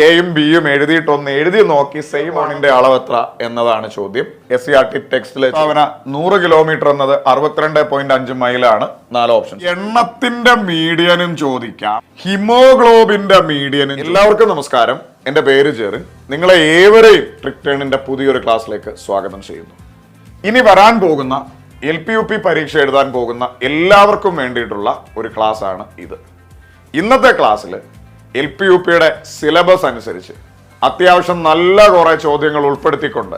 എയും ബിയും എഴുതിയിട്ടൊന്ന് എഴുതി നോക്കി സെയിം ഓണിന്റെ അളവ് എത്ര എന്നതാണ് ചോദ്യം. SCERT ടെക്സ്റ്റിൽ 100 കിലോമീറ്റർ എന്നത് 62.5 മൈലാണ്. 4 ഓപ്ഷൻ. എണ്ണത്തിന്റെ മീഡിയനും ചോദിക്കാം, ഹിമോഗ്ലോബിന്റെ മീഡിയനും. എല്ലാവർക്കും നമസ്കാരം, എന്റെ പേര് ജെറിൻ. നിങ്ങളെ ഏവരെയും ട്രിക് ടേണിന്റെ പുതിയൊരു ക്ലാസ്സിലേക്ക് സ്വാഗതം ചെയ്യുന്നു. ഇനി വരാൻ പോകുന്ന LP-UP പരീക്ഷ എഴുതാൻ പോകുന്ന എല്ലാവർക്കും വേണ്ടിയിട്ടുള്ള ഒരു ക്ലാസ് ആണ് ഇത്. ഇന്നത്തെ ക്ലാസ്സിൽ LP-UPയുടെ സിലബസ് അനുസരിച്ച് അത്യാവശ്യം നല്ല കുറെ ചോദ്യങ്ങൾ ഉൾപ്പെടുത്തിക്കൊണ്ട്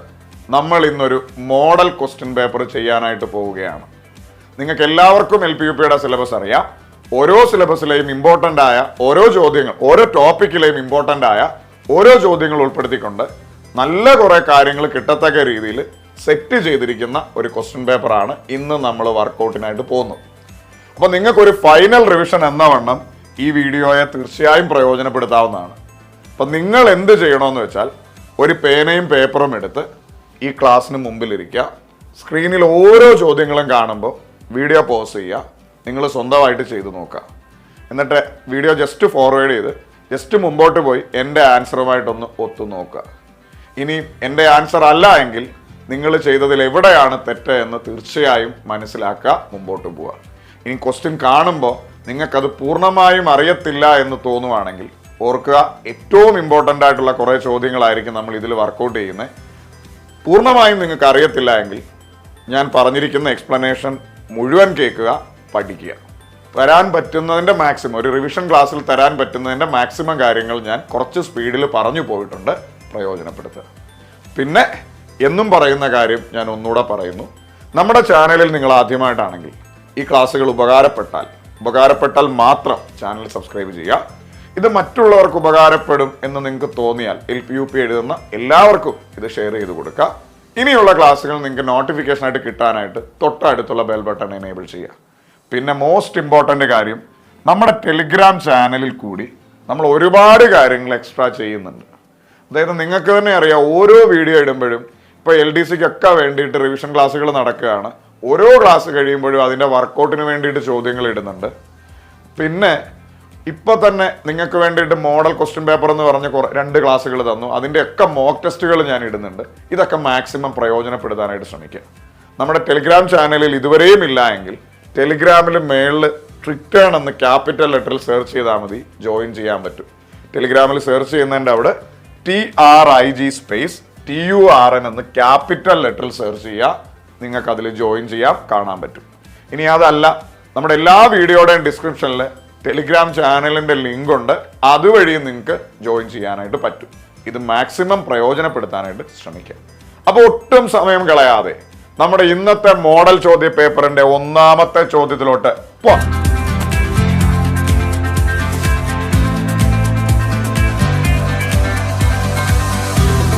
നമ്മൾ ഇന്നൊരു മോഡൽ ക്വസ്റ്റ്യൻ പേപ്പർ ചെയ്യാനായിട്ട് പോവുകയാണ്. നിങ്ങൾക്ക് എല്ലാവർക്കും LP-UPയുടെ സിലബസ് അറിയാം. ഓരോ സിലബസിലെയും ഇമ്പോർട്ടൻ്റ് ആയ ഓരോ ചോദ്യങ്ങൾ, ഓരോ ടോപ്പിക്കിലെയും ഇമ്പോർട്ടൻ്റ് ആയ ഓരോ ചോദ്യങ്ങൾ ഉൾപ്പെടുത്തിക്കൊണ്ട് നല്ല കുറെ കാര്യങ്ങൾ കിട്ടത്തക്ക രീതിയിൽ സെറ്റ് ചെയ്തിരിക്കുന്ന ഒരു ക്വസ്റ്റ്യൻ പേപ്പറാണ് ഇന്ന് നമ്മൾ വർക്കൗട്ടിനായിട്ട് പോകുന്നത്. അപ്പോൾ നിങ്ങൾക്കൊരു ഫൈനൽ റിവിഷൻ എന്ന വണ്ണം ഈ വീഡിയോയെ തീർച്ചയായും പ്രയോജനപ്പെടുത്താവുന്നതാണ്. അപ്പം നിങ്ങൾ എന്ത് ചെയ്യണമെന്ന് വെച്ചാൽ ഒരു പേനയും പേപ്പറും എടുത്ത് ഈ ക്ലാസ്സിന് മുമ്പിലിരിക്കുക. സ്ക്രീനിൽ ഓരോ ചോദ്യങ്ങളും കാണുമ്പോൾ വീഡിയോ പോസ് ചെയ്യുക. നിങ്ങൾ സ്വന്തമായിട്ട് ചെയ്ത് നോക്കുക. എന്നിട്ട് വീഡിയോ ജസ്റ്റ് ഫോർവേഡ് ചെയ്ത് ജസ്റ്റ് മുമ്പോട്ട് പോയി എൻ്റെ ആൻസറുമായിട്ടൊന്ന് ഒത്തു നോക്കുക. ഇനി എൻ്റെ ആൻസർ അല്ല എങ്കിൽ നിങ്ങൾ ചെയ്തതിൽ എവിടെയാണ് തെറ്റ് എന്ന് തീർച്ചയായും മനസ്സിലാക്കുക, മുമ്പോട്ട് പോവുക. ഇനി ക്വസ്റ്റ്യൻ കാണുമ്പോൾ നിങ്ങൾക്കത് പൂർണ്ണമായും അറിയത്തില്ല എന്ന് തോന്നുവാണെങ്കിൽ ഓർക്കുക, ഏറ്റവും ഇമ്പോർട്ടൻ്റ് ആയിട്ടുള്ള കുറേ ചോദ്യങ്ങളായിരിക്കും നമ്മൾ ഇതിൽ വർക്കൗട്ട് ചെയ്യുന്നത്. പൂർണ്ണമായും നിങ്ങൾക്ക് അറിയത്തില്ല എങ്കിൽ ഞാൻ പറഞ്ഞിരിക്കുന്ന എക്സ്പ്ലനേഷൻ മുഴുവൻ കേൾക്കുക, പഠിക്കുക. തരാൻ പറ്റുന്നതിൻ്റെ മാക്സിമം, ഒരു റിവിഷൻ ക്ലാസ്സിൽ തരാൻ പറ്റുന്നതിൻ്റെ മാക്സിമം കാര്യങ്ങൾ ഞാൻ കുറച്ച് സ്പീഡിൽ പറഞ്ഞു പോയിട്ടുണ്ട്, പ്രയോജനപ്പെടുത്തുക. പിന്നെ എന്നും പറയുന്ന കാര്യം ഞാൻ ഒന്നുകൂടെ പറയുന്നു, നമ്മുടെ ചാനലിൽ നിങ്ങൾ ആദ്യമായിട്ടാണെങ്കിൽ ഈ ക്ലാസ്സുകൾ ഉപകാരപ്പെട്ടാൽ മാത്രം ചാനൽ സബ്സ്ക്രൈബ് ചെയ്യുക. ഇത് മറ്റുള്ളവർക്ക് ഉപകാരപ്പെടും എന്ന് നിങ്ങൾക്ക് തോന്നിയാൽ LP-UP എഴുതുന്ന എല്ലാവർക്കും ഇത് ഷെയർ ചെയ്ത് കൊടുക്കുക. ഇനിയുള്ള ക്ലാസ്സുകൾ നിങ്ങൾക്ക് നോട്ടിഫിക്കേഷനായിട്ട് കിട്ടാനായിട്ട് തൊട്ടടുത്തുള്ള ബെൽ ബട്ടൺ എനേബിൾ ചെയ്യുക. പിന്നെ മോസ്റ്റ് ഇമ്പോർട്ടൻ്റ് കാര്യം, നമ്മുടെ ടെലിഗ്രാം ചാനലിൽ കൂടി നമ്മൾ ഒരുപാട് കാര്യങ്ങൾ എക്സ്ട്രാ ചെയ്യുന്നുണ്ട്. അതായത് നിങ്ങൾക്ക് തന്നെ അറിയാം, ഓരോ വീഡിയോ ഇടുമ്പോഴും ഇപ്പോൾ LDCക്കൊക്കെ വേണ്ടിയിട്ട് റിവിഷൻ ക്ലാസ്സുകൾ നടക്കുകയാണ്. ഓരോ ക്ലാസ് കഴിയുമ്പോഴും അതിൻ്റെ വർക്കൗട്ടിന് വേണ്ടിയിട്ട് ചോദ്യങ്ങൾ ഇടുന്നുണ്ട്. പിന്നെ ഇപ്പോൾ തന്നെ നിങ്ങൾക്ക് വേണ്ടിയിട്ട് മോഡൽ ക്വസ്റ്റ്യൻ പേപ്പർ എന്ന് പറഞ്ഞ് 2 ക്ലാസ്സുകൾ തന്നു. അതിൻ്റെയൊക്കെ മോക്ക് ടെസ്റ്റുകൾ ഞാൻ ഇടുന്നുണ്ട്. ഇതൊക്കെ മാക്സിമം പ്രയോജനപ്പെടുത്താനായിട്ട് ശ്രമിക്കുക. നമ്മുടെ ടെലിഗ്രാം ചാനലിൽ ഇതുവരെയും ഇല്ല എങ്കിൽ ടെലിഗ്രാമിൽ മേളിൽ ട്രിക് ടേൺ എന്ന് ക്യാപിറ്റൽ ലെറ്ററിൽ സെർച്ച് ചെയ്താൽ മതി, ജോയിൻ ചെയ്യാൻ പറ്റും. ടെലിഗ്രാമിൽ സെർച്ച് ചെയ്യുന്നതിൻ്റെ അവിടെ TRIG സ്പേസ് TURN എന്ന് ക്യാപിറ്റൽ ലെറ്ററിൽ സെർച്ച് ചെയ്യുക. നിങ്ങൾക്ക് അതിൽ ജോയിൻ ചെയ്യാം, കാണാൻ പറ്റും. ഇനി അതല്ല, നമ്മുടെ എല്ലാ വീഡിയോയുടെയും ഡിസ്ക്രിപ്ഷനിൽ ടെലിഗ്രാം ചാനലിൻ്റെ ലിങ്ക് ഉണ്ട്, അതുവഴിയും നിങ്ങൾക്ക് ജോയിൻ ചെയ്യാനായിട്ട് പറ്റും. ഇത് മാക്സിമം പ്രയോജനപ്പെടുത്താനായിട്ട് ശ്രമിക്കുക. അപ്പോൾ ഒട്ടും സമയം കളയാതെ നമ്മുടെ ഇന്നത്തെ മോഡൽ ചോദ്യ പേപ്പറിന്റെ ഒന്നാമത്തെ ചോദ്യത്തിലോട്ട് പോകാം.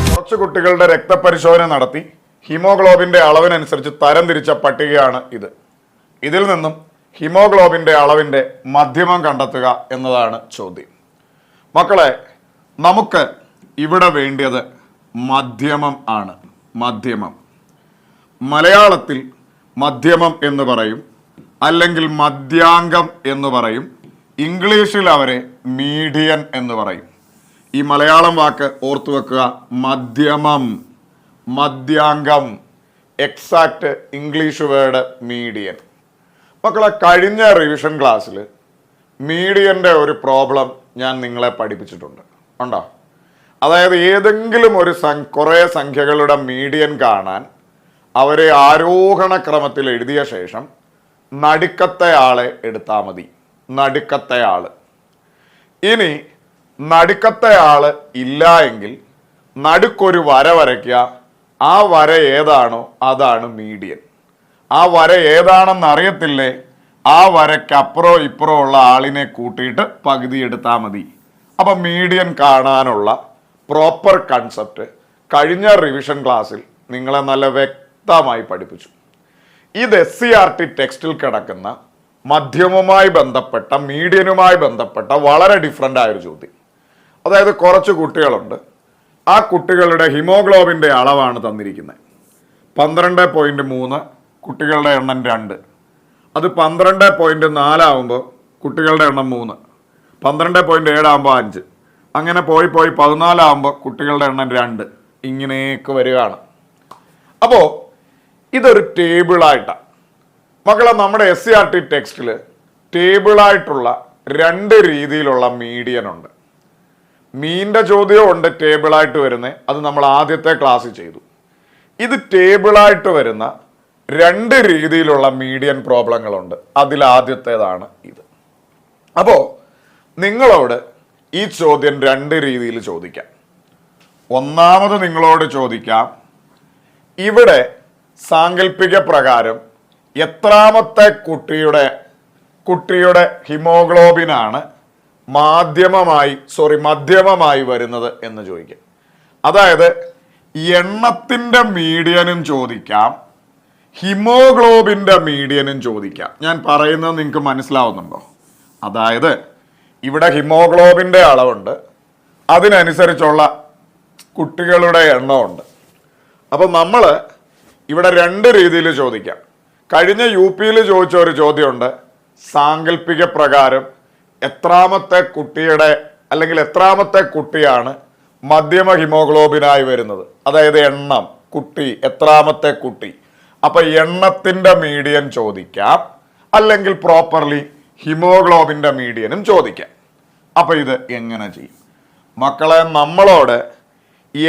കുറച്ച് കുട്ടികളുടെ രക്തപരിശോധന നടത്തി ഹീമോഗ്ലോബിന്റെ അളവിനനുസരിച്ച് തരംതിരിച്ച പട്ടികയാണ് ഇത്. ഇതിൽ നിന്നും ഹീമോഗ്ലോബിന്റെ അളവിന്റെ മധ്യമം കണ്ടെത്തുക എന്നതാണ് ചോദ്യം. മക്കളെ, നമുക്ക് ഇവിടെ വേണ്ടിയത് മധ്യമം ആണ്. മധ്യമം മലയാളത്തിൽ മധ്യമം എന്ന് പറയും, അല്ലെങ്കിൽ മധ്യാങ്കം എന്ന് പറയും. ഇംഗ്ലീഷിൽ അവരെ മീഡിയൻ എന്ന് പറയും. ഈ മലയാളം വാക്ക് ഓർത്തു വെക്കുക, മധ്യമം, മധ്യാങ്കം. Exact English word median. മക്കളെ, കഴിഞ്ഞ റിവിഷൻ ക്ലാസ്സിൽ മീഡിയൻ്റെ ഒരു പ്രോബ്ലം ഞാൻ നിങ്ങളെ പഠിപ്പിച്ചിട്ടുണ്ട്, ഉണ്ടോ? അതായത് ഏതെങ്കിലും ഒരു കുറേ സംഖ്യകളുടെ മീഡിയൻ കാണാൻ അവരെ ആരോഹണ ക്രമത്തിൽ എഴുതിയ ശേഷം നടുക്കത്തെ ആളെ എടുത്താൽ മതി. നടുക്കത്തെ ആള്. ഇനി നടുക്കത്തെ ആള് ഇല്ല എങ്കിൽ നടുക്കൊരു വര വരയ്ക്കുക. ആ വര ഏതാണോ അതാണ് മീഡിയൻ. ആ വര ഏതാണെന്ന് അറിയത്തില്ലേ, ആ വരയ്ക്കപ്പുറോ ഇപ്പുറോ ഉള്ള ആളിനെ കൂട്ടിയിട്ട് പകുതി എടുത്താൽ മതി. അപ്പം മീഡിയൻ കാണാനുള്ള പ്രോപ്പർ കൺസെപ്റ്റ് കഴിഞ്ഞ റിവിഷൻ ക്ലാസ്സിൽ നിങ്ങളെ നല്ല വ്യക്തമായി പഠിപ്പിച്ചു. ഇത് SCERT ടെക്സ്റ്റിൽ കിടക്കുന്ന മധ്യമവുമായി ബന്ധപ്പെട്ട, മീഡിയനുമായി ബന്ധപ്പെട്ട വളരെ ഡിഫറൻ്റ് ആയൊരു ചോദ്യം. അതായത് കുറച്ച് കുട്ടികളുണ്ട്, ആ കുട്ടികളുടെ ഹിമോഗ്ലോബിൻ്റെ അളവാണ് തന്നിരിക്കുന്നത്. 12.3, കുട്ടികളുടെ എണ്ണം 2. അത് 12.4 ആകുമ്പോൾ കുട്ടികളുടെ എണ്ണം 3, 12.7 ആകുമ്പോൾ 5, അങ്ങനെ പോയി 14 കുട്ടികളുടെ എണ്ണം 2 ഇങ്ങനെയൊക്കെ വരികയാണ്. അപ്പോൾ ഇതൊരു ടേബിളായിട്ടാണ് മക്കളെ. നമ്മുടെ SCERT ടെക്സ്റ്റിൽ ടേബിളായിട്ടുള്ള 2 രീതിയിലുള്ള മീഡിയൻ ഉണ്ട്. മീൻ്റെ ചോദ്യവും ഉണ്ട് ടേബിളായിട്ട് വരുന്നത്, അത് നമ്മൾ ആദ്യത്തെ ക്ലാസ്സിൽ ചെയ്തു. ഇത് ടേബിളായിട്ട് വരുന്ന 2 രീതിയിലുള്ള മീഡിയൻ പ്രോബ്ലങ്ങളുണ്ട്. അതിലാദ്യത്തേതാണ് ഇത്. അപ്പോൾ നിങ്ങളോട് ഈ ചോദ്യം 2 രീതിയിൽ ചോദിക്കാം. ഒന്നാമത് നിങ്ങളോട് ചോദിക്കാം, ഇവിടെ സാങ്കല്പിക പ്രകാരം എത്രാമത്തെ കുട്ടിയുടെ ഹിമോഗ്ലോബിനാണ് മധ്യമമായി വരുന്നത് എന്ന് ചോദിക്കാം. അതായത് എണ്ണത്തിൻ്റെ മീഡിയനും ചോദിക്കാം, ഹിമോഗ്ലോബിൻ്റെ മീഡിയനും ചോദിക്കാം. ഞാൻ പറയുന്നത് നിങ്ങൾക്ക് മനസ്സിലാവുന്നുണ്ടോ? അതായത് ഇവിടെ ഹിമോഗ്ലോബിൻ്റെ അളവുണ്ട്, അതിനനുസരിച്ചുള്ള കുട്ടികളുടെ എണ്ണമുണ്ട്. അപ്പം നമ്മൾ ഇവിടെ 2 രീതിയിൽ ചോദിക്കാം. കഴിഞ്ഞ UP-യിൽ ചോദിച്ച ഒരു ചോദ്യമുണ്ട്, സാങ്കല്പിക പ്രകാരം എത്രാമത്തെ കുട്ടിയാണ് മധ്യമ ഹിമോഗ്ലോബിനായി വരുന്നത്, അതായത് എണ്ണം കുട്ടി എത്രാമത്തെ കുട്ടി. അപ്പം എണ്ണത്തിൻ്റെ മീഡിയൻ ചോദിക്കാം, അല്ലെങ്കിൽ പ്രോപ്പർലി ഹിമോഗ്ലോബിൻ്റെ മീഡിയനും ചോദിക്കാം. അപ്പം ഇത് എങ്ങനെ ചെയ്യും മക്കളെ? നമ്മളോട്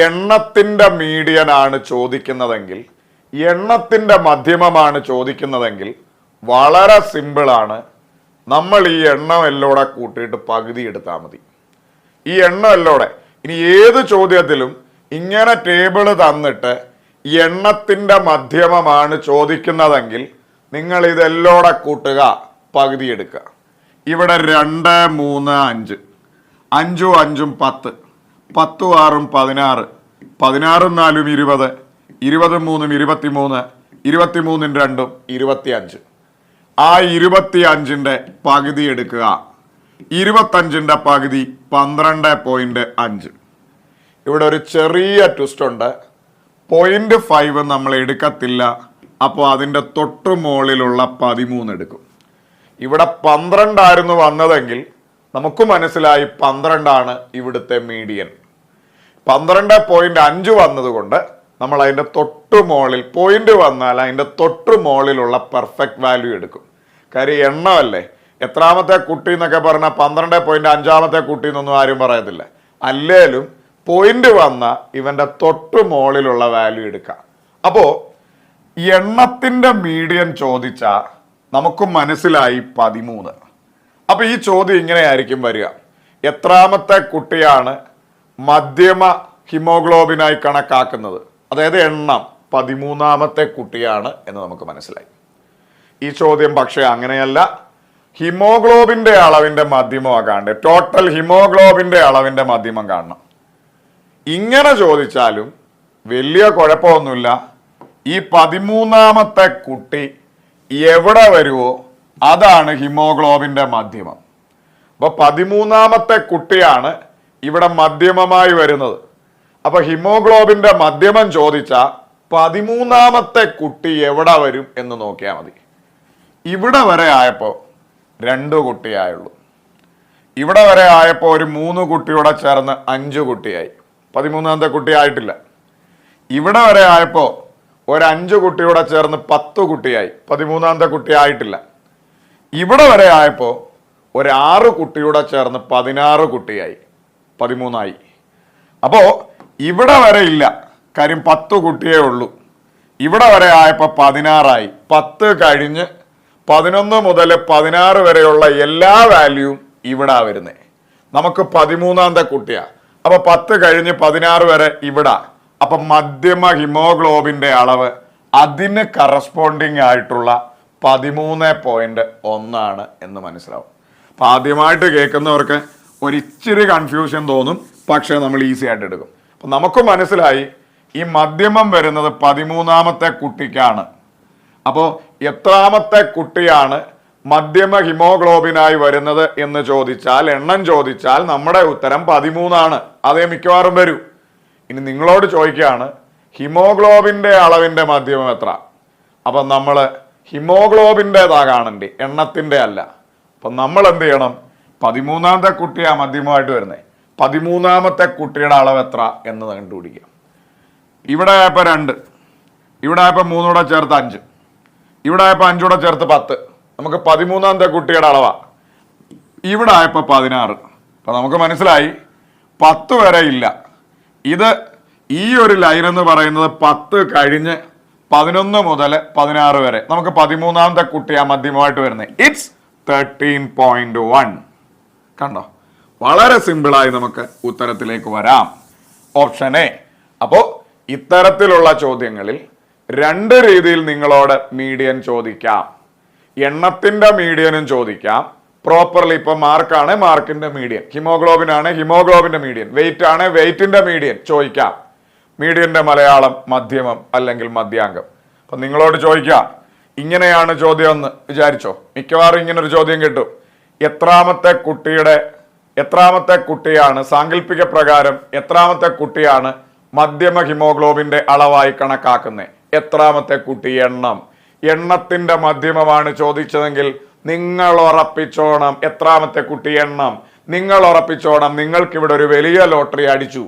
എണ്ണത്തിൻ്റെ മീഡിയനാണ് ചോദിക്കുന്നതെങ്കിൽ, എണ്ണത്തിൻ്റെ മധ്യമമാണ് ചോദിക്കുന്നതെങ്കിൽ വളരെ സിമ്പിളാണ്. നമ്മൾ ഈ എണ്ണം എല്ലോടെ കൂട്ടിയിട്ട് പകുതി എടുത്താൽ മതി. ഈ എണ്ണം എല്ലോടെ ഇനി ഏത് ചോദ്യത്തിലും ഇങ്ങനെ ടേബിള് തന്നിട്ട് എണ്ണത്തിൻ്റെ മധ്യമമാണ് ചോദിക്കുന്നതെങ്കിൽ നിങ്ങൾ ഇതെല്ലോടെ കൂട്ടുക, പകുതി എടുക്കുക. ഇവിടെ 2, 3, 5, 5 5 10, 10 6 16, 16 4 20, 23 23, 23 2 25. ആ 25ൻ്റെ പകുതി എടുക്കുക. 25ൻ്റെ പകുതി 12.5. ഇവിടെ ഒരു ചെറിയ ട്വിസ്റ്റ് ഉണ്ട്. 0.5 നമ്മൾ എടുക്കത്തില്ല. അപ്പോൾ അതിൻ്റെ തൊട്ടു മുകളിലുള്ള 13 എടുക്കും. ഇവിടെ 12 ആയിരുന്നു വന്നതെങ്കിൽ നമുക്ക് മനസ്സിലായി 12 ഇവിടുത്തെ മീഡിയൻ. 12.5 വന്നതുകൊണ്ട് നമ്മൾ അതിൻ്റെ തൊട്ടു മുകളിൽ പോയിന്റ് വന്നാൽ അതിൻ്റെ തൊട്ടു മുകളിലുള്ള പെർഫെക്റ്റ് വാല്യൂ എടുക്കും. കാര്യം എണ്ണമല്ലേ. എത്രാമത്തെ കുട്ടി എന്നൊക്കെ പറഞ്ഞാൽ 12.5 കുട്ടി എന്നൊന്നും ആരും പറയത്തില്ല. അല്ലേലും പോയിന്റ് വന്ന ഇവൻ്റെ തൊട്ടു മുകളിലുള്ള വാല്യൂ എടുക്കാം. അപ്പോൾ എണ്ണത്തിൻ്റെ മീഡിയൻ ചോദിച്ചാൽ നമുക്ക് മനസ്സിലായി 13. അപ്പോൾ ഈ ചോദ്യം ഇങ്ങനെയായിരിക്കും വരിക, എത്രാമത്തെ കുട്ടിയാണ് മധ്യമ ഹിമോഗ്ലോബിനായി കണക്കാക്കുന്നത്, അതായത് എണ്ണം 13ാമത്തെ കുട്ടിയാണ് എന്ന് നമുക്ക് മനസ്സിലായി. ഈ ചോദ്യം പക്ഷേ അങ്ങനെയല്ല. ഹിമോഗ്ലോബിൻ്റെ അളവിൻ്റെ മധ്യമമാണ് കാണേണ്ടത്. ടോട്ടൽ ഹിമോഗ്ലോബിൻ്റെ അളവിൻ്റെ മധ്യമം കാണണം. ഇങ്ങനെ ചോദിച്ചാലും വലിയ കുഴപ്പമൊന്നുമില്ല. ഈ 13ാമത്തെ കുട്ടി എവിടെ വരുമോ അതാണ് ഹിമോഗ്ലോബിൻ്റെ മധ്യമം. അപ്പോൾ 13ാമത്തെ കുട്ടിയാണ് ഇവിടെ മധ്യമമായി വരുന്നത്. അപ്പൊ ഹിമോഗ്ലോബിന്റെ മധ്യമം ചോദിച്ചാൽ 13ാമത്തെ കുട്ടി എവിടെ വരും എന്ന് നോക്കിയാൽ മതി. ഇവിടെ വരെ ആയപ്പോൾ 2 കുട്ടിയായുള്ളൂ. ഇവിടെ വരെ ആയപ്പോൾ ഒരു 3 കുട്ടിയോടെ ചേർന്ന് 5 കുട്ടിയായി. 13ാമത്തെ കുട്ടി ആയിട്ടില്ല. ഇവിടെ വരെ ആയപ്പോൾ ഒരു 5 കുട്ടിയോടെ ചേർന്ന് 10 കുട്ടിയായി. 13ാമത്തെ കുട്ടി ആയിട്ടില്ല. ഇവിടെ വരെ ആയപ്പോൾ ഒരു 6 കുട്ടിയോടെ ചേർന്ന് 16 കുട്ടിയായി. 13ആയി. അപ്പോൾ ഇവിടെ വരെ ഇല്ല, കാര്യം 10 കുട്ടിയേ ഉള്ളൂ. ഇവിടെ വരെ ആയപ്പോൾ 16ആയി. 10 കഴിഞ്ഞ് 11 മുതൽ 16 വരെയുള്ള എല്ലാ വാല്യൂവും ഇവിടെ വരുന്നത്. നമുക്ക് 13ാമത്തെ കുട്ടിയാ. അപ്പൊ 10 കഴിഞ്ഞ് 16 വരെ ഇവിടെ. അപ്പൊ മധ്യമ ഹിമോഗ്ലോബിന്റെ അളവ് അതിന് കറസ്പോണ്ടിങ് ആയിട്ടുള്ള 13.1 എന്ന് മനസ്സിലാവും. അപ്പൊ ആദ്യമായിട്ട് കേൾക്കുന്നവർക്ക് ഒരിച്ചിരി കൺഫ്യൂഷൻ തോന്നും, പക്ഷെ നമ്മൾ ഈസി ആയിട്ട് എടുക്കും. അപ്പൊ നമുക്ക് മനസ്സിലായി ഈ മധ്യമം വരുന്നത് 13ാമത്തെ കുട്ടിക്കാണ്. അപ്പോൾ എത്രാമത്തെ കുട്ടിയാണ് മധ്യമ ഹിമോഗ്ലോബിനായി വരുന്നത് എന്ന് ചോദിച്ചാൽ, എണ്ണം ചോദിച്ചാൽ നമ്മുടെ ഉത്തരം 13 അതേ മിക്കവാറും വരൂ. ഇനി നിങ്ങളോട് ചോദിക്കുകയാണ് ഹിമോഗ്ലോബിന്റെ അളവിന്റെ മധ്യമം എത്ര. അപ്പൊ നമ്മൾ ഹിമോഗ്ലോബിൻ്റെതാ കാണണ്ടേ, എണ്ണത്തിന്റെ അല്ല. അപ്പൊ നമ്മൾ എന്ത് ചെയ്യണം? 13ാമത്തെ കുട്ടിയാ മധ്യമമായിട്ട് വരുന്നത്. 13ാമത്തെ കുട്ടിയുടെ അളവ് എത്ര എന്ന് കണ്ടുപിടിക്കുക. ഇവിടെ ആയപ്പോൾ 2, ഇവിടെ ആയപ്പോൾ 3 കൂടെ ചേർത്ത് 5, ഇവിടെ ആയപ്പോൾ 5 കൂടെ ചേർത്ത് 10. നമുക്ക് 13ാമത്തെ കുട്ടിയുടെ അളവാ. ഇവിടെ ആയപ്പോൾ 16. അപ്പൊ നമുക്ക് മനസ്സിലായി 10 വരെ ഇല്ല. ഇത് ഈ ഒരു ലൈൻ എന്ന് പറയുന്നത് 10 കഴിഞ്ഞ് 11 മുതൽ 16 വരെ. നമുക്ക് 13ാമത്തെ കുട്ടിയാ മധ്യമമായിട്ട് വരുന്നത്. ഇറ്റ്സ് 13.1. കണ്ടോ, വളരെ സിമ്പിളായി നമുക്ക് ഉത്തരത്തിലേക്ക് വരാം. Option A. അപ്പോ ഇത്തരത്തിലുള്ള ചോദ്യങ്ങളിൽ 2 രീതിയിൽ നിങ്ങളോട് മീഡിയൻ ചോദിക്കാം. എണ്ണത്തിന്റെ മീഡിയനും ചോദിക്കാം. പ്രോപ്പർലി ഇപ്പൊ മാർക്കാണ് മാർക്കിന്റെ മീഡിയൻ, ഹിമോഗ്ലോബിൻ ആണ് ഹിമോഗ്ലോബിന്റെ മീഡിയൻ, വെയിറ്റ് ആണ് വെയിറ്റിന്റെ മീഡിയൻ ചോദിക്കാം. മീഡിയന്റെ മലയാളം മധ്യമം അല്ലെങ്കിൽ മധ്യാംഗം. അപ്പൊ നിങ്ങളോട് ചോദിക്കാം, ഇങ്ങനെയാണ് ചോദ്യം എന്ന് വിചാരിച്ചോ. മിക്കവാറും ഇങ്ങനെ ഒരു ചോദ്യം കിട്ടും. എത്രാമത്തെ കുട്ടിയാണ് സാങ്കല്പിക പ്രകാരം എത്രാമത്തെ കുട്ടിയാണ് മധ്യമ ഹിമോഗ്ലോബിന്റെ അളവായി കണക്കാക്കുന്നത്? എത്രാമത്തെ കുട്ടി? എണ്ണത്തിന്റെ മധ്യമമാണ് ചോദിച്ചതെങ്കിൽ നിങ്ങൾ ഉറപ്പിച്ചോണം എത്രാമത്തെ കുട്ടി എണ്ണം. നിങ്ങൾ ഉറപ്പിച്ചോണം നിങ്ങൾക്കിവിടെ ഒരു വലിയ ലോട്ടറി അടിച്ചു.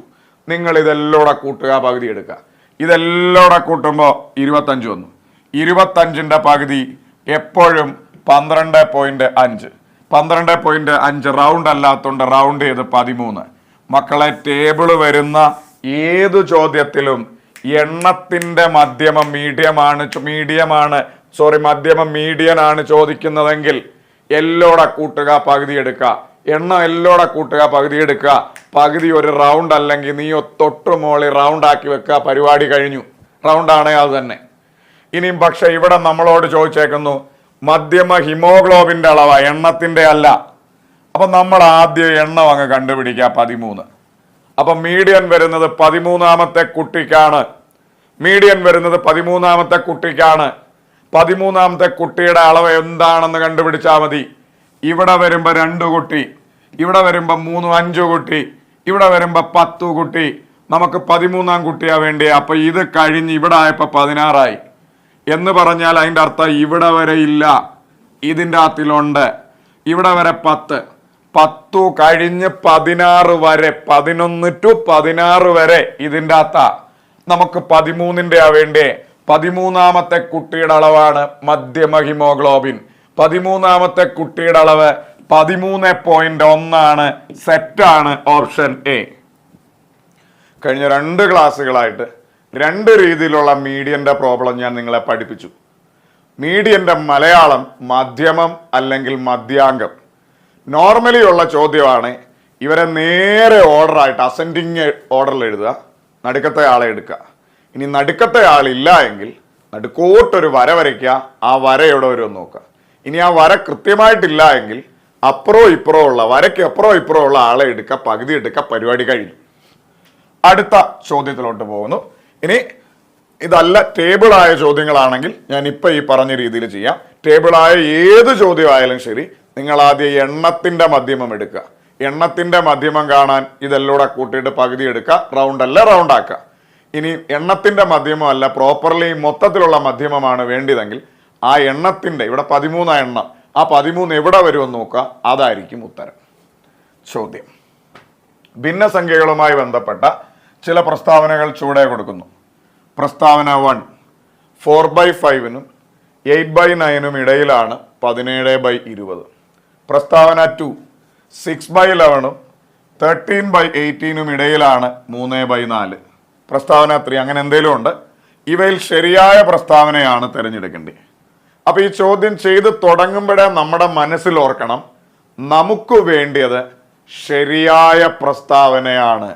നിങ്ങൾ ഇതെല്ലോടെ കൂട്ടുക, പകുതി എടുക്കുക. ഇതെല്ലോടെ കൂട്ടുമ്പോൾ 25 വന്നു. 25ന്റെ പകുതി എപ്പോഴും 12.5. 12.5 റൗണ്ട് അല്ലാത്തോണ്ട് റൗണ്ട് ചെയ്ത് 13. മക്കളെ, ടേബിള് വരുന്ന ഏതു ചോദ്യത്തിലും എണ്ണത്തിന്റെ മധ്യമം മീഡിയൻ ആണ് ചോദിക്കുന്നതെങ്കിൽ എല്ലോടെ കൂട്ടുക, പകുതി എടുക്കുക. എണ്ണം എല്ലോടെ കൂട്ടുക, പകുതി എടുക്കുക. പകുതി ഒരു റൗണ്ട് അല്ലെങ്കിൽ നീ തൊട്ടുമോളി റൗണ്ട് ആക്കി വെക്കുക, പരിപാടി കഴിഞ്ഞു. റൗണ്ടാണ് അത് തന്നെ. ഇനിയും പക്ഷെ ഇവിടെ നമ്മളോട് ചോദിച്ചേക്കുന്നു മധ്യമ ഹിമോഗ്ലോബിന്റെ അളവാ, എണ്ണത്തിന്റെ അല്ല. അപ്പൊ നമ്മൾ ആദ്യം എണ്ണം അങ്ങ് കണ്ടുപിടിക്കുക, 13. അപ്പൊ മീഡിയൻ വരുന്നത് 13ാമത്തെ കുട്ടിക്കാണ്. 13ാമത്തെ കുട്ടിയുടെ അളവ് എന്താണെന്ന് കണ്ടുപിടിച്ചാൽ മതി. ഇവിടെ വരുമ്പോ 2 കുട്ടി, ഇവിടെ വരുമ്പോ 3, 5 കുട്ടി, ഇവിടെ വരുമ്പോ 10 കുട്ടി. നമുക്ക് 13ാം കുട്ടിയാ വേണ്ടി. അപ്പൊ ഇത് കഴിഞ്ഞ് ഇവിടെ ആയപ്പോ 16 എന്ന് പറഞ്ഞാൽ അതിന്റെ അർത്ഥം ഇവിടെ വരെ ഇല്ല, ഇതിൻ്റെ അകത്തിലുണ്ട്. ഇവിടെ വരെ 10 കഴിഞ്ഞ് 16 വരെ, 11 to 16 വരെ ഇതിൻ്റെ അകത്താ. നമുക്ക് 13ന്റെ ആ വേണ്ടേ. 13ാമത്തെ കുട്ടിയുടെ അളവാണ് മധ്യമ ഹിമോഗ്ലോബിൻ. 13ാമത്തെ കുട്ടിയുടെ അളവ് 13.1 സെറ്റാണ്. Option A. കഴിഞ്ഞ 2 ക്ലാസ്സുകളായിട്ട് 2 രീതിയിലുള്ള മീഡിയന്റെ പ്രോബ്ലം ഞാൻ നിങ്ങളെ പഠിപ്പിച്ചു. മീഡിയന്റെ മലയാളം മധ്യമം അല്ലെങ്കിൽ മധ്യാംഗം. നോർമലി ഉള്ള ചോദ്യമാണ്. ഇവരെ നേരെ ഓർഡറായിട്ട് അസെൻഡിങ് ഓർഡറിൽ എഴുതുക, നടുക്കത്തെ ആളെ എടുക്കുക. ഇനി നടുക്കത്തെ ആളില്ല എങ്കിൽ നടുക്കോട്ടൊരു വര വരയ്ക്കുക, ആ വരയുടെ ഒരു നോക്കുക. ഇനി ആ വര കൃത്യമായിട്ടില്ല എങ്കിൽ വരയ്ക്ക് അപ്പുറം ഇപ്പുറം ഉള്ള ആളെ എടുക്കുക, പകുതി എടുക്കുക, പരിപാടി കഴിഞ്ഞു. അടുത്ത ചോദ്യത്തിലോട്ട് പോകുന്നു. ഇനി ഇതല്ല ടേബിളായ ചോദ്യങ്ങളാണെങ്കിൽ ഞാൻ ഇപ്പൊ ഈ പറഞ്ഞ രീതിയിൽ ചെയ്യാം. ടേബിളായ ഏത് ചോദ്യമായാലും ശരി, നിങ്ങൾ ആദ്യം എണ്ണത്തിന്റെ മധ്യമം എടുക്കുക. എണ്ണത്തിന്റെ മധ്യമം കാണാൻ ഇതെല്ലാം കൂട്ടിയിട്ട് പകുതി എടുക്കുക, റൗണ്ട് അല്ല റൗണ്ട് ആക്കുക. ഇനി എണ്ണത്തിന്റെ മധ്യമം അല്ല, പ്രോപ്പർലി മൊത്തത്തിലുള്ള മധ്യമമാണ് വേണ്ടിയതെങ്കിൽ ആ എണ്ണത്തിന്റെ ഇവിടെ 13 എണ്ണം, ആ 13 എവിടെ വരുമെന്ന് നോക്കുക, അതായിരിക്കും ഉത്തരം. ചോദ്യം: ഭിന്നസംഖ്യകളുമായി ബന്ധപ്പെട്ട ചില പ്രസ്താവനകൾ ചുവടെ കൊടുക്കുന്നു. പ്രസ്താവന 1, 4/5 8/9 ഇടയിലാണ് 17/20. പ്രസ്താവന 2, 6/11 13/18 ഇടയിലാണ് 3/4. പ്രസ്താവന 3 അങ്ങനെ എന്തെങ്കിലും ഉണ്ട്. ഇവയിൽ ശരിയായ പ്രസ്താവനയാണ് തിരഞ്ഞെടുക്കേണ്ടത്. അപ്പൊ ഈ ചോദ്യം ചെയ്ത് തുടങ്ങുമ്പോഴേ നമ്മുടെ മനസ്സിൽ ഓർക്കണം, നമുക്ക് വേണ്ടിയത് ശരിയായ പ്രസ്താവനയാണ്.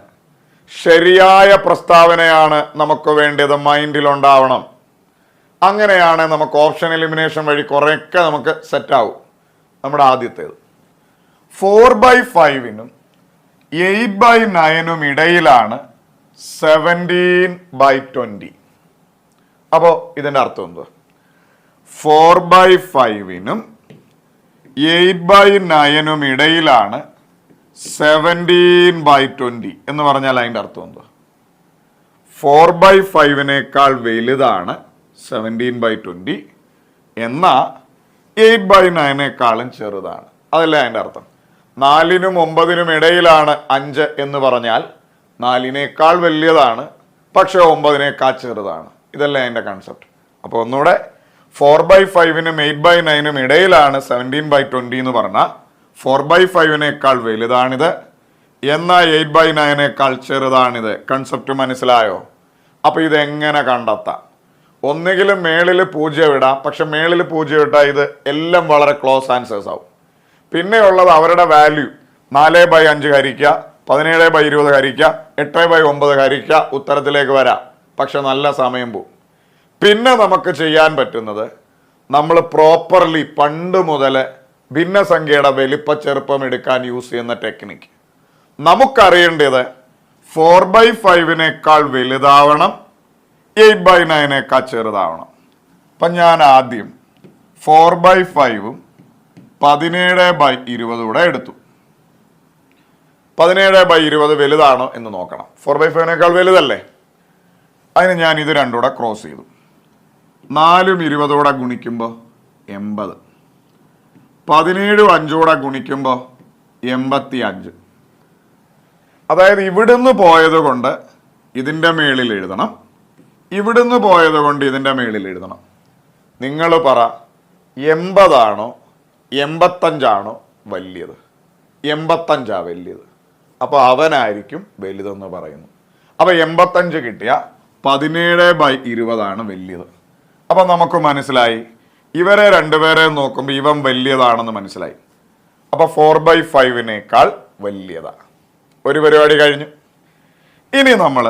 ശരിയായ പ്രസ്താവനയാണ് നമുക്ക് വേണ്ടിയത്, മൈൻഡിലുണ്ടാവണം. അങ്ങനെയാണ് നമുക്ക് ഓപ്ഷൻ എലിമിനേഷൻ വഴി കുറേയൊക്കെ നമുക്ക് സെറ്റാവും. നമ്മുടെ ആദ്യത്തേത് 4/5 8/9 ഇടയിലാണ് 17/20. അപ്പോൾ ഇതിൻ്റെ അർത്ഥം എന്തുവാ? 4/5 8/9 ഇടയിലാണ് 17/20 എന്ന് പറഞ്ഞാൽ അതിൻ്റെ അർത്ഥം എന്തുവാ? 4/5 വലുതാണ് 17/20, എന്നാൽ 8/9 ചെറുതാണ്. അതല്ലേ അതിൻ്റെ അർത്ഥം. 4നും 9നും ഇടയിലാണ് 5 എന്ന് പറഞ്ഞാൽ 4നേക്കാൾ വലിയതാണ്, പക്ഷെ 9നേക്കാൾ ചെറുതാണ്. ഇതല്ലേ അതിൻ്റെ കൺസെപ്റ്റ്. അപ്പോൾ ഒന്നുകൂടെ 4/5നും 8/9നും ഇടയിലാണ് 17/20 എന്ന് പറഞ്ഞാൽ 4/5നേക്കാൾ വലുതാണിത്, എന്നാൽ 8/9നേക്കാൾ ചെറുതാണിത്. കൺസെപ്റ്റ് മനസ്സിലായോ? അപ്പോൾ ഇതെങ്ങനെ കണ്ടെത്താം? ഒന്നുകിലും മേളിൽ 0 ഇടാം, പക്ഷെ മേളിൽ 0 ഇട്ടാൽ ഇത് എല്ലാം വളരെ ക്ലോസ് ആൻസേഴ്സ് ആവും. പിന്നെയുള്ളത് അവരുടെ വാല്യൂ 4/5 ഹരിക്കുക, 17/20 ഹരിക്കുക, 8/9 ഹരിക്കുക, ഉത്തരത്തിലേക്ക് വരാം. പക്ഷെ നല്ല സമയം പോവും. പിന്നെ നമുക്ക് ചെയ്യാൻ പറ്റുന്നത് നമ്മൾ പ്രോപ്പർലി പണ്ട് മുതൽ ഭിന്നസംഖ്യയുടെ വലിപ്പ ചെറുപ്പം എടുക്കാൻ യൂസ് ചെയ്യുന്ന ടെക്നിക്ക്. നമുക്കറിയേണ്ടത് 4/5നേക്കാൾ വലുതാവണം, 8/9നേക്കാൾ ചെറുതാവണം. അപ്പം ഞാൻ ആദ്യം 4/5ഉം 17/20 കൂടെ എടുത്തു. 17/20 വലുതാണോ എന്ന് നോക്കണം. 4/5നേക്കാൾ വലുതല്ലേ? അതിന് ഞാൻ ഇത് രണ്ടും കൂടെ ക്രോസ് ചെയ്തു. 4ഉം 20 കൂടെ ഗുണിക്കുമ്പോൾ 80, 17ഉം 5 കൂടെ ഗുണിക്കുമ്പോൾ 85. അതായത് ഇവിടുന്ന് പോയത് കൊണ്ട് ഇതിൻ്റെ മേളിൽ എഴുതണം, ഇവിടുന്ന് പോയത് കൊണ്ട് ഇതിൻ്റെ മേളിൽ എഴുതണം. നിങ്ങൾ പറ, 80 85 വലിയത്? 85 വലിയത്. അപ്പോൾ അവനായിരിക്കും വലുതെന്ന് പറയുന്നു. അപ്പോൾ 85 കിട്ടിയ 17/20 വലിയത്. അപ്പം നമുക്ക് മനസ്സിലായി ഇവരെ രണ്ടുപേരെ നോക്കുമ്പോൾ ഇവൻ വലിയതാണെന്ന് മനസ്സിലായി. അപ്പോൾ 4/5നേക്കാൾ വലിയതാണ്. ഒരു പരിപാടി കഴിഞ്ഞു. ഇനി നമ്മൾ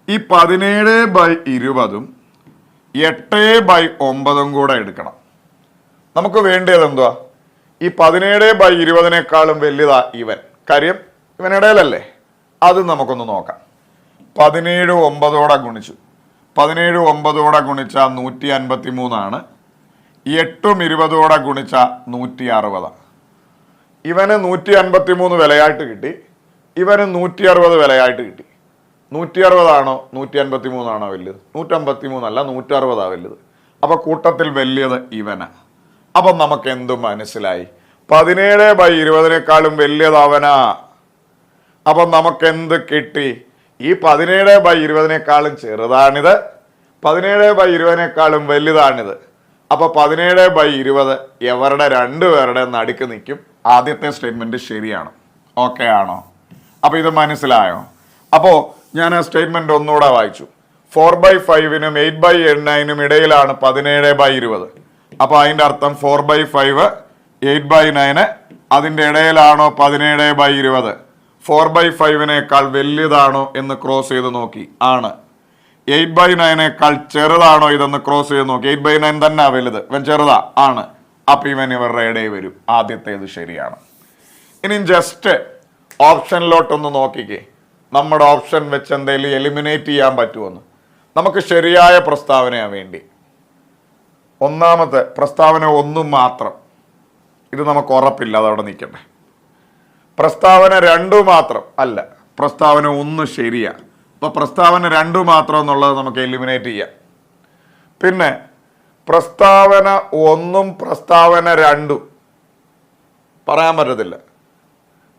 ഈ 17/20ഉം 8/9 കൂടെ എടുക്കണം. നമുക്ക് വേണ്ടത് എന്തുവാ? ഈ 17/20നേക്കാളും വലുതാ ഇവൻ. കാര്യം ഇവനിടയിലല്ലേ. അത് നമുക്കൊന്ന് നോക്കാം. 17 9 ഗുണിച്ചു. 17 9 ഗുണിച്ചാൽ 153. 8ഉം 20 ഗുണിച്ച 160. ഇവന് 153 വിലയായിട്ട് കിട്ടി, ഇവന് 160 വിലയായിട്ട് കിട്ടി. 160 153 വലുത്? 153 അല്ല, 160 വലുത്. അപ്പൊ കൂട്ടത്തിൽ വലിയത് ഇവന്. അപ്പം നമുക്ക് എന്തും മനസ്സിലായി, 17/20നേക്കാളും വലിയത് അവനാ. അപ്പം നമുക്ക് എന്ത് കിട്ടി? ഈ 17/20നേക്കാളും ചെറുതാണിത്, 17/20നേക്കാളും വലുതാണിത്. അപ്പൊ 17/20 എവരുടെ രണ്ടുപേരുടെ നടുക്ക് നിൽക്കും. ആദ്യത്തെ സ്റ്റേറ്റ്മെന്റ് ശരിയാണ്. ഓക്കെ ആണോ? അപ്പൊ ഇത് മനസ്സിലായോ? അപ്പോ ഞാൻ ആ സ്റ്റേറ്റ്മെന്റ് ഒന്നുകൂടെ വായിച്ചു. 4/5നും 8/9നും ഇടയിലാണ് 17/20. അപ്പൊ അതിന്റെ അർത്ഥം 4/5 8/9 അതിന്റെ ഇടയിലാണോ 17/20? 4/5നേക്കാൾ വലുതാണോ എന്ന് ക്രോസ് ചെയ്ത് നോക്കി. ആണ്. 8/9നേക്കാൾ ചെറുതാണോ ഇതെന്ന് ക്രോസ് ചെയ്ത് നോക്കി. 8/9 തന്നെ വലുത്, ഇവൻ ചെറുതാ. ആണ്. അപ്പൊ ഇവൻ ഇവരുടെ ഇടയിൽ വരും. ആദ്യത്തേത് ശരിയാണ്. ഇനി ജസ്റ്റ് ഓപ്ഷനിലോട്ടൊന്ന് നോക്കിക്കേ. നമ്മുടെ ഓപ്ഷൻ വെച്ച് എന്തെങ്കിലും എലിമിനേറ്റ് ചെയ്യാൻ പറ്റുമെന്ന്. നമുക്ക് ശരിയായ പ്രസ്താവനയാണ് വേണ്ടി. ഒന്നാമത്തെ പ്രസ്താവന 1 മാത്രം. ഇത് നമുക്ക് ഉറപ്പില്ല, അതവിടെ നിൽക്കട്ടെ. പ്രസ്താവന 2 മാത്രം അല്ല, പ്രസ്താവന 1 ശരിയാ. അപ്പൊ പ്രസ്താവന 2 മാത്രം എന്നുള്ളത് നമുക്ക് എലിമിനേറ്റ് ചെയ്യാം. പിന്നെ പ്രസ്താവന 1ഉം പ്രസ്താവന 2ഉം പറയാൻ പറ്റത്തില്ല.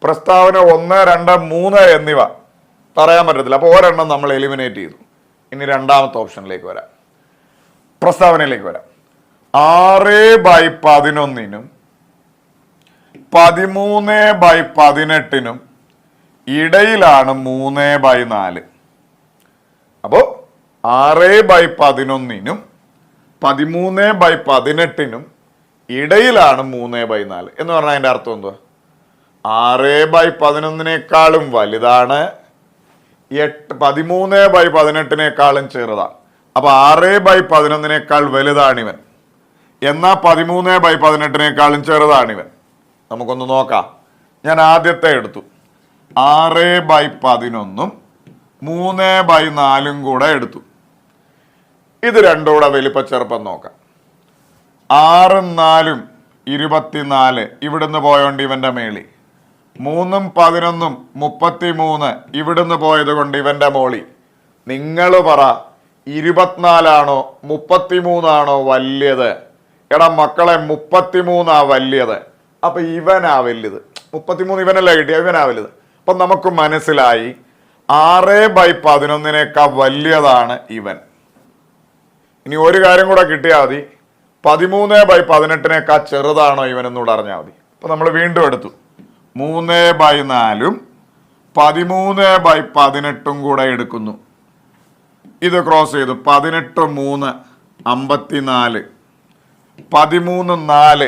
പ്രസ്താവന 1 2 3 എന്നിവ പറയാൻ പറ്റത്തില്ല. അപ്പോൾ ഒരെണ്ണം നമ്മൾ എലിമിനേറ്റ് ചെയ്തു. ഇനി രണ്ടാമത്തെ ഓപ്ഷനിലേക്ക് വരാം, പ്രസ്താവനയിലേക്ക് വരാം. 6/11നും 13/18നും ഇടയിലാണ് 3/4. അപ്പോൾ 6/11നും 13/18നും ഇടയിലാണ് 3/4 എന്ന് പറഞ്ഞാൽ അതിൻ്റെ അർത്ഥം എന്തുവാ? 6/11നേക്കാളും വലുതാണ്, 13/18നേക്കാളും ചെറുതാണ്. അപ്പൊ 6/11നേക്കാൾ വലുതാണിവൻ, എന്നാൽ 13/18നേക്കാളും ചെറുതാണിവൻ. നമുക്കൊന്ന് നോക്കാം. ഞാൻ ആദ്യത്തെ എടുത്തു. 6/11ഉം 3/4 കൂടെ എടുത്തു. ഇത് രണ്ടും കൂടെ വലിപ്പ ചെറുപ്പം നോക്കാം. 6ഉം 4ഉം 24, ഇവിടുന്ന് പോയോണ്ട് ഇവന്റെ മേളി. 3ഉം 11ഉം 33, ഇവിടുന്ന് പോയത് കൊണ്ട് ഇവന്റെ മോളി. നിങ്ങൾ പറ, 24 33 വലിയത്? എടാ മക്കളെ, 33 വലിയത്. അപ്പൊ ഇവനാ വലുത്. 33 ഇവനല്ലേ കിട്ടിയ, ഇവനാ വലുത്. അപ്പൊ നമുക്ക് മനസ്സിലായി 6/11 വലിയതാണ് ഇവൻ. ഇനി ഒരു കാര്യം കൂടെ കിട്ടിയാൽ മതി, 13/18 ചെറുതാണോ ഇവൻ എന്നൂടെ അറിഞ്ഞാൽ മതി. അപ്പൊ നമ്മൾ വീണ്ടും എടുത്തു 3/4 13/18 കൂടെ എടുക്കുന്നു. ഇത് ക്രോസ് ചെയ്തു 18 3 54 13 4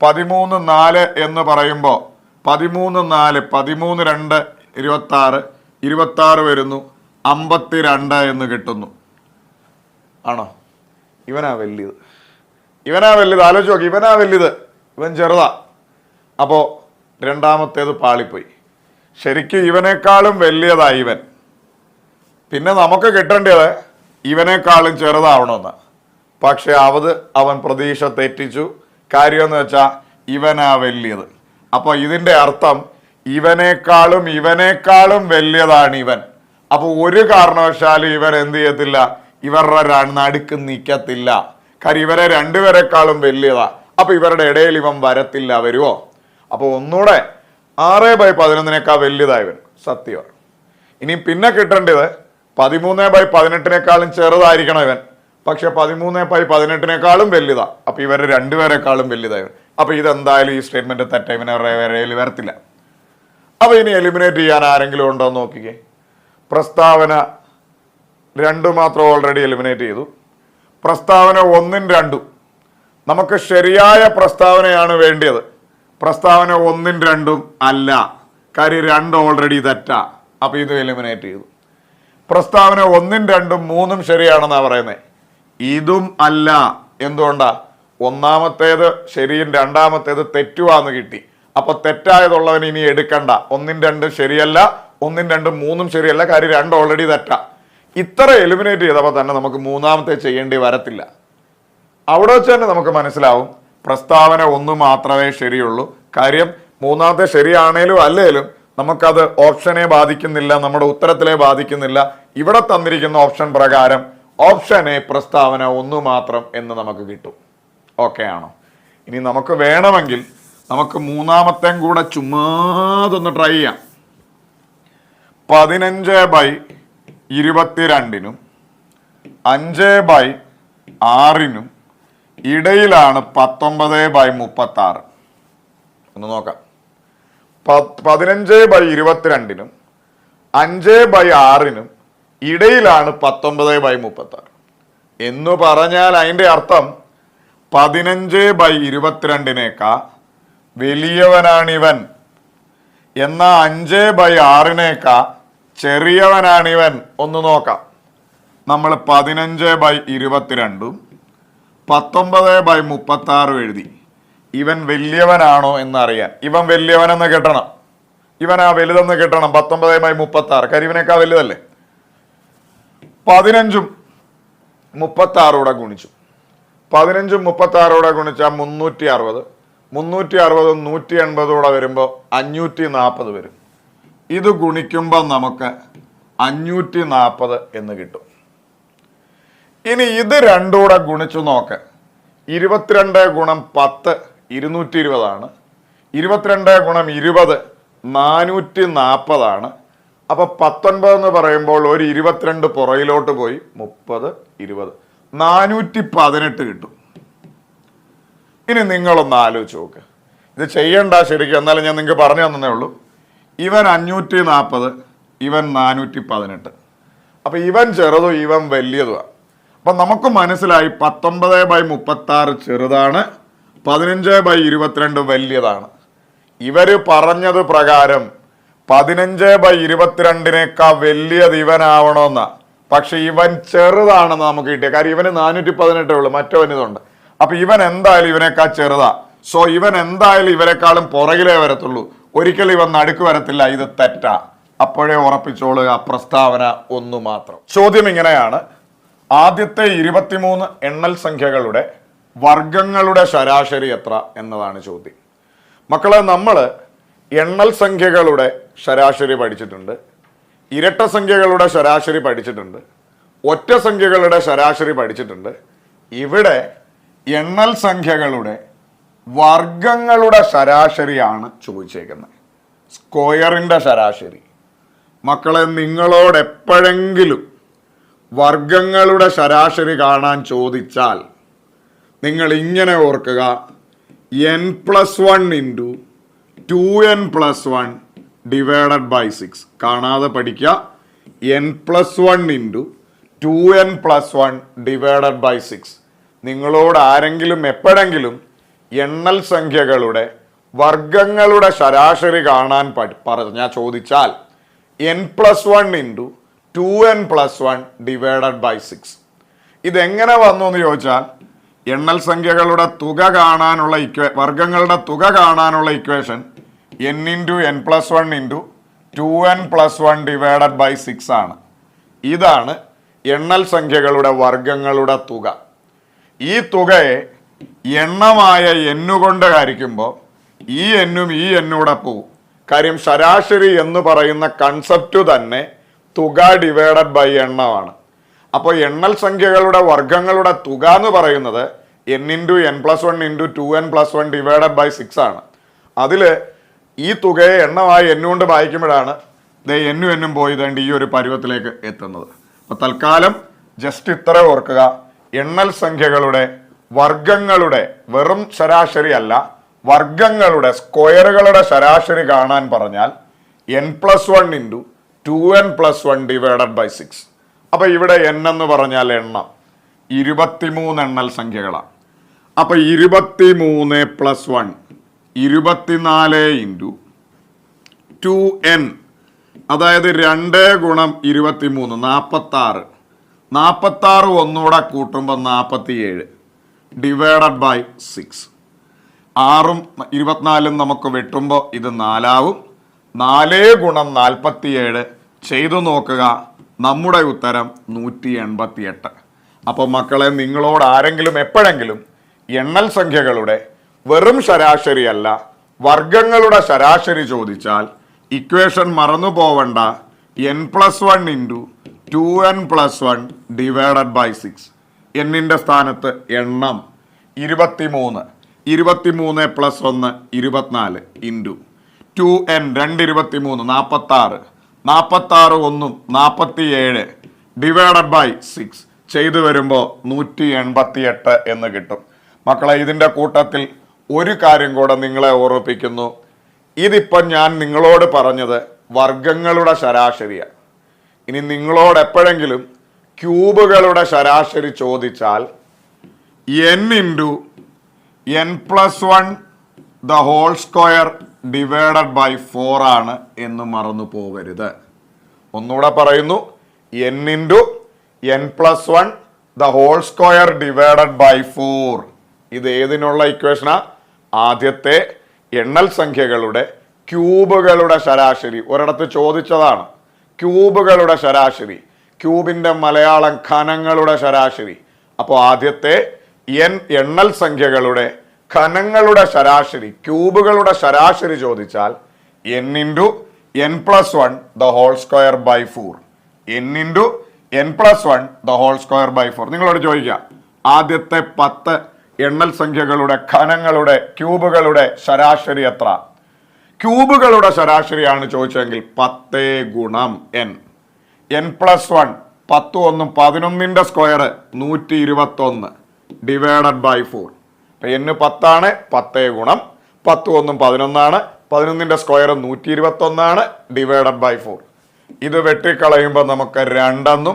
13 4 എന്ന് പറയുമ്പോൾ 13 4 13 2 26 26 വരുന്നു 52 എന്ന് കിട്ടുന്നു. ആണോ? ഇവനാ വലുത്, ഇവനാ വലുത്. ആലോചിച്ച് നോക്കി, ഇവനാ വലുത്, ഇവൻ ചെറുതാ. അപ്പോൾ രണ്ടാമത്തേത് പാളിപ്പോയി. ശരിക്കും ഇവനേക്കാളും വലിയതായി ഇവൻ. പിന്നെ നമുക്ക് കിട്ടേണ്ടത് ഇവനേക്കാളും ചെറുതാവണമെന്ന്. പക്ഷെ അവൻ പ്രതീക്ഷ തെറ്റിച്ചു. കാര്യമെന്ന് വെച്ചാൽ ഇവനാ വലിയത്. അപ്പോൾ ഇതിൻ്റെ അർത്ഥം ഇവനേക്കാളും വലിയതാണ് ഇവൻ. അപ്പോൾ ഒരു കാരണവശാലും ഇവൻ എന്ത് ചെയ്യത്തില്ല, ഇവരുടെ നടുക്ക് നിൽക്കത്തില്ല. കാര്യം ഇവരെ രണ്ടുപേരെക്കാളും വലിയതാ. അപ്പൊ ഇവരുടെ ഇടയിൽ ഇവൻ വരത്തില്ല. വരുമോ? അപ്പോൾ ഒന്നുകൂടെ 6/11 വലിയതായവൻ സത്യമാണ്. ഇനി പിന്നെ കിട്ടേണ്ടത് 13/18 ചെറുതായിരിക്കണം ഇവൻ, പക്ഷെ 13/18 വലിയതാ. അപ്പൊ ഇവരെ രണ്ടുപേരെക്കാളും വലിയതായവൻ. അപ്പൊ ഇതെന്തായാലും ഈ സ്റ്റേറ്റ്മെന്റ് തെറ്റ, ഇവനെ വരത്തില്ല. അപ്പൊ ഇനി എലിമിനേറ്റ് ചെയ്യാൻ ആരെങ്കിലും ഉണ്ടോ എന്ന് നോക്കിക്കേ. പ്രസ്താവന 2 മാത്രം ഓൾറെഡി എലിമിനേറ്റ് ചെയ്തു. പ്രസ്താവന 1 2 നമുക്ക് ശരിയായ പ്രസ്താവനയാണ് വേണ്ടിയത്. പ്രസ്താവന 1 2 അല്ല, കാര്യം 2 ഓൾറെഡി തെറ്റാ. അപ്പൊ ഇത് എലിമിനേറ്റ് ചെയ്തു. പ്രസ്താവന 1 2 3 ശരിയാണെന്നാ പറയുന്നത്. ഇതും അല്ല. എന്തുകൊണ്ടാ? ഒന്നാമത്തേത് ശരിയും രണ്ടാമത്തേത് തെറ്റുവാന്ന് കിട്ടി. അപ്പൊ തെറ്റായതുള്ളവൻ ഇനി എടുക്കണ്ട. 1 2 ശരിയല്ല, 1 2 3 ശരിയല്ല, കാര്യം 2 ഓൾറെഡി തെറ്റാ. ഇത്ര എലിമിനേറ്റ് ചെയ്തപ്പോൾ തന്നെ നമുക്ക് മൂന്നാമത്തെ ചെയ്യേണ്ടി വരത്തില്ല. അവിടെ വെച്ച് തന്നെ നമുക്ക് മനസ്സിലാവും പ്രസ്താവന 1 മാത്രമേ ശരിയുള്ളൂ. കാര്യം മൂന്നാമത്തെ ശരിയാണേലും അല്ലേലും നമുക്കത് ഓപ്ഷനെ ബാധിക്കുന്നില്ല, നമ്മുടെ ഉത്തരത്തിലെ ബാധിക്കുന്നില്ല. ഇവിടെ തന്നിരിക്കുന്ന ഓപ്ഷൻ പ്രകാരം ഓപ്ഷൻ എ പ്രസ്താവന 1 മാത്രം എന്ന് നമുക്ക് കിട്ടും. ഓക്കെ ആണോ? ഇനി നമുക്ക് വേണമെങ്കിൽ നമുക്ക് മൂന്നാമത്തെയും കൂടെ ചുമ്മാതൊന്ന് ട്രൈ ചെയ്യാം. 15/22 5/6 ഇടയിലാണ് 19/36. ഒന്ന് നോക്കാം. 15/22 5/6 ഇടയിലാണ് 19/36 എന്ന് പറഞ്ഞാൽ അതിൻ്റെ അർത്ഥം 15/22 വലിയവനാണിവൻ, എന്നാ 5/6 ചെറിയവനാണിവൻ. ഒന്ന് നോക്കാം. നമ്മൾ 15/22 19/36 എഴുതി. ഇവൻ വലിയവനാണോ എന്നറിയാൻ ഇവൻ വലിയവനെന്ന് കിട്ടണം. ഇവനാ വലുതെന്ന് കിട്ടണം. 19/36 കാര്യം ഇവനേക്കാൾ വലുതല്ലേ. 15ഉം 36 ഗുണിച്ചു. 15ഉം 36 ഗുണിച്ചാൽ 360. 360 180 വരുമ്പോൾ 540 വരും. ഇത് ഗുണിക്കുമ്പോൾ നമുക്ക് 540 എന്ന് കിട്ടും. ഇനി ഇത് രണ്ടും ഗുണിച്ചു നോക്ക്. 22 ഗുണം 10 220 22 ഗുണം 20 440. അപ്പൊ 19 എന്ന് പറയുമ്പോൾ ഒരു 22 പുറയിലോട്ട് പോയി 30 20 418 കിട്ടും. ഇനി നിങ്ങളൊന്ന് ആലോചിച്ച് നോക്ക്. ഇത് ചെയ്യണ്ട ശരിക്കും, എന്നാലും ഞാൻ നിങ്ങൾക്ക് പറഞ്ഞു തന്നേ ഉള്ളൂ. ഇവൻ 540, ഇവൻ 418. അപ്പൊ ഇവൻ ചെറുതും ഇവൻ വലിയതുമാണ്. അപ്പൊ നമുക്ക് മനസ്സിലായി 19/36 ചെറുതാണ്, 15/22 വലിയതാണ്. ഇവര് പറഞ്ഞത് പ്രകാരം 15/22 വലിയത് ഇവനാവണമെന്ന. പക്ഷെ ഇവൻ ചെറുതാണെന്ന് നമുക്ക് കിട്ടിയ കാര്യം ഇവന് 418 ഉള്ളു, മറ്റവൻ ഇതുണ്ട്. അപ്പൊ ഇവൻ എന്തായാലും ഇവനേക്കാൾ ചെറുതാ. സോ ഇവൻ എന്തായാലും ഇവരെക്കാളും പുറകിലേ വരത്തുള്ളൂ, ഒരിക്കലും ഇവൻ നടുക്ക് വരത്തില്ല. ഇത് തെറ്റാ. അപ്പോഴേ ഉറപ്പിച്ചോളുക പ്രസ്താവന 1 മാത്രം. ചോദ്യം ഇങ്ങനെയാണ്. ആദ്യത്തെ 23 എണ്ണൽ സംഖ്യകളുടെ വർഗങ്ങളുടെ ശരാശരി എത്ര എന്നതാണ് ചോദ്യം. മക്കളെ, നമ്മൾ എണ്ണൽ സംഖ്യകളുടെ ശരാശരി പഠിച്ചിട്ടുണ്ട്, ഇരട്ട സംഖ്യകളുടെ ശരാശരി പഠിച്ചിട്ടുണ്ട്, ഒറ്റ സംഖ്യകളുടെ ശരാശരി പഠിച്ചിട്ടുണ്ട്. ഇവിടെ എണ്ണൽ സംഖ്യകളുടെ വർഗങ്ങളുടെ ശരാശരിയാണ് ചോദിച്ചേക്കുന്നത്, സ്ക്വയറിൻ്റെ ശരാശരി. മക്കളെ, നിങ്ങളോട് എപ്പോഴെങ്കിലും വർഗങ്ങളുടെ ശരാശരി കാണാൻ ചോദിച്ചാൽ നിങ്ങൾ ഇങ്ങനെ ഓർക്കുക, n+1 into 2n+1 divided by 6. കാണാതെ പഠിക്കുക. n+1 into 2n+1 divided by 6. നിങ്ങളോട് ആരെങ്കിലും എപ്പോഴെങ്കിലും എണ്ണൽ സംഖ്യകളുടെ വർഗങ്ങളുടെ ശരാശരി കാണാൻ പറഞ്ഞാൽ ചോദിച്ചാൽ n+1 into 2n+1 divided by 6. ഇതെങ്ങനെ വന്നു എന്ന് ചോദിച്ചാൽ എണ്ണൽ സംഖ്യകളുടെ തുക കാണാനുള്ള വർഗങ്ങളുടെ തുക കാണാനുള്ള equation n into n+1 into 2n+1 divided by 6 ആണ്. ഇതാണ് എണ്ണൽ സംഖ്യകളുടെ വർഗങ്ങളുടെ തുക. ഈ തുകയെ എണ്ണമായ n കൊണ്ട് ഹരിക്കുമ്പോൾ ഈ എന്നും ഈ എന്നൂടെ പോവും. കാര്യം ശരാശരി എന്ന് പറയുന്ന കൺസെപ്റ്റ് തന്നെ തുക ഡിവൈഡഡ് ബൈ എണ്ണമാണ്. അപ്പോൾ എണ്ണൽ സംഖ്യകളുടെ വർഗങ്ങളുടെ തുക എന്ന് പറയുന്നത് n into n+1 into 2n+1 divided by 6 ആണ്. അതിൽ ഈ തുകയെ എണ്ണമായി എന്നുകൊണ്ട് വായിക്കുമ്പോഴാണ് എന്നും പോയി ഇതേണ്ട ഈ ഒരു പരുവത്തിലേക്ക് എത്തുന്നത്. അപ്പോൾ തൽക്കാലം ജസ്റ്റ് ഇത്ര ഓർക്കുക, എണ്ണൽ സംഖ്യകളുടെ വർഗങ്ങളുടെ വെറും ശരാശരി അല്ല, വർഗങ്ങളുടെ സ്ക്വയറുകളുടെ ശരാശരി കാണാൻ പറഞ്ഞാൽ n+1 into 2n+1 divided by 6. അപ്പോൾ ഇവിടെ n എന്ന് പറഞ്ഞാൽ എണ്ണം 23 എണ്ണൽ സംഖ്യകളാണ്. അപ്പോൾ 23+1 24 ഇൻറ്റു 2n, അതായത് 2 ഗുണം 23 46. 46 ഒന്നുകൂടെ കൂട്ടുമ്പോൾ 47 ഡിവൈഡഡ് ബൈ 6. 6ഉം 24ഉം നമുക്ക് വെട്ടുമ്പോൾ ഇത് 4 ആവും. 4 ഗുണം 47 ചെയ്തു നോക്കുക, നമ്മുടെ ഉത്തരം 188. അപ്പോൾ മക്കളെ, നിങ്ങളോട് ആരെങ്കിലും എപ്പോഴെങ്കിലും എണ്ണൽ സംഖ്യകളുടെ വെറും ശരാശരി അല്ല വർഗങ്ങളുടെ ശരാശരി ചോദിച്ചാൽ ഇക്വേഷൻ മറന്നു പോവണ്ട, n+1 into 2n+1 divided by 6. എന്നിൻ്റെ സ്ഥാനത്ത് എണ്ണം 23. 23 + 1 24 ഇൻറ്റു 2n 2 23 46. 46 ഒന്നും 47 ഡിവൈഡഡ് ബൈ 6 ചെയ്തു വരുമ്പോൾ 188 എന്ന് കിട്ടും. മക്കളെ, ഇതിൻ്റെ കൂട്ടത്തിൽ ഒരു കാര്യം കൂടെ നിങ്ങളെ ഓർമ്മിപ്പിക്കുന്നു. ഇതിപ്പം ഞാൻ നിങ്ങളോട് പറഞ്ഞത് വർഗങ്ങളുടെ ശരാശരിയാണ്. ഇനി നിങ്ങളോട് എപ്പോഴെങ്കിലും ക്യൂബുകളുടെ ശരാശരി ചോദിച്ചാൽ n into n+1 the whole square divided by 4 ആണ് എന്ന് മറന്നു പോകരുത്. ഒന്നുകൂടെ പറയുന്നു, n into n+1 the whole square divided by 4. ഇത് ഏതിനുള്ള ഇക്വേഷനാ? ആദ്യത്തെ എണ്ണൽ സംഖ്യകളുടെ ക്യൂബുകളുടെ ശരാശരി ഒരിടത്ത് ചോദിച്ചതാണ്. ക്യൂബുകളുടെ ശരാശരി, ക്യൂബിൻ്റെ മലയാളം ഘനങ്ങളുടെ ശരാശരി. അപ്പോൾ ആദ്യത്തെ എണ്ണൽ സംഖ്യകളുടെ ഘനങ്ങളുടെ ശരാശരി, ക്യൂബുകളുടെ ശരാശരി ചോദിച്ചാൽ n into n+1 the whole square by 4. n into n+1 the whole square by 4. നിങ്ങളോട് ചോദിക്കാം, ആദ്യത്തെ 10 എണ്ണൽ സംഖ്യകളുടെ ഘനങ്ങളുടെ ക്യൂബുകളുടെ ശരാശരി എത്ര? ക്യൂബുകളുടെ ശരാശരിയാണ് ചോദിച്ചതെങ്കിൽ 10 ഗുണം n. n+1 10 1 11ൻ്റെ സ്ക്വയർ 121 ഡിവൈഡഡ് ബൈ 4. അപ്പം n 10 ആണ്, 10 ഗുണം 10 1 11 11ൻ്റെ സ്ക്വയർ 121 ഡിവൈഡഡ് ബൈ 4. ഇത് വെട്ടിക്കളയുമ്പോൾ നമുക്ക് 2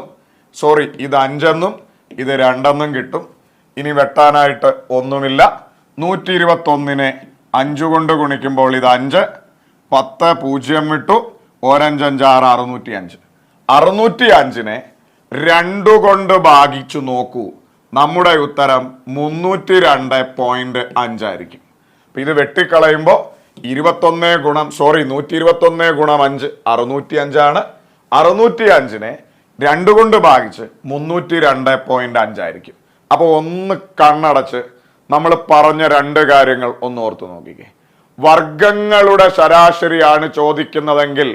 ഇത് 5 ഇത് 2 കിട്ടും. ഇനി വെട്ടാനായിട്ട് ഒന്നുമില്ല. 121നെ 5 കൊണ്ട് ഗുണിക്കുമ്പോൾ ഇത് 5, 10 0 വിട്ടു, 1 5 5 6 605നെ 2 കൊണ്ട് ഭാഗിച്ചു നോക്കൂ, നമ്മുടെ ഉത്തരം 302.5 ആയിരിക്കും. അപ്പം ഇത് വെട്ടിക്കളയുമ്പോൾ 121 ഗുണം 5 605 ആണ്. 605നെ 2 കൊണ്ട് ഭാഗിച്ച് 302.5 ആയിരിക്കും. അപ്പോൾ ഒന്ന് കണ്ണടച്ച് നമ്മൾ പറഞ്ഞ 2 കാര്യങ്ങൾ ഒന്ന് ഓർത്തു നോക്കിക്കേ. വർഗങ്ങളുടെ ശരാശരിയാണ് ചോദിക്കുന്നതെങ്കിൽ,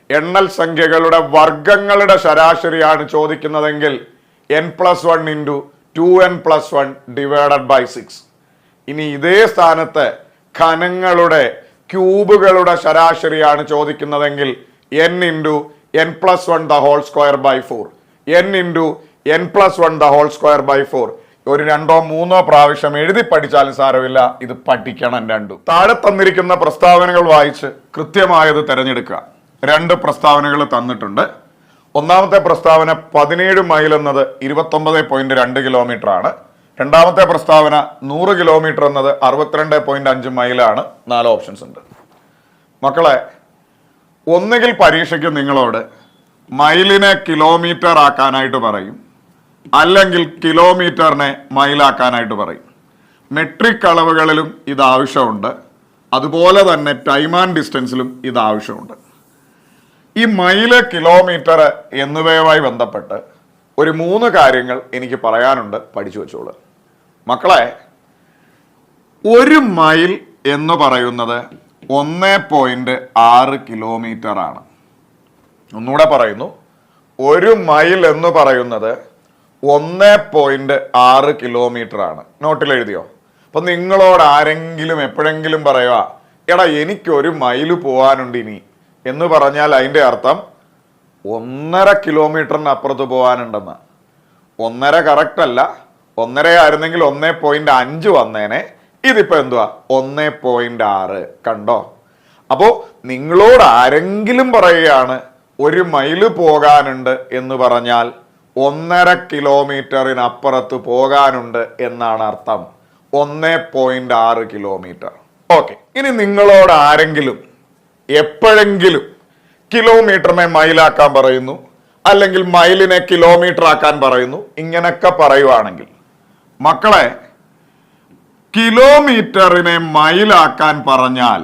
എണ്ണൽ സംഖ്യകളുടെ വർഗങ്ങളുടെ ശരാശരിയാണ് ചോദിക്കുന്നതെങ്കിൽ n+1 into 2n+1 divided by 6. ഇനി ഇതേ സ്ഥാനത്ത് ഘനങ്ങളുടെ ക്യൂബുകളുടെ ശരാശരിയാണ് ചോദിക്കുന്നതെങ്കിൽ n into n plus 1 the whole square by 4, n into n plus 1 the whole square by 4. ഒരു 2 or 3 പ്രാവശ്യം എഴുതി പഠിച്ചാലും സാരമില്ല, ഇത് പഠിക്കണം രണ്ടും. താഴെ തന്നിരിക്കുന്ന പ്രസ്താവനകൾ വായിച്ച് കൃത്യമായത് തിരഞ്ഞെടുക്കുക. 2 പ്രസ്താവനകൾ തന്നിട്ടുണ്ട്. ഒന്നാമത്തെ പ്രസ്താവന 17 മൈൽ എന്നത് 29.2 കിലോമീറ്റർ ആണ്. രണ്ടാമത്തെ പ്രസ്താവന 100 കിലോമീറ്റർ എന്നത് 62.5 മൈലാണ്. 4 ഓപ്ഷൻസ് ഉണ്ട്. മക്കളെ, ഒന്നുകിൽ പരീക്ഷയ്ക്ക് നിങ്ങളോട് മൈലിനെ കിലോമീറ്റർ ആക്കാനായിട്ട് പറയും, അല്ലെങ്കിൽ കിലോമീറ്ററിനെ മൈലാക്കാനായിട്ട് പറയും. മെട്രിക് അളവുകളിലും ഇത് ആവശ്യമുണ്ട്, അതുപോലെ തന്നെ ടൈം ആൻഡ് ഡിസ്റ്റൻസിലും ഇത് ആവശ്യമുണ്ട്. ഈ മൈല്, കിലോമീറ്റർ എന്നിവയുമായി ബന്ധപ്പെട്ട് ഒരു 3 കാര്യങ്ങൾ എനിക്ക് പറയാനുണ്ട്, പഠിച്ചു വെച്ചോളൂ. മക്കളെ, 1 മൈൽ എന്ന് പറയുന്നത് 1.6 കിലോമീറ്റർ ആണ്. ഒന്നുകൂടെ പറയുന്നു, 1 മൈൽ എന്ന് പറയുന്നത് 1.6 കിലോമീറ്റർ ആണ്. നോട്ടിൽ എഴുതിയോ? അപ്പൊ നിങ്ങളോട് ആരെങ്കിലും എപ്പോഴെങ്കിലും പറയുക, എടാ എനിക്ക് 1 മൈല് പോകാനുണ്ട് ഇനി എന്ന് പറഞ്ഞാൽ അതിൻ്റെ അർത്ഥം 1.5 കിലോമീറ്ററിന് അപ്പുറത്ത് പോകാനുണ്ടെന്ന്. 1.5 കറക്റ്റ് അല്ല, 1.5 ആയിരുന്നെങ്കിൽ 1.5 വന്നേനെ. ഇതിപ്പോ എന്തുവാ? 1.6. കണ്ടോ? അപ്പോ നിങ്ങളോട് ആരെങ്കിലും പറയുകയാണ് 1 മൈല് പോകാനുണ്ട് എന്ന് പറഞ്ഞാൽ 1.5 കിലോമീറ്ററിനപ്പുറത്ത് പോകാനുണ്ട് എന്നാണ് അർത്ഥം. 1.6 കിലോമീറ്റർ. ഓക്കെ, ഇനി നിങ്ങളോട് ആരെങ്കിലും എപ്പോഴെങ്കിലും കിലോമീറ്ററിനെ മൈലാക്കാൻ പറയുന്നു, അല്ലെങ്കിൽ മൈലിനെ കിലോമീറ്റർ ആക്കാൻ പറയുന്നു, ഇങ്ങനൊക്കെ പറയുവാണെങ്കിൽ മക്കളെ, കിലോമീറ്ററിനെ മൈലാക്കാൻ പറഞ്ഞാൽ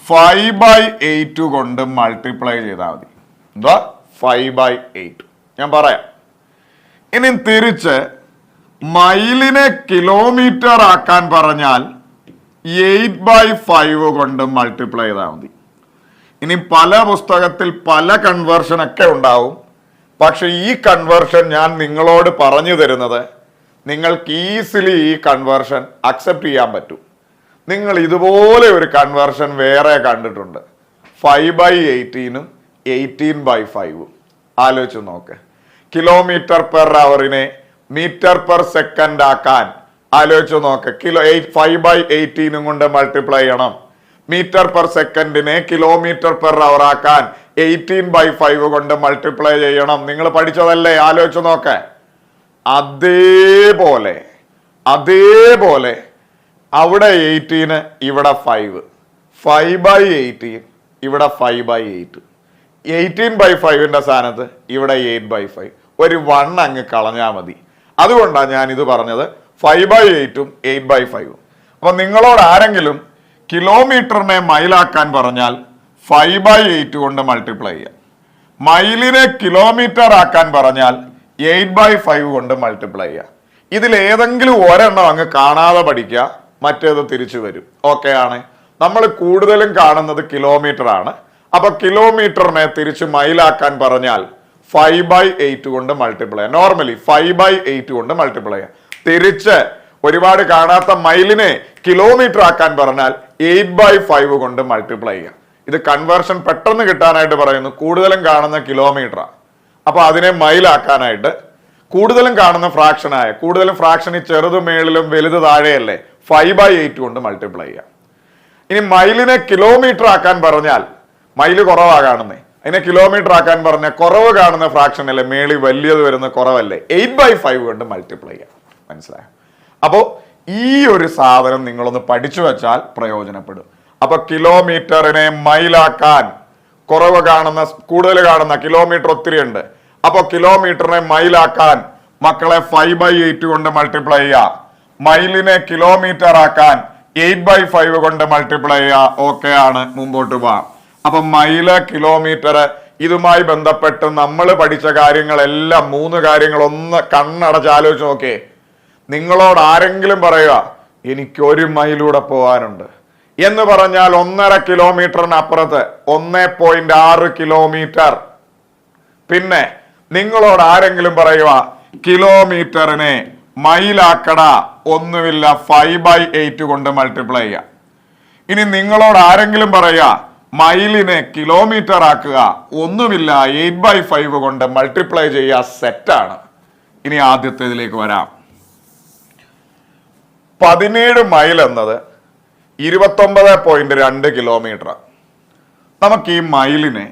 5/8 കൊണ്ട് മൾട്ടിപ്ലൈ ചെയ്താൽ മതി. എന്താ? 5/8. ഞാൻ പറയാം. ഇനി തിരിച്ച് മൈലിനെ കിലോമീറ്റർ ആക്കാൻ പറഞ്ഞാൽ 8/5 കൊണ്ട് മൾട്ടിപ്ലൈ ചെയ്താൽ മതി. ഇനി പല പുസ്തകത്തിൽ പല കൺവേർഷൻ ഒക്കെ ഉണ്ടാവും. പക്ഷെ ഈ കൺവേർഷൻ ഞാൻ നിങ്ങളോട് പറഞ്ഞു തരുന്നത് നിങ്ങൾക്ക് ഈസിലി ഈ കൺവേർഷൻ അക്സെപ്റ്റ് ചെയ്യാൻ പറ്റും. നിങ്ങൾ ഇതുപോലെ ഒരു കൺവേർഷൻ വേറെ കണ്ടിട്ടുണ്ട്, 5/18 18/5. ആലോചിച്ച് നോക്ക്. കിലോമീറ്റർ പെർ അവറിനെ മീറ്റർ പെർ സെക്കൻഡ് ആക്കാൻ ആലോചിച്ച് നോക്ക്. 5/18 കൊണ്ട് മൾട്ടിപ്ലൈ ചെയ്യണം. മീറ്റർ പെർ സെക്കൻഡിനെ കിലോമീറ്റർ പെർ അവർ ആക്കാൻ 18/5 കൊണ്ട് മൾട്ടിപ്ലൈ ചെയ്യണം. നിങ്ങൾ പഠിച്ചതല്ലേ? ആലോചിച്ച് നോക്ക്. അതേപോലെ അവിടെ 18, ഇവിടെ 5, 5/18 ഇവിടെ 5/8, 18/5 സ്ഥാനത്ത് ഇവിടെ 8/5. ഒരു 1 അങ്ങ് കളഞ്ഞാൽ മതി. അതുകൊണ്ടാണ് ഞാൻ ഇത് പറഞ്ഞത് 5/8 8/5. അപ്പൊ നിങ്ങളോട് ആരെങ്കിലും കിലോമീറ്ററിനെ മൈലാക്കാൻ പറഞ്ഞാൽ 5/8 കൊണ്ട് മൾട്ടിപ്ലൈ ചെയ്യാം. മൈലിനെ കിലോമീറ്റർ ആക്കാൻ പറഞ്ഞാൽ 8/5 കൊണ്ട് മൾട്ടിപ്ലൈ ചെയ്യാം. ഇതിൽ ഏതെങ്കിലും ഒരെണ്ണം അങ്ങ് കാണാതെ പഠിക്കുക, മറ്റേത് തിരിച്ചു വരും. ഓക്കെ ആണ്. നമ്മൾ കൂടുതലും കാണുന്നത് കിലോമീറ്റർ ആണ്. അപ്പൊ കിലോമീറ്ററിനെ തിരിച്ച് മൈലാക്കാൻ പറഞ്ഞാൽ 5/8 കൊണ്ട് മൾട്ടിപ്ലൈ ചെയ്യാം. നോർമലി 5/8 കൊണ്ട് മൾട്ടിപ്ലൈ ചെയ്യാം. തിരിച്ച് ഒരുപാട് കാണാത്ത മൈലിനെ കിലോമീറ്റർ ആക്കാൻ പറഞ്ഞാൽ 8/5 കൊണ്ട് മൾട്ടിപ്ലൈ ചെയ്യാം. ഇത് കൺവേർഷൻ പെട്ടെന്ന് കിട്ടാനായിട്ട് പറയുന്നു. കൂടുതലും കാണുന്ന കിലോമീറ്ററാ, അപ്പൊ അതിനെ മൈലാക്കാനായിട്ട് കൂടുതലും കാണുന്ന ഫ്രാക്ഷനായ, കൂടുതലും ഫ്രാക്ഷനിൽ ചെറുത് മേളിലും വലുത് താഴെയല്ലേ, 5/8 കൊണ്ട് മൾട്ടിപ്ലൈ ചെയ്യാം. ഇനി മൈലിനെ കിലോമീറ്റർ ആക്കാൻ പറഞ്ഞാൽ മൈല് കുറവാ കാണുന്നേ, അതിനെ കിലോമീറ്റർ ആക്കാൻ പറഞ്ഞാൽ കുറവ് കാണുന്ന ഫ്രാക്ഷൻ അല്ലേ, മേളി വലിയത് വരുന്ന കുറവല്ലേ, 8/5 കൊണ്ട് മൾട്ടിപ്ലൈ ചെയ്യാം. മനസ്സിലായോ? അപ്പോ ഈ ഒരു സാധനം നിങ്ങളൊന്ന് പഠിച്ചു വെച്ചാൽ പ്രയോജനപ്പെടും. അപ്പൊ കിലോമീറ്ററിനെ മൈലാക്കാൻ കുറവ് കാണുന്ന, കൂടുതൽ കാണുന്ന കിലോമീറ്റർ ഒത്തിരി ഉണ്ട്. അപ്പൊ കിലോമീറ്ററിനെ മൈലാക്കാൻ മക്കളെ 5/8 കൊണ്ട് മൾട്ടിപ്ലൈ ചെയ്യാം. മൈലിനെ കിലോമീറ്റർ ആക്കാൻ 8/5 കൊണ്ട് മൾട്ടിപ്ലൈ ചെയ്യാം. ഓക്കെ ആണ്, മുമ്പോട്ട് പോവാം. അപ്പൊ മൈല്, കിലോമീറ്റർ, ഇതുമായി ബന്ധപ്പെട്ട് നമ്മൾ പഠിച്ച കാര്യങ്ങളെല്ലാം 3 കാര്യങ്ങൾ ഒന്ന് കണ്ണടച്ച് ആലോചിച്ച് നോക്കേ. നിങ്ങളോട് ആരെങ്കിലും പറയുക എനിക്ക് 1 മൈലൂടെ പോകാനുണ്ട് എന്ന് പറഞ്ഞാൽ 1.5 കിലോമീറ്ററിന് അപ്പുറത്ത് 1.6 കിലോമീറ്റർ. പിന്നെ നിങ്ങളോട് ആരെങ്കിലും പറയുക കിലോമീറ്ററിനെ മൈലാക്കട ഒന്നുമില്ല, 5/8 കൊണ്ട് മൾട്ടിപ്ലൈ ചെയ്യാം. ഇനി നിങ്ങളോട് ആരെങ്കിലും പറയാ മൈലിനെ കിലോമീറ്റർ ആക്കുക, ഒന്നുമില്ല, 8/5 കൊണ്ട് മൾട്ടിപ്ലൈ ചെയ്യുക, സെറ്റാണ്. ഇനി ആദ്യത്തേതിലേക്ക് വരാം. 17 മൈൽ എന്നത് 29.2 കിലോമീറ്റർ. നമുക്ക് ഈ മൈലിനെ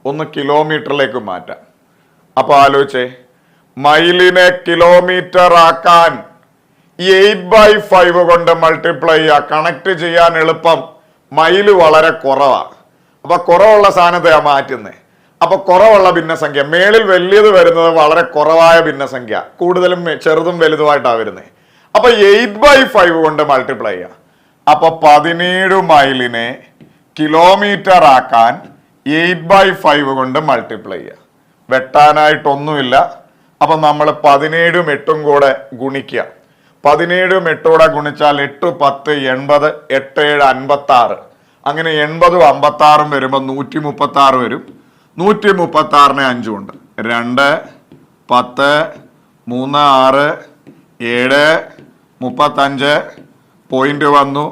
ഒന്ന് കിലോമീറ്ററിലേക്ക് മാറ്റാം. അപ്പൊ ആലോചിച്ചേ, മൈലിനെ കിലോമീറ്റർ ആക്കാൻ 8/5 കൊണ്ട് മൾട്ടിപ്ലൈ ചെയ്യുക. കണക്ട് ചെയ്യാൻ എളുപ്പം. മൈല് വളരെ കുറവാണ്. അപ്പൊ കുറവുള്ള സാധനത്തെ മാറ്റുന്നേ. അപ്പൊ കുറവുള്ള ഭിന്നസംഖ്യ, മേളിൽ വലിയത് വരുന്നത് വളരെ കുറവായ ഭിന്നസംഖ്യ, കൂടുതലും ചെറുതും വലുതുമായിട്ടാണ് വരുന്നത്. അപ്പൊ 8/5 കൊണ്ട് മൾട്ടിപ്ലൈ ചെയ്യുക. അപ്പൊ 17 മൈലിനെ കിലോമീറ്റർ ആക്കാൻ 8/5 കൊണ്ട് മൾട്ടിപ്ലൈ ചെയ്യുക. വെട്ടാനായിട്ടൊന്നുമില്ല. അപ്പൊ നമ്മൾ 17ഉം 8ഉം കൂടെ ഗുണിക്കുക. 17ഉം 8ഉം കൂടെ ഗുണിച്ചാൽ 8 10 80, 8 7 56. അങ്ങനെ 80ഉം 56ഉം വരുമ്പോൾ 136 വരും. 136നെ 5 കൊണ്ട് 2 10 3 6 7 35 പോയിന്റ് വന്നു.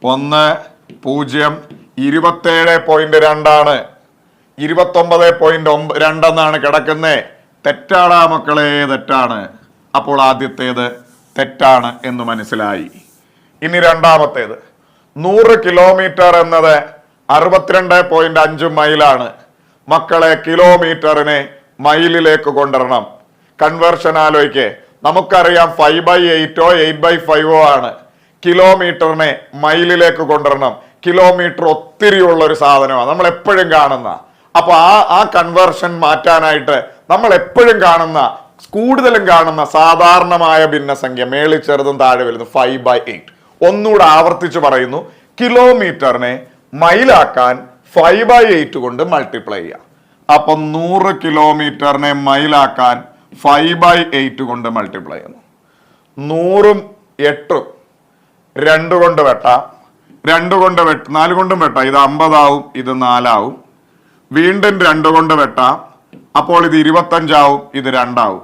1 0 27.2 ആണ്. 29.2 എന്നാണ് കിടക്കുന്നത്. തെറ്റാടാ മക്കളെ, തെറ്റാണ്. അപ്പോൾ ആദ്യത്തേത് തെറ്റാണ് എന്ന് മനസ്സിലായി. ഇനി രണ്ടാമത്തേത്, 100 കിലോമീറ്റർ എന്നത് 62.5 മൈലാണ്. മക്കളെ, കിലോമീറ്ററിനെ മൈലിലേക്ക് കൊണ്ടുവരണം. കൺവേർഷൻ ആലോചിക്കേ. നമുക്കറിയാം 5/8 8/5 ആണ്. കിലോമീറ്ററിനെ മൈലിലേക്ക് കൊണ്ടുവരണം. കിലോമീറ്റർ ഒത്തിരി ഉള്ള ഒരു സാധനമാണ്, നമ്മൾ എപ്പോഴും കാണുന്ന. അപ്പൊ ആ കൺവേർഷൻ മാറ്റാനായിട്ട് നമ്മൾ എപ്പോഴും കാണുന്ന, കൂടുതലും കാണുന്ന സാധാരണമായ ഭിന്നസംഖ്യ, മേളിൽ ചെറുതും താഴെ വരുന്നു, 5/8. ഒന്നുകൂടെ ആവർത്തിച്ച് പറയുന്നു, കിലോമീറ്ററിനെ മൈലാക്കാൻ 5/8 കൊണ്ട് മൾട്ടിപ്ലൈ ചെയ്യാം. അപ്പൊ 100 കിലോമീറ്ററിനെ മൈലാക്കാൻ 5/8 കൊണ്ട് മൾട്ടിപ്ലൈ ചെയ്യുന്നു. 100ഉം 8ഉം 2 കൊണ്ട് വെട്ടാം. 2 കൊണ്ട് 4 കൊണ്ടും വെട്ടാം. ഇത് 50 ആവും, ഇത് 4 ആവും. വീണ്ടും 2 കൊണ്ട് വെട്ടാം. അപ്പോൾ ഇത് 25 ആവും, ഇത് 2 ആവും.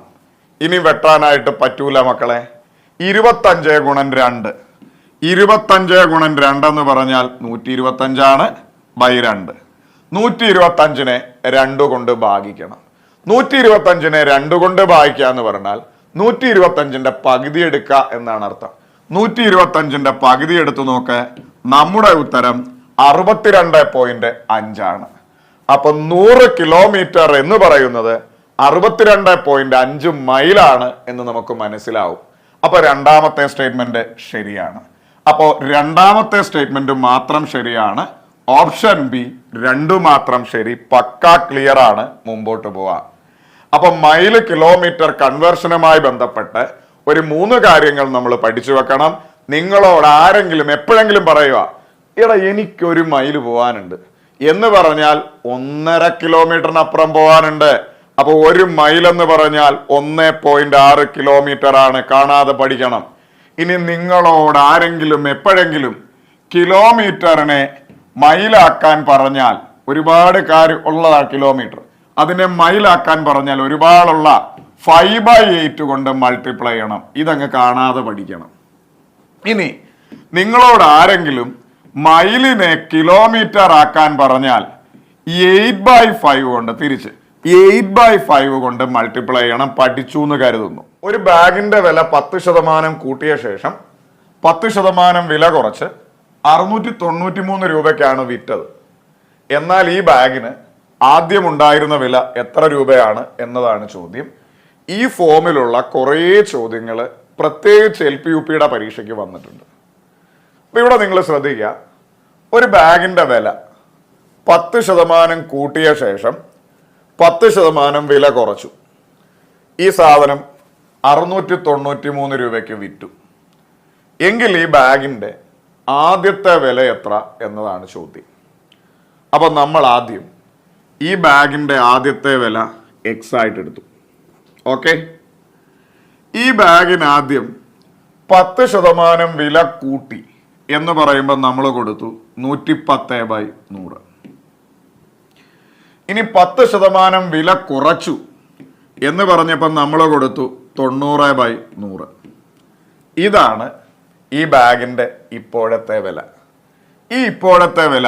ഇനി വെട്ടാനായിട്ട് പറ്റൂല മക്കളെ. 25 ഗുണം 2, 25 ഗുണം 2 എന്ന് പറഞ്ഞാൽ 125 ആണ്, /2. 125നെ 2 കൊണ്ട് ഭാഗിക്കണം. 125നെ 2 കൊണ്ട് ഭാഗിക്കുക എന്ന് പറഞ്ഞാൽ 125ന്റെ പകുതി എടുക്കുക എന്നാണ് അർത്ഥം. 125ന്റെ പകുതി എടുത്തു നോക്ക്, നമ്മുടെ ഉത്തരം 62.5 ആണ്. അപ്പൊ 100 കിലോമീറ്റർ എന്ന് പറയുന്നത് 62.5 മൈലാണ് എന്ന് നമുക്ക് മനസ്സിലാവും. അപ്പൊ രണ്ടാമത്തെ സ്റ്റേറ്റ്മെന്റ് ശരിയാണ്. അപ്പോ രണ്ടാമത്തെ സ്റ്റേറ്റ്മെന്റ് മാത്രം ശരിയാണ്. ഓപ്ഷൻ ബി 2 മാത്രം ശരി. പക്കാ ക്ലിയർ ആണ്. മുമ്പോട്ട് പോവാം. അപ്പൊ മൈല് കിലോമീറ്റർ കൺവേർഷനുമായി ബന്ധപ്പെട്ട് ഒരു 3 കാര്യങ്ങൾ നമ്മൾ പഠിച്ചു വെക്കണം. നിങ്ങളോട് ആരെങ്കിലും എപ്പോഴെങ്കിലും പറയുക, എടാ എനിക്കൊരു മൈല് പോവാനുണ്ട് എന്ന് പറഞ്ഞാൽ 1.5 കിലോമീറ്ററിനപ്പുറം പോവാനുണ്ട്. അപ്പൊ 1 മൈൽ എന്ന് പറഞ്ഞാൽ 1.6 കിലോമീറ്റർ ആണ്. കാണാതെ പഠിക്കണം. ഇനി നിങ്ങളോട് ആരെങ്കിലും എപ്പോഴെങ്കിലും കിലോമീറ്ററിനെ മൈലാക്കാൻ പറഞ്ഞാൽ, ഒരുപാട് കാര്യം ഉള്ളതാണ് കിലോമീറ്റർ, അതിനെ മൈലാക്കാൻ പറഞ്ഞാൽ ഒരുപാടുള്ള 5/8 കൊണ്ട് മൾട്ടിപ്ലൈ ചെയ്യണം. ഇതങ്ങ് കാണാതെ പഠിക്കണം. ഇനി നിങ്ങളോട് ആരെങ്കിലും മൈലിനെ കിലോമീറ്റർ ആക്കാൻ പറഞ്ഞാൽ 8/5 കൊണ്ട്, തിരിച്ച് 8/5 കൊണ്ട് മൾട്ടിപ്ലൈ ചെയ്യണം. പഠിച്ചു എന്ന് കരുതുന്നു. ഒരു ബാഗിന്റെ വില 10% കൂട്ടിയ ശേഷം 10% വില കുറച്ച് 693 രൂപയ്ക്കാണ് വിറ്റത്. എന്നാൽ ഈ ബാഗിന് ആദ്യം ഉണ്ടായിരുന്ന വില എത്ര രൂപയാണ് എന്നതാണ് ചോദ്യം. ഈ ഫോമിലുള്ള കുറേ ചോദ്യങ്ങൾ പ്രത്യേകിച്ച് LP-UPയുടെ പരീക്ഷയ്ക്ക് വന്നിട്ടുണ്ട്. അപ്പൊ ഇവിടെ നിങ്ങൾ ശ്രദ്ധിക്കുക, ഒരു ബാഗിന്റെ വില 10% കൂട്ടിയ ശേഷം 10% വില കുറച്ചു. ഈ സാധനം 693 രൂപയ്ക്ക് വിറ്റു. എങ്കിൽ ഈ ബാഗിന്റെ ആദ്യത്തെ വില എത്ര എന്നതാണ് ചോദ്യം. അപ്പൊ നമ്മൾ ആദ്യം ഈ ബാഗിന്റെ ആദ്യത്തെ വില X ആയിട്ട് എടുത്തു. ഓക്കെ, ഈ ബാഗിന് ആദ്യം 10% വില കൂട്ടി എന്ന് പറയുമ്പോൾ നമ്മൾ കൊടുത്തു 110/100. ഇനി 10% വില കുറച്ചു എന്ന് പറഞ്ഞപ്പോൾ നമ്മൾ കൊടുത്തു 90/100. ഇതാണ് ഈ ബാഗിൻ്റെ ഇപ്പോഴത്തെ വില. ഈ ഇപ്പോഴത്തെ വില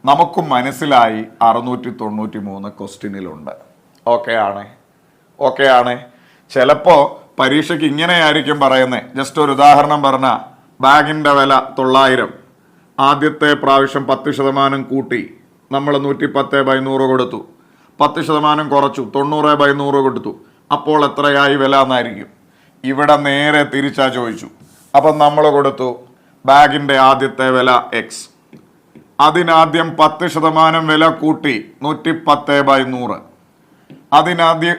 നമുക്ക് മനസ്സിലായി 693 ക്വസ്റ്റ്യനിലുണ്ട്. ഓക്കെ ആണ്. ചിലപ്പോൾ പരീക്ഷയ്ക്ക് ഇങ്ങനെയായിരിക്കും പറയുന്നത്. ജസ്റ്റ് ഒരു ഉദാഹരണം പറഞ്ഞാൽ ബാഗിൻ്റെ വില 900, ആദ്യത്തെ പ്രാവശ്യം 10% കൂട്ടി, നമ്മൾ 110/100 കൊടുത്തു, 10% കുറച്ചു, 90/100 കൊടുത്തു, അപ്പോൾ എത്രയായി വില എന്നായിരിക്കും. ഇവിടെ നേരെ തിരിച്ചാ ചോദിച്ചു. അപ്പം നമ്മൾ കൊടുത്തു ബാഗിൻ്റെ ആദ്യത്തെ വില X, അതിനാദ്യം 10% വില കൂട്ടി 110/100,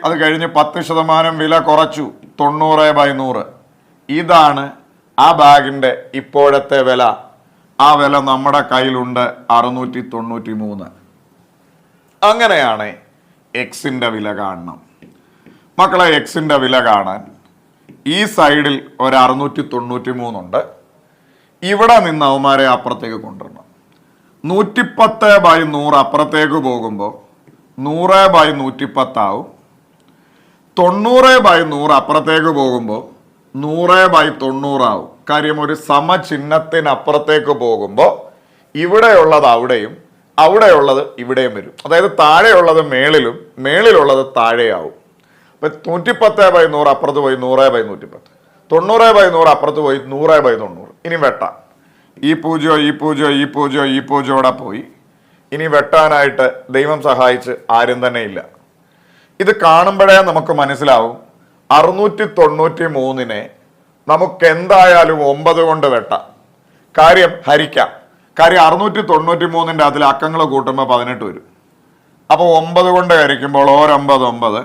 അത് കഴിഞ്ഞ് 10% വില കുറച്ചു 90/100. ഇതാണ് ആ ബാഗിൻ്റെ ഇപ്പോഴത്തെ വില. ആ വില നമ്മുടെ കയ്യിലുണ്ട് 693. അങ്ങനെയാണ് എക്സിൻ്റെ വില കാണണം. മക്കളെ, എക്സിൻ്റെ വില കാണാൻ ഈ സൈഡിൽ ഒരു 693 ഉണ്ട്. ഇവിടെ നിന്ന് അവന്മാരെ അപ്പുറത്തേക്ക് കൊണ്ടുവരണം. 110/100 അപ്പുറത്തേക്ക് പോകുമ്പോൾ 100/110 ആവും. 90/100 അപ്പുറത്തേക്ക് പോകുമ്പോൾ 100/90 ആവും. കാര്യം ഒരു സമചിഹ്നത്തിനപ്പുറത്തേക്ക് പോകുമ്പോൾ ഇവിടെയുള്ളത് അവിടെയും അവിടെയുള്ളത് ഇവിടെയും വരും. അതായത് താഴെയുള്ളത് മേളിലും മേളിലുള്ളത് താഴെയാവും. അപ്പം 110/100 അപ്പുറത്ത് പോയി 100/110, 90/100 അപ്പുറത്ത് പോയി 100/90. ഇനി വെട്ടാം. ഈ പൂജ്യമോടെ പോയി. ഇനി വെട്ടാനായിട്ട് ദൈവം സഹായിച്ച് ആരും തന്നെ ഇല്ല. ഇത് കാണുമ്പോഴേ നമുക്ക് മനസ്സിലാവും 693 നമുക്ക് എന്തായാലും 9 കൊണ്ട് വെട്ടാം. കാര്യം ഹരിക്കാം. കാര്യം 693 അതിൽ അക്കങ്ങൾ കൂട്ടുമ്പോൾ 18 വരും. അപ്പോൾ 9 കൊണ്ട് ഹരിക്കുമ്പോൾ 9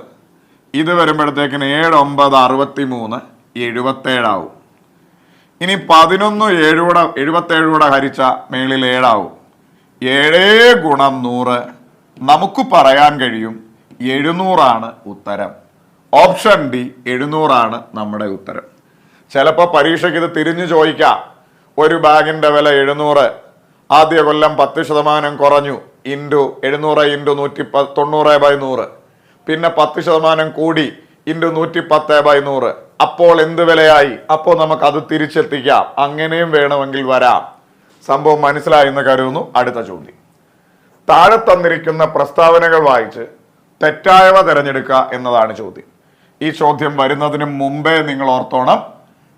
ഇത് വരുമ്പോഴത്തേക്കിന് 7 9 63 77 ആവും. ഇനി 11 77 കൂടെ ഹരിച്ച മേളിൽ 7 ആവും. 7 ഗുണം 100 നമുക്ക് പറയാൻ കഴിയും 700 ഉത്തരം. ഓപ്ഷൻ ഡി 700 നമ്മുടെ ഉത്തരം. ചിലപ്പോൾ പരീക്ഷയ്ക്ക് ഇത് തിരിഞ്ഞു ചോദിക്കാം. ഒരു ബാഗിൻ്റെ വില 700, ആദ്യ കൊല്ലം 10% കുറഞ്ഞു, ഇൻറ്റു 700 ഇൻറ്റു 90/100, പിന്നെ 10% കൂടി ഇൻറ്റു 110/100, അപ്പോൾ എന്ത് വിലയായി? അപ്പോൾ നമുക്ക് അത് തിരിച്ചെത്തിക്കാം. അങ്ങനെയും വേണമെങ്കിൽ വരാം. സംഭവം മനസ്സിലായെന്ന് കരുതുന്നു. അടുത്ത ചോദ്യം. താഴെ തന്നിരിക്കുന്ന പ്രസ്താവനകൾ വായിച്ച് തെറ്റായവ തിരഞ്ഞെടുക്കുക എന്നതാണ് ചോദ്യം. ഈ ചോദ്യം വരുന്നതിന് മുമ്പേ നിങ്ങൾ ഓർത്തോണം,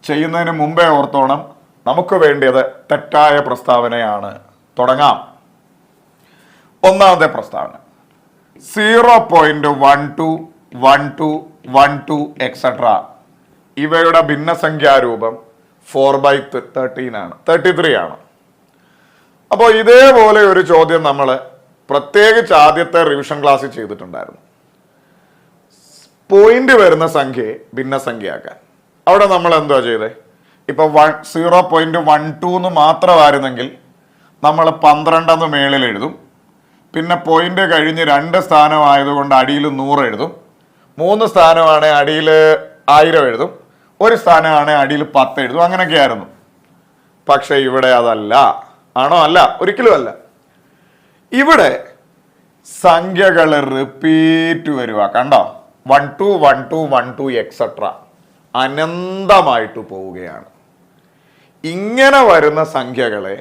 ചെയ്യുന്നതിന് മുമ്പേ ഓർത്തോണം, നമുക്ക് വേണ്ടിയത് തെറ്റായ പ്രസ്താവനയാണ്. തുടങ്ങാം. ഒന്നാമത്തെ പ്രസ്താവന 0.12 12 12 എക്സെട്ര ഇവയുടെ ഭിന്നസംഖ്യാരൂപം 4/13 ആണ്, 33 ആണ്. അപ്പോൾ ഇതേപോലെ ഒരു ചോദ്യം നമ്മൾ പ്രത്യേകിച്ച് ആദ്യത്തെ റിവിഷൻ ക്ലാസ്സിൽ ചെയ്തിട്ടുണ്ടായിരുന്നു. പോയിന്റ് വരുന്ന സംഖ്യയെ ഭിന്നസംഖ്യയാക്കാൻ. അവിടെ നമ്മൾ എന്താ ചെയ്തേ? ഇപ്പൊ 0.12 എന്ന് മാത്രമായിരുന്നെങ്കിൽ നമ്മൾ 12 മേളിൽ എഴുതും. പിന്നെ പോയിന്റ് കഴിഞ്ഞ് 2 സ്ഥാനമായതുകൊണ്ട് അടിയിൽ 100 എഴുതും. 3 സ്ഥാനമാണ് അടിയിൽ 1000 എഴുതും. 1 സ്ഥാനമാണ് അടിയിൽ 10 എഴുതും. അങ്ങനെയൊക്കെയായിരുന്നു. പക്ഷെ ഇവിടെ അതല്ല. ആണോ? അല്ല, ഒരിക്കലും അല്ല. ഇവിടെ സംഖ്യകൾ റിപ്പീറ്റ് വരുക. കണ്ടോ? 12 12 12 എക്സെട്ര അനന്തമായിട്ട് പോവുകയാണ്. ഇങ്ങനെ വരുന്ന സംഖ്യകളെ,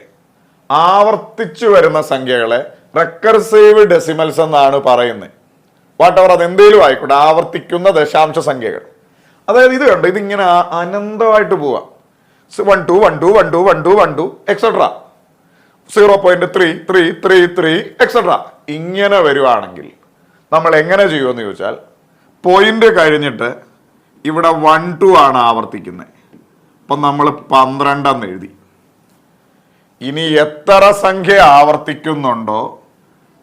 ആവർത്തിച്ചു വരുന്ന സംഖ്യകളെ റെക്കർസീവ് ഡെസിമൽസ് എന്നാണ് പറയുന്നത്. വാട്ടവർ അതെന്തേലും ആയിക്കോട്ടെ, ആവർത്തിക്കുന്ന ദശാംശ സംഖ്യകൾ. അതായത് ഇത് കണ്ടോ, ഇതിങ്ങനെ അനന്തമായിട്ട് പോവാം. 12 12 12 12 12 എക്സെട്ര 0.3333 എക്സെട്ര ഇങ്ങനെ വരുവാണെങ്കിൽ നമ്മൾ എങ്ങനെ ചെയ്യുമെന്ന് ചോദിച്ചാൽ, പോയിന്റ് കഴിഞ്ഞിട്ട് ഇവിടെ 12 ആണ് ആവർത്തിക്കുന്നത്. അപ്പം നമ്മൾ 12 എന്ന് എഴുതി. ഇനി എത്ര സംഖ്യ ആവർത്തിക്കുന്നുണ്ടോ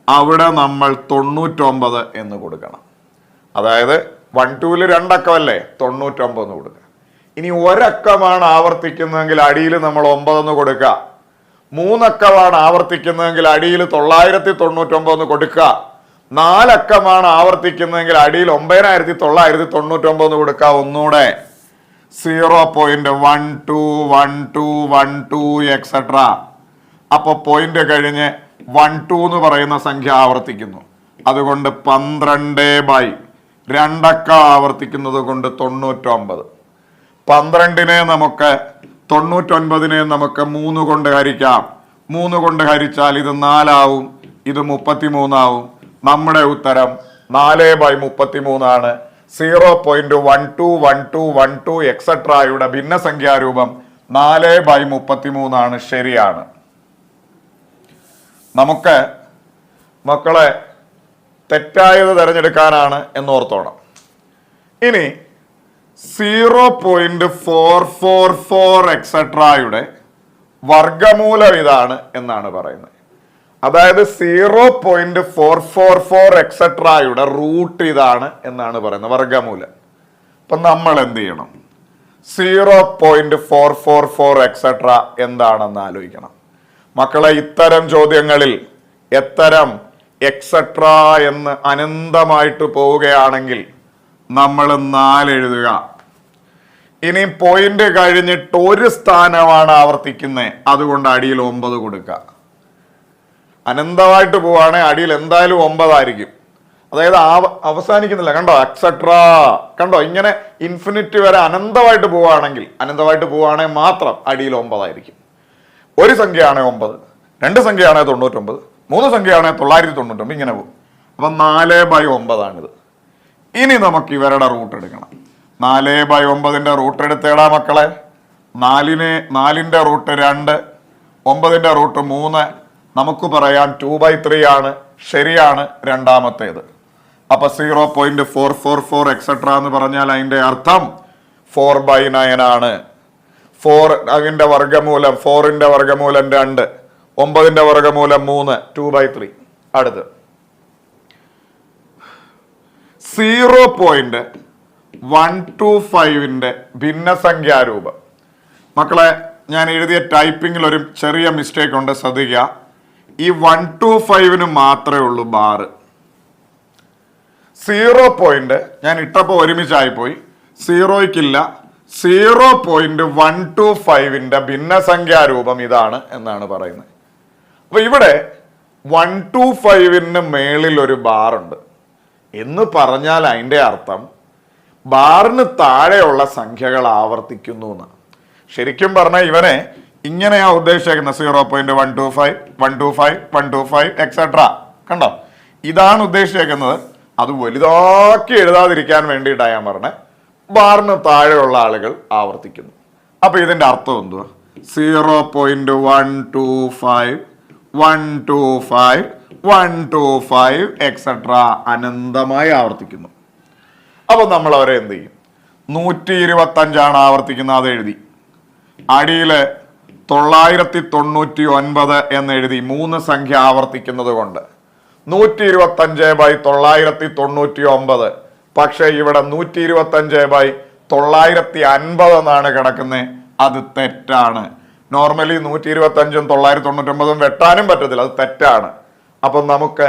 അവിടെ നമ്മൾ 99 എന്ന് കൊടുക്കണം. അതായത് 12-ൽ 2 അക്കമല്ലേ, 99 എന്ന് കൊടുക്കുക. ഇനി ഒരക്കമാണ് ആവർത്തിക്കുന്നതെങ്കിൽ അടിയിൽ നമ്മൾ 9 എന്ന് കൊടുക്കുക. 3 അക്കമാണ് ആവർത്തിക്കുന്നതെങ്കിൽ അടിയിൽ 999 എന്ന് കൊടുക്കുക. 4 അക്കമാണ് ആവർത്തിക്കുന്നതെങ്കിൽ അടിയിൽ 9999 എന്ന് കൊടുക്കുക. ഒന്നുകൂടെ 0.12 12 12 എക്സെട്ര. അപ്പൊ പോയിന്റ് കഴിഞ്ഞ് 12 എന്ന് പറയുന്ന സംഖ്യ ആവർത്തിക്കുന്നു. അതുകൊണ്ട് 12/2 അക്ക ആവർത്തിക്കുന്നത് കൊണ്ട് 99. 12നെ നമുക്ക് 99നെ നമുക്ക് 3 കൊണ്ട് ഹരിക്കാം. 3 കൊണ്ട് ഹരിച്ചാൽ ഇത് 4 ആവും, ഇത് 33 ആവും. നമ്മുടെ ഉത്തരം 4/33 ആണ്. 0.121212 എക്സെട്രായുടെ ഭിന്നസംഖ്യാരൂപം 4/33 ആണ്. ശരിയാണ്. നമുക്ക് മക്കളെ തെറ്റായത് തിരഞ്ഞെടുക്കാനാണ് എന്നോർത്തോണം. ഇനി 0.444 എക്സെട്രായുടെ വർഗമൂലം ഇതാണ് എന്നാണ് പറയുന്നത്. അതായത് 0.444 എക്സെട്രായുടെ റൂട്ട് ഇതാണ് എന്നാണ് പറയുന്നത്, വർഗമൂലം. അപ്പൊ നമ്മൾ എന്ത് ചെയ്യണം? 0.444 എക്സെട്ര എന്താണെന്ന് ആലോചിക്കണം. മക്കളെ, ഇത്തരം ചോദ്യങ്ങളിൽ എത്തരം എക്സെട്ര എന്ന് അനന്തമായിട്ട് പോവുകയാണെങ്കിൽ നമ്മൾ 4 എഴുതുക. ഇനി പോയിന്റ് കഴിഞ്ഞിട്ട് ഒരു സ്ഥാനമാണ് ആവർത്തിക്കുന്നത്, അതുകൊണ്ട് അടിയിൽ 9 കൊടുക്കുക. അനന്തമായിട്ട് പോവാണെങ്കിൽ അടിയിൽ എന്തായാലും 9 ആയിരിക്കും. അതായത് അവസാനിക്കുന്നില്ല. കണ്ടോ, എക്സെട്ര കണ്ടോ, ഇങ്ങനെ ഇൻഫിനിറ്റി വരെ അനന്തമായിട്ട് പോവുകയാണെങ്കിൽ മാത്രം അടിയിൽ 9 ആയിരിക്കും. ഒരു സംഖ്യയാണെ 9, 2 സംഖ്യയാണെ 99, 3 സംഖ്യയാണെ 999, ഇങ്ങനെ പോകും. അപ്പൊ 4/9 ആണിത്. ഇനി നമുക്ക് ഇവരുടെ റൂട്ട് എടുക്കണം. 4/9ന്റെ റൂട്ട് എടുത്തേടാ മക്കളെ. 4ന്റെ റൂട്ട് 2, 9ന്റെ റൂട്ട് 3. നമുക്ക് പറയാം 2/3 ആണ്. ശരിയാണ് രണ്ടാമത്തേത്. അപ്പൊ 0.444 എക്സെട്ര എന്ന് പറഞ്ഞാൽ അതിന്റെ അർത്ഥം 4/9 ആണ്. 4 അതിന്റെ വർഗമൂലം, 4ന്റെ വർഗമൂലം 2, 9ന്റെ വർഗമൂലം 3, 2/3. അടുത്ത് 0.125ന്റെ ഭിന്നസംഖ്യാരൂപം. മക്കളെ, ഞാൻ എഴുതിയ ടൈപ്പിങ്ങിൽ ഒരു ചെറിയ മിസ്റ്റേക്ക് ഉണ്ട്, ശ്രദ്ധിക്കുക. ഈ 125ന് മാത്രമേ ഉള്ളൂ ബാർ. 0 ഞാൻ ഇട്ടപ്പോ ഒരുമിച്ചായി പോയി, 0ക്കില്ല. 0.125ന്റെ ഭിന്നസംഖ്യാരൂപം ഇതാണ് എന്നാണ് പറയുന്നത്. അപ്പൊ ഇവിടെ 125ന് മേളിൽ ഒരു ബാറുണ്ട് എന്ന് പറഞ്ഞാൽ അതിൻ്റെ അർത്ഥം ബാറിന് താഴെയുള്ള സംഖ്യകൾ ആവർത്തിക്കുന്നു എന്നാണ്. ശരിക്കും പറഞ്ഞാൽ ഇവനെ ഇങ്ങനെയാ ഉദ്ദേശിക്കുന്നത്. 0.125, 125, 125 എക്സെട്ര. കണ്ടോ, ഇതാണ് ഉദ്ദേശിക്കുന്നത്. അത് വലുതാക്കി എഴുതാതിരിക്കാൻ വേണ്ടിയിട്ടാണ് ഞാൻ പറഞ്ഞത്. ബാറിന് താഴെയുള്ള ആളുകൾ ആവർത്തിക്കുന്നു. അപ്പൊ ഇതിന്റെ അർത്ഥം എന്തുവാ? 0.125, 125, 125 എക്സെട്ര അനന്തമായി ആവർത്തിക്കുന്നു. അപ്പൊ നമ്മൾ അവരെ എന്ത് ചെയ്യും? 125 ആവർത്തിക്കുന്നത്, അത് എഴുതി. അടിയില് 999 എന്ന് എഴുതി. 3 സംഖ്യ ആവർത്തിക്കുന്നത് കൊണ്ട് 125/999. പക്ഷെ ഇവിടെ 125/950 എന്നാണ് കിടക്കുന്നത്. അത് തെറ്റാണ്. നോർമലി 125ഉം 999ഉം വെട്ടാനും പറ്റത്തില്ല, അത് തെറ്റാണ്. അപ്പൊ നമുക്ക്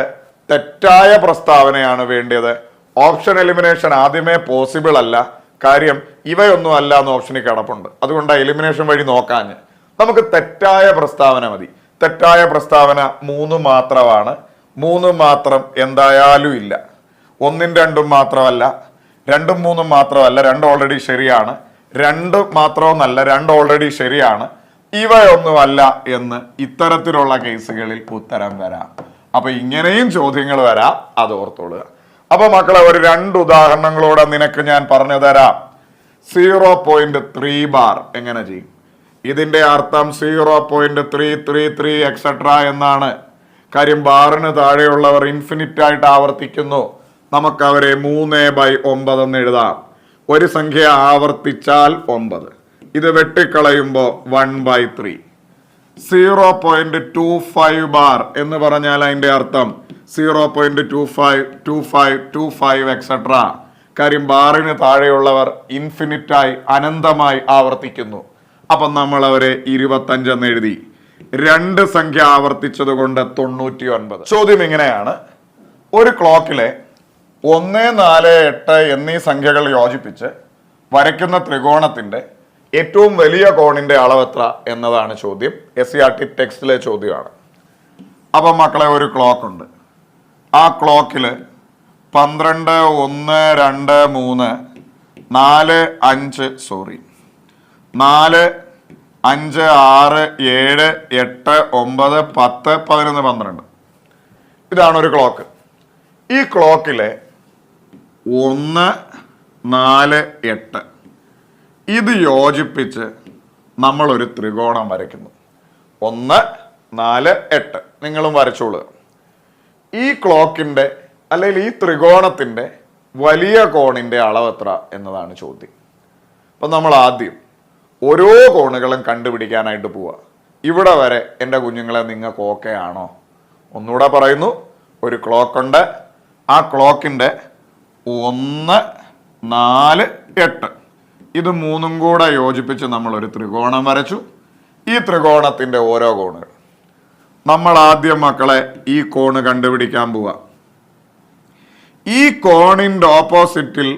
തെറ്റായ പ്രസ്താവനയാണ് വേണ്ടത്. ഓപ്ഷൻ എലിമിനേഷൻ ആദ്യമേ പോസിബിൾ അല്ല. കാര്യം ഇവയൊന്നും അല്ല എന്ന് ഓപ്ഷനിൽ കിടപ്പുണ്ട്. അതുകൊണ്ട് എലിമിനേഷൻ വഴി നോക്കാൻ നമുക്ക് തെറ്റായ പ്രസ്താവന മതി. തെറ്റായ പ്രസ്താവന 3 മാത്രമാണ്. 3 മാത്രം എന്തായാലും ഇല്ല. 1ഉം 2ഉം മാത്രമല്ല, 2ഉം 3ഉം മാത്രമല്ല. 2 ഓൾറെഡി ശരിയാണ്. 2 മാത്രമെന്നല്ല, 2 ഓൾറെഡി ശരിയാണ്. ഇവയൊന്നുമല്ല എന്ന് ഇത്തരത്തിലുള്ള കേസുകളിൽ ഉത്തരം വരാം. അപ്പൊ ഇങ്ങനെയും ചോദ്യങ്ങൾ വരാം, അത് ഓർത്തോളുക. അപ്പൊ മക്കളെ, ഒരു 2 ഉദാഹരണങ്ങളോടെ നിനക്ക് ഞാൻ പറഞ്ഞു തരാം. 0.3 ബാർ എങ്ങനെ ചെയ്യും? ഇതിന്റെ അർത്ഥം 0.333 എക്സെട്ര എന്നാണ്. കാര്യം ബാറിന് താഴെയുള്ളവർ ഇൻഫിനിറ്റ് ആയിട്ട് ആവർത്തിക്കുന്നു. നമുക്ക് അവരെ 3/9 എന്ന് എഴുതാം. ഒരു സംഖ്യ ആവർത്തിച്ചാൽ 9. ഇത് വെട്ടിക്കളയുമ്പോ 1/3. 0.25 ബാർ എന്ന് പറഞ്ഞാൽ അതിന്റെ അർത്ഥം 0.252525 എക്സെട്ര. കാര്യം ബാറിന് താഴെയുള്ളവർ ഇൻഫിനിറ്റായി അനന്തമായി ആവർത്തിക്കുന്നു. അപ്പം നമ്മൾ അവരെ 25 എന്ന് എഴുതി. 2 സംഖ്യ ആവർത്തിച്ചത് കൊണ്ട് 99. ചോദ്യം ഇങ്ങനെയാണ്: ഒരു ക്ലോക്കിലെ 1, 4, 8 എന്നീ സംഖ്യകൾ യോജിപ്പിച്ച് വരയ്ക്കുന്ന ത്രികോണത്തിന്റെ ഏറ്റവും വലിയ കോണിന്റെ അളവെത്ര എന്നതാണ് ചോദ്യം. SCERT ടെക്സ്റ്റിലെ ചോദ്യമാണ്. അപ്പം മക്കളെ, ഒരു ക്ലോക്ക് ഉണ്ട്. ആ ക്ലോക്കില് 12, 1, 2, 3, 4, 5 4, 5, 6, 7, 8, 9, 10, 11, 12. ഇതാണ് ഒരു ക്ലോക്ക്. ഈ ക്ലോക്കിലെ 1, 4, 8 ഇത് യോജിപ്പിച്ച് നമ്മളൊരു ത്രികോണം വരയ്ക്കുന്നു. 1, 4, 8 നിങ്ങളും വരച്ചോളുക. ഈ ക്ലോക്കിൻ്റെ അല്ലെങ്കിൽ ഈ ത്രികോണത്തിൻ്റെ വലിയ കോണിൻ്റെ അളവെത്ര എന്നതാണ് ചോദ്യം. അപ്പം നമ്മൾ ആദ്യം ഓരോ കോണുകളും കണ്ടുപിടിക്കാനായിട്ട് പോവുക. ഇവിടെ വരെ എൻ്റെ കുഞ്ഞുങ്ങളെ നിങ്ങൾക്ക് ഓക്കെ ആണോ? ഒന്നുകൂടെ പറയുന്നു. ഒരു ക്ലോക്കുണ്ട്. ആ ക്ലോക്കിൻ്റെ 1, 4, 8 ഇത് മൂന്നും കൂടെ യോജിപ്പിച്ച് നമ്മളൊരു ത്രികോണം വരച്ചു. ഈ ത്രികോണത്തിൻ്റെ ഓരോ കോണുകൾ നമ്മൾ ആദ്യം മക്കളെ ഈ കോണ് കണ്ടുപിടിക്കാൻ പോവുക. ഈ കോണിൻ്റെ ഓപ്പോസിറ്റിൽ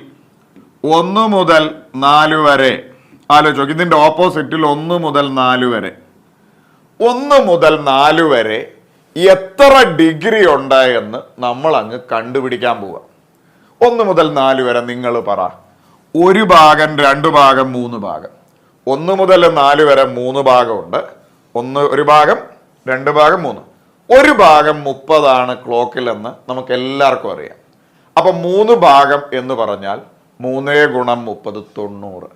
1 മുതൽ 4 വരെ ആലോചിച്ചു. ഇതിൻ്റെ ഓപ്പോസിറ്റിൽ 1 മുതൽ 4 വരെ 1 മുതൽ 4 വരെ എത്ര ഡിഗ്രി ഉണ്ട് എന്ന് നമ്മൾ അങ്ങ് കണ്ടുപിടിക്കാൻ പോവുക. 1 മുതൽ 4 വരെ നിങ്ങൾ പറ. 1 ഭാഗം, 2 ഭാഗം, 3 ഭാഗം. 1 മുതൽ 4 വരെ 3 ഭാഗമുണ്ട്. 1 ഭാഗം, 2 ഭാഗം, 3. 1 ഭാഗം 30 ക്ലോക്കിൽ എന്ന് നമുക്ക് എല്ലാവർക്കും അറിയാം. അപ്പൊ 3 ഭാഗം എന്ന് പറഞ്ഞാൽ 3 ഗുണം 30 90.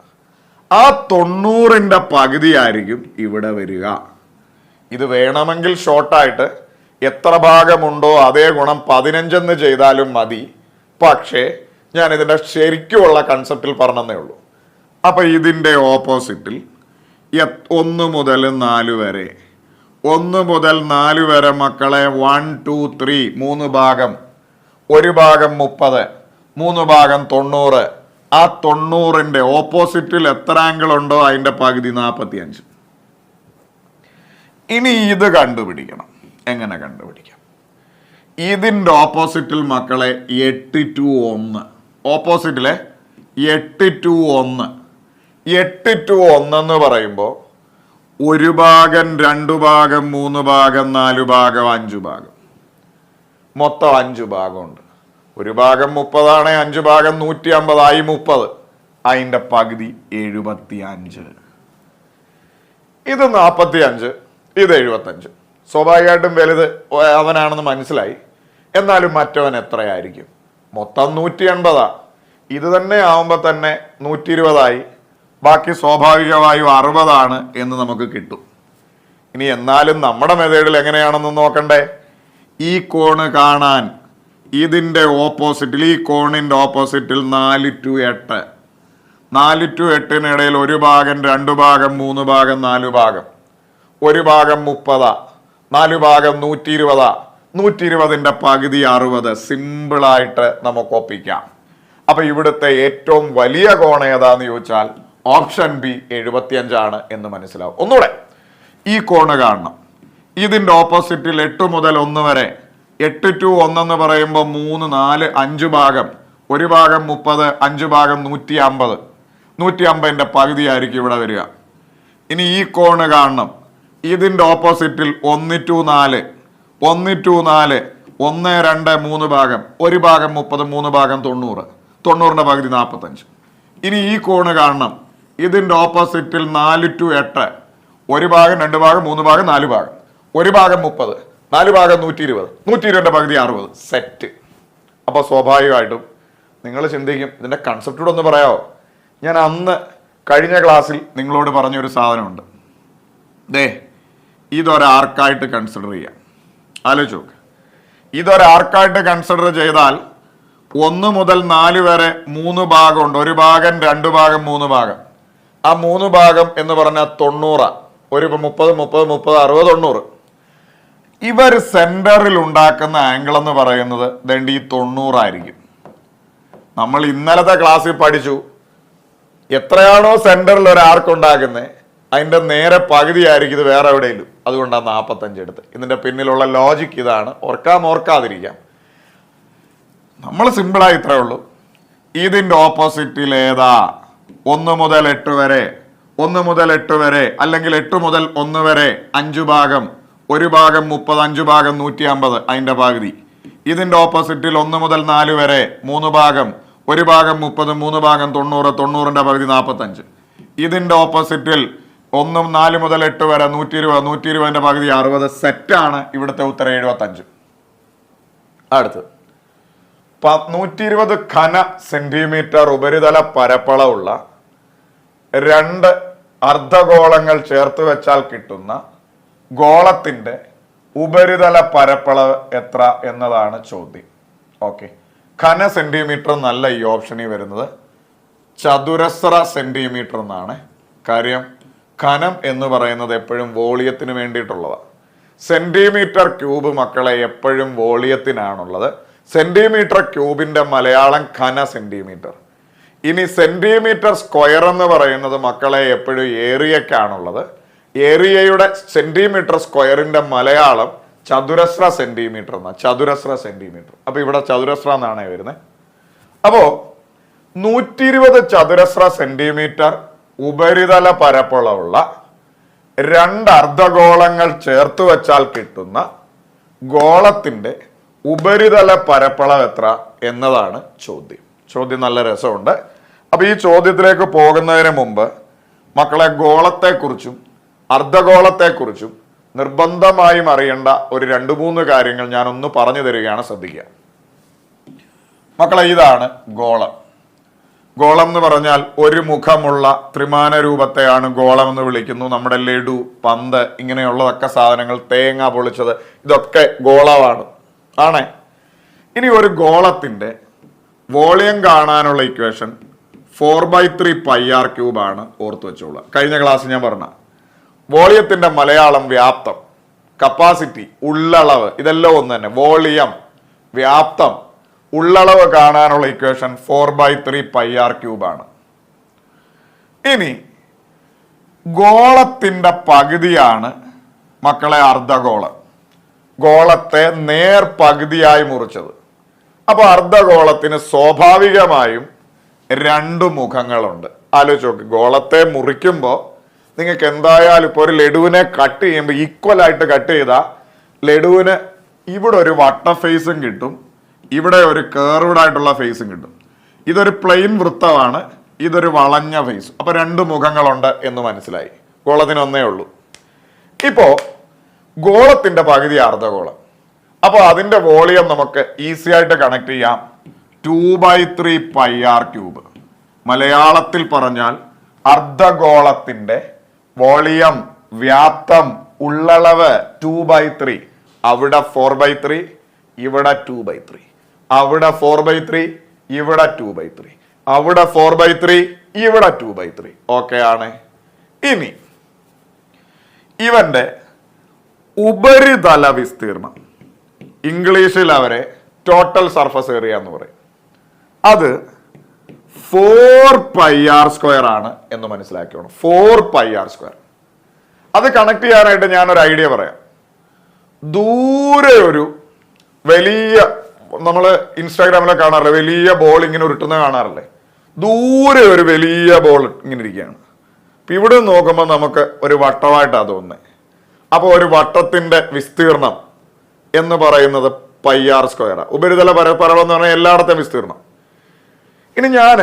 ആ 90ന്റെ പകുതിയായിരിക്കും ഇവിടെ വരിക. ഇത് വേണമെങ്കിൽ ഷോർട്ടായിട്ട് എത്ര ഭാഗമുണ്ടോ അതേ ഗുണം 15 എന്ന് ചെയ്താലും മതി. പക്ഷേ ഞാൻ ഇതിന്റെ ശരിക്കുമുള്ള കൺസെപ്റ്റിൽ പറഞ്ഞതേ ഉള്ളൂ. അപ്പൊ ഇതിന്റെ ഓപ്പോസിറ്റിൽ 1 മുതൽ 4 വരെ 1 മുതൽ 4 വരെ മക്കളെ 1, 2, 3 3 ഭാഗം. 1 ഭാഗം 30, 3 ഭാഗം 90. ആ 90ന്റെ ഓപ്പോസിറ്റിൽ എത്ര ആംഗിൾ ഉണ്ടോ അതിന്റെ പകുതി 45. ഇനി ഇത് കണ്ടുപിടിക്കണം. എങ്ങനെ കണ്ടുപിടിക്കാം? ഇതിന്റെ ഓപ്പോസിറ്റിൽ മക്കളെ 8 to 1. ഓപ്പോസിറ്റിലെ 8 to 1. 8 to 1 എന്ന് പറയുമ്പോൾ 1 ഭാഗം, 2 ഭാഗം, 3 ഭാഗം, 4 ഭാഗം, 5 ഭാഗം. മൊത്തം 5 ഭാഗമുണ്ട്. 1 ഭാഗം 30 5 ഭാഗം 150 ആയി 30. അതിൻ്റെ പകുതി 75. ഇത് 45, ഇത് 75. സ്വാഭാവികമായിട്ടും വലുത് അവനാണെന്ന് മനസ്സിലായി. എന്നാലും മറ്റവൻ എത്രയായിരിക്കും? മൊത്തം 180. ഇത് തന്നെ ആവുമ്പോൾ തന്നെ 120 ബാക്കി സ്വാഭാവികമായും 60 എന്ന് നമുക്ക് കിട്ടും. ഇനി എന്നാലും നമ്മുടെ മെത്തേഡിൽ എങ്ങനെയാണെന്ന് നോക്കണ്ടേ? ഈ കോണ് കാണാൻ ഇതിൻ്റെ ഓപ്പോസിറ്റിൽ ഈ കോണിൻ്റെ ഓപ്പോസിറ്റിൽ 4 to 8 4 to 8 1 ഭാഗം, 2 ഭാഗം, 3 ഭാഗം, 4 ഭാഗം. 1 ഭാഗം 30, 4 ഭാഗം 120. 120ന്റെ പകുതി 60. സിമ്പിളായിട്ട് നമുക്ക് ഒപ്പിക്കാം. അപ്പൊ ഇവിടുത്തെ ഏറ്റവും വലിയ കോൺ ഏതാന്ന് ചോദിച്ചാൽ ഓപ്ഷൻ ബി 75 എന്ന് മനസ്സിലാവും. ഒന്നുകൂടെ ഈ കോണ് കാണണം. ഇതിന്റെ ഓപ്പോസിറ്റിൽ 8 മുതൽ 1 വരെ 8 to 1 എന്ന് പറയുമ്പോൾ 3, 4, 5 ഭാഗം. 1 ഭാഗം 30, 5 ഭാഗം 150. 150ന്റെ പകുതിയായിരിക്കും ഇവിടെ വരിക. ഇനി ഈ കോണ് കാണണം. ഇതിന്റെ ഓപ്പോസിറ്റിൽ 1 to 4 1 to 4 1, 2, 3 ഭാഗം. 1 ഭാഗം 30, 3 ഭാഗം 90. 90ന്റെ പകുതി 45. ഇനി ഈ കോണ് കാണണം. ഇതിന്റെ ഓപ്പോസിറ്റിൽ 4 to 8 1 ഭാഗം, 2 ഭാഗം, 3 ഭാഗം, 4 ഭാഗം. 1 ഭാഗം 30, 4 ഭാഗം 120. 120ന്റെ പകുതി 60. സെറ്റ്. അപ്പോൾ സ്വാഭാവികമായിട്ടും നിങ്ങൾ ചിന്തിക്കും, ഇതിന്റെ കൺസെപ്റ്റ് കൂടെ ഒന്ന് പറയാമോ? ഞാൻ അന്ന് കഴിഞ്ഞ ക്ലാസ്സിൽ നിങ്ങളോട് പറഞ്ഞൊരു സാധനമുണ്ട്. ഇതൊരാർക്കായിട്ട് കൺസിഡർ ചെയ്യാം. ആലോചിച്ച് നോക്ക്. ഇതൊരാർക്കായിട്ട് കൺസിഡർ ചെയ്താൽ 1 മുതൽ 4 വരെ 3 ഭാഗമുണ്ട്. 1 ഭാഗം, 2 ഭാഗം, 3 ഭാഗം. ആ 3 ഭാഗം എന്ന് പറഞ്ഞാൽ 90. 30, 30, 30, 60, 90. ഇവർ സെന്ററിൽ ഉണ്ടാക്കുന്ന ആംഗിൾ എന്ന് പറയുന്നത് ദണ്ട് ഈ 90 ആയിരിക്കും. നമ്മൾ ഇന്നലത്തെ ക്ലാസ്സിൽ പഠിച്ചു, എത്രയാണോ സെന്ററിൽ ഒരു ആർക്ക് ഉണ്ടാക്കുന്നത് അതിൻ്റെ നേരെ പകുതിയായിരിക്കും ഇത് വേറെ എവിടെയെങ്കിലും. അതുകൊണ്ടാണ് 45 എടുത്ത്. ഇതിൻ്റെ പിന്നിലുള്ള ലോജിക്ക് ഇതാണ്. ഓർക്കാതിരിക്കാം. നമ്മൾ സിമ്പിളായി ഇത്രേ ഉള്ളൂ. ഇതിൻ്റെ ഓപ്പോസിറ്റിൽ ഏതാ? 1 മുതൽ 8 വരെ 1 മുതൽ 8 വരെ അല്ലെങ്കിൽ 8 മുതൽ 1 വരെ 5 ഭാഗം. 1 ഭാഗം 30, 5 ഭാഗം 150 അതിൻ്റെ പകുതി. ഇതിൻ്റെ ഓപ്പോസിറ്റിൽ 1 മുതൽ 4 വരെ 3 ഭാഗം. 1 ഭാഗം 30, 3 ഭാഗം 90. 90ന്റെ പകുതി 45. ഇതിന്റെ ഓപ്പോസിറ്റിൽ 1 4 മുതൽ 8 വരെ 120, 120ന്റെ പകുതി 60, സെറ്റാണ് ഇവിടുത്തെ ഉത്തരം 75. അടുത്ത് 120 ഘന സെന്റിമീറ്റർ ഉപരിതല പരപ്പളവുള്ള 2 അർദ്ധഗോളങ്ങൾ ചേർത്ത് വെച്ചാൽ കിട്ടുന്ന ഗോളത്തിന്റെ ഉപരിതല പരപ്പളവ് എത്ര എന്നതാണ് ചോദ്യം. ഓക്കെ, ഘന സെന്റിമീറ്റർ നല്ല ഈ ഓപ്ഷനിൽ വരുന്നത് ചതുരശ്ര സെന്റിമീറ്റർ എന്നാണ്. കാര്യം ഘനം എന്ന് പറയുന്നത് എപ്പോഴും വോളിയത്തിന് വേണ്ടിയിട്ടുള്ളതാണ്. സെന്റിമീറ്റർ ക്യൂബ് മക്കളെ എപ്പോഴും വോളിയത്തിനാണുള്ളത്. സെന്റിമീറ്റർ ക്യൂബിന്റെ മലയാളം ഘന സെന്റിമീറ്റർ. ഇനി സെന്റിമീറ്റർ സ്ക്വയർ എന്ന് പറയുന്നത് മക്കളെ എപ്പോഴും ഏരിയക്കാണുള്ളത്. ഏരിയയുടെ സെന്റിമീറ്റർ സ്ക്വയറിന്റെ മലയാളം ചതുരശ്ര സെന്റിമീറ്റർ എന്നാ. ചതുരശ്ര സെന്റിമീറ്റർ. അപ്പൊ ഇവിടെ ചതുരശ്ര എന്നാണ് വരുന്നത്. അപ്പോ 120 ചതുരശ്ര സെന്റിമീറ്റർ ഉപരിതല പരപ്പളവുള്ള 2 അർദ്ധഗോളങ്ങൾ ചേർത്ത് വെച്ചാൽ കിട്ടുന്ന ഗോളത്തിന്റെ ഉപരിതല പരപ്പളവ് എത്ര എന്നതാണ് ചോദ്യം. ചോദ്യം നല്ല രസമുണ്ട്. അപ്പൊ ഈ ചോദ്യത്തിലേക്ക് പോകുന്നതിന് മുമ്പ് മക്കളെ ഗോളത്തെക്കുറിച്ചും അർദ്ധഗോളത്തെക്കുറിച്ചും നിർബന്ധമായും അറിയേണ്ട ഒരു 2-3 കാര്യങ്ങൾ ഞാനൊന്ന് പറഞ്ഞു തരികയാണ്, ശ്രദ്ധിക്കുക മക്കളെ. ഇതാണ് ഗോളം. ഗോളം എന്ന് പറഞ്ഞാൽ ഒരു മുഖമുള്ള ത്രിമാന രൂപത്തെയാണ് ഗോളം എന്ന് വിളിക്കുന്നു. നമ്മുടെ ലഡു, പന്ത്, ഇങ്ങനെയുള്ളതൊക്കെ സാധനങ്ങൾ, തേങ്ങ പൊളിച്ചത്, ഇതൊക്കെ ഗോളമാണ് ആണേ. ഇനി ഒരു ഗോളത്തിന്റെ വോളിയം കാണാനുള്ള ഇക്വേഷൻ 4/3 πr³ ആണ്. ഓർത്ത് വെച്ചോളൂ. കഴിഞ്ഞ ക്ലാസ് ഞാൻ പറഞ്ഞ വോളിയത്തിന്റെ മലയാളം വ്യാപ്തം, കപ്പാസിറ്റി, ഉള്ളളവ്, ഇതെല്ലാം ഒന്ന് തന്നെ. വോളിയം, വ്യാപ്തം, ഉള്ളളവ് കാണാനുള്ള ഇക്വേഷൻ 4/3 πr³ ആണ്. ഇനി ഗോളത്തിന്റെ പകുതിയാണ് മക്കളെ അർദ്ധഗോളം. ഗോളത്തെ നേർ പകുതിയായി മുറിച്ചത്. അപ്പൊ അർദ്ധഗോളത്തിന് സ്വാഭാവികമായും 2 മുഖങ്ങളുണ്ട്. ആലോചിച്ച് നോക്ക്. ഗോളത്തെ മുറിക്കുമ്പോൾ നിങ്ങൾക്ക് എന്തായാലും ഇപ്പോൾ ഒരു ലഡുവിനെ കട്ട് ചെയ്യുമ്പോൾ ഈക്വൽ ആയിട്ട് കട്ട് ചെയ്താൽ ലഡുവിന് ഇവിടെ ഒരു വട്ട ഫേസും കിട്ടും, ഇവിടെ ഒരു കേർവ്ഡ് ആയിട്ടുള്ള ഫേസും കിട്ടും. ഇതൊരു പ്ലെയിൻ വൃത്തമാണ്, ഇതൊരു വളഞ്ഞ ഫേസ്. അപ്പൊ 2 മുഖങ്ങളുണ്ട് എന്ന് മനസ്സിലായി. ഗോളത്തിന് ഒന്നേ ഉള്ളൂ. ഇപ്പോ ഗോളത്തിന്റെ പകുതി അർദ്ധഗോളം. അപ്പൊ അതിന്റെ വോളിയം നമുക്ക് ഈസി ആയിട്ട് കണക്ട് ചെയ്യാം. 2/3 πr³. മലയാളത്തിൽ പറഞ്ഞാൽ അർദ്ധഗോളത്തിന്റെ വോളിയം, വ്യാപ്തം, ഉള്ളളവ് 2/3. അവിടെ 4/3, ഇവിടെ 2/3. അവിടെ 4/3, ഇവിടെ 2/3. അവിടെ 4/3, ഇവിടെ 2/3. ഓക്കെ ആണ്. ഇനി ഇവന്റെ ഉപരിതല വിസ്തീർണം, ഇംഗ്ലീഷിൽ അവരെ ടോട്ടൽ സർഫസ് ഏരിയ എന്ന് പറയും. അത് 4 πr² ആണ് എന്ന് മനസ്സിലാക്കിയോണം. 4 πr². അത് കണക്ട് ചെയ്യാനായിട്ട് ഞാനൊരു ഐഡിയ പറയാം. ദൂരെ ഒരു വലിയ, നമ്മൾ ഇൻസ്റ്റാഗ്രാമിലൊക്കെ കാണാറില്ലേ, വലിയ ബോൾ ഇങ്ങനെ ഉരുട്ടുന്ന കാണാറില്ലേ? ദൂരെ ഒരു വലിയ ബോൾ ഇങ്ങനെ ഇരിക്കുകയാണ്. അപ്പൊ ഇവിടെ നോക്കുമ്പോൾ നമുക്ക് ഒരു വട്ടമായിട്ടാണ് തോന്നുന്നത്. അപ്പോൾ ഒരു വട്ടത്തിന്റെ വിസ്തീർണം എന്ന് പറയുന്നത് πr². ഉപരിതല പരപ്പളവ് എന്ന് പറഞ്ഞാൽ എല്ലായിടത്തെയും വിസ്തീർണം. ഇനി ഞാൻ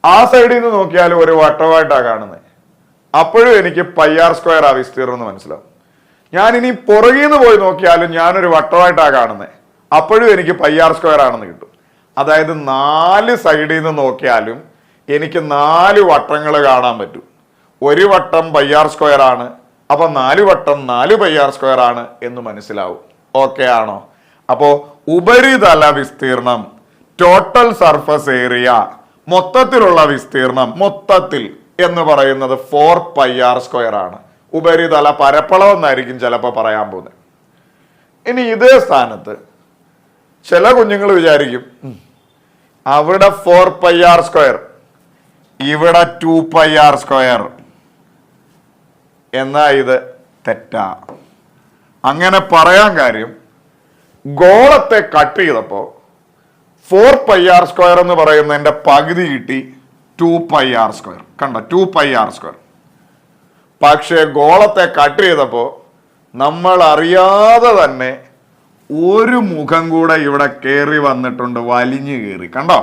ആ സൈഡിൽ നിന്ന് നോക്കിയാലും ഒരു വട്ടമായിട്ടാണ് കാണുന്നത്. അപ്പോഴും എനിക്ക് πr² ആ വിസ്തീർണം എന്ന് മനസ്സിലാവും. ഞാൻ ഇനി പുറകിൽ നിന്ന് പോയി നോക്കിയാലും ഞാനൊരു വട്ടമായിട്ടാണ് കാണുന്നത്. അപ്പോഴും എനിക്ക് πr² ആണെന്ന് കിട്ടും. അതായത് 4 സൈഡിൽ നിന്ന് നോക്കിയാലും എനിക്ക് 4 വട്ടങ്ങൾ കാണാൻ പറ്റും. ഒരു വട്ടം πr² ആണ്, അപ്പൊ 4 വട്ടം 4 πr² ആണ് എന്ന് മനസ്സിലാവും. ഓക്കെ ആണോ? അപ്പോ ഉപരിതല വിസ്തീർണം, ടോട്ടൽ സർഫസ് ഏരിയ, മൊത്തത്തിലുള്ള വിസ്തീർണം, മൊത്തത്തിൽ എന്ന് പറയുന്നത് 4 πr² ആണ്. ഉപരിതല പരപ്പളവ് എന്നായിരിക്കും ചിലപ്പോൾ പറയാൻ പോകുന്നത്. ഇനി ഇതേ സ്ഥാനത്ത് ചില കുഞ്ഞുങ്ങൾ വിചാരിക്കും അവിടെ 4 πr², ഇവിടെ 2 πr². എന്നാ ഇത് തെറ്റാ. അങ്ങനെ പറയാൻ കാര്യം, ഗോളത്തെ കട്ട് ചെയ്തപ്പോ 4 πr² എന്ന് പറയുന്നതിന്റെ പകുതി കിട്ടി 2 πr². കണ്ടോ? 2 πr². പക്ഷെ ഗോളത്തെ കട്ട് ചെയ്തപ്പോ നമ്മൾ അറിയാതെ തന്നെ ഒരു മുഖം കൂടെ ഇവിടെ കയറി വന്നിട്ടുണ്ട്, വലിഞ്ഞു കയറി. കണ്ടോ?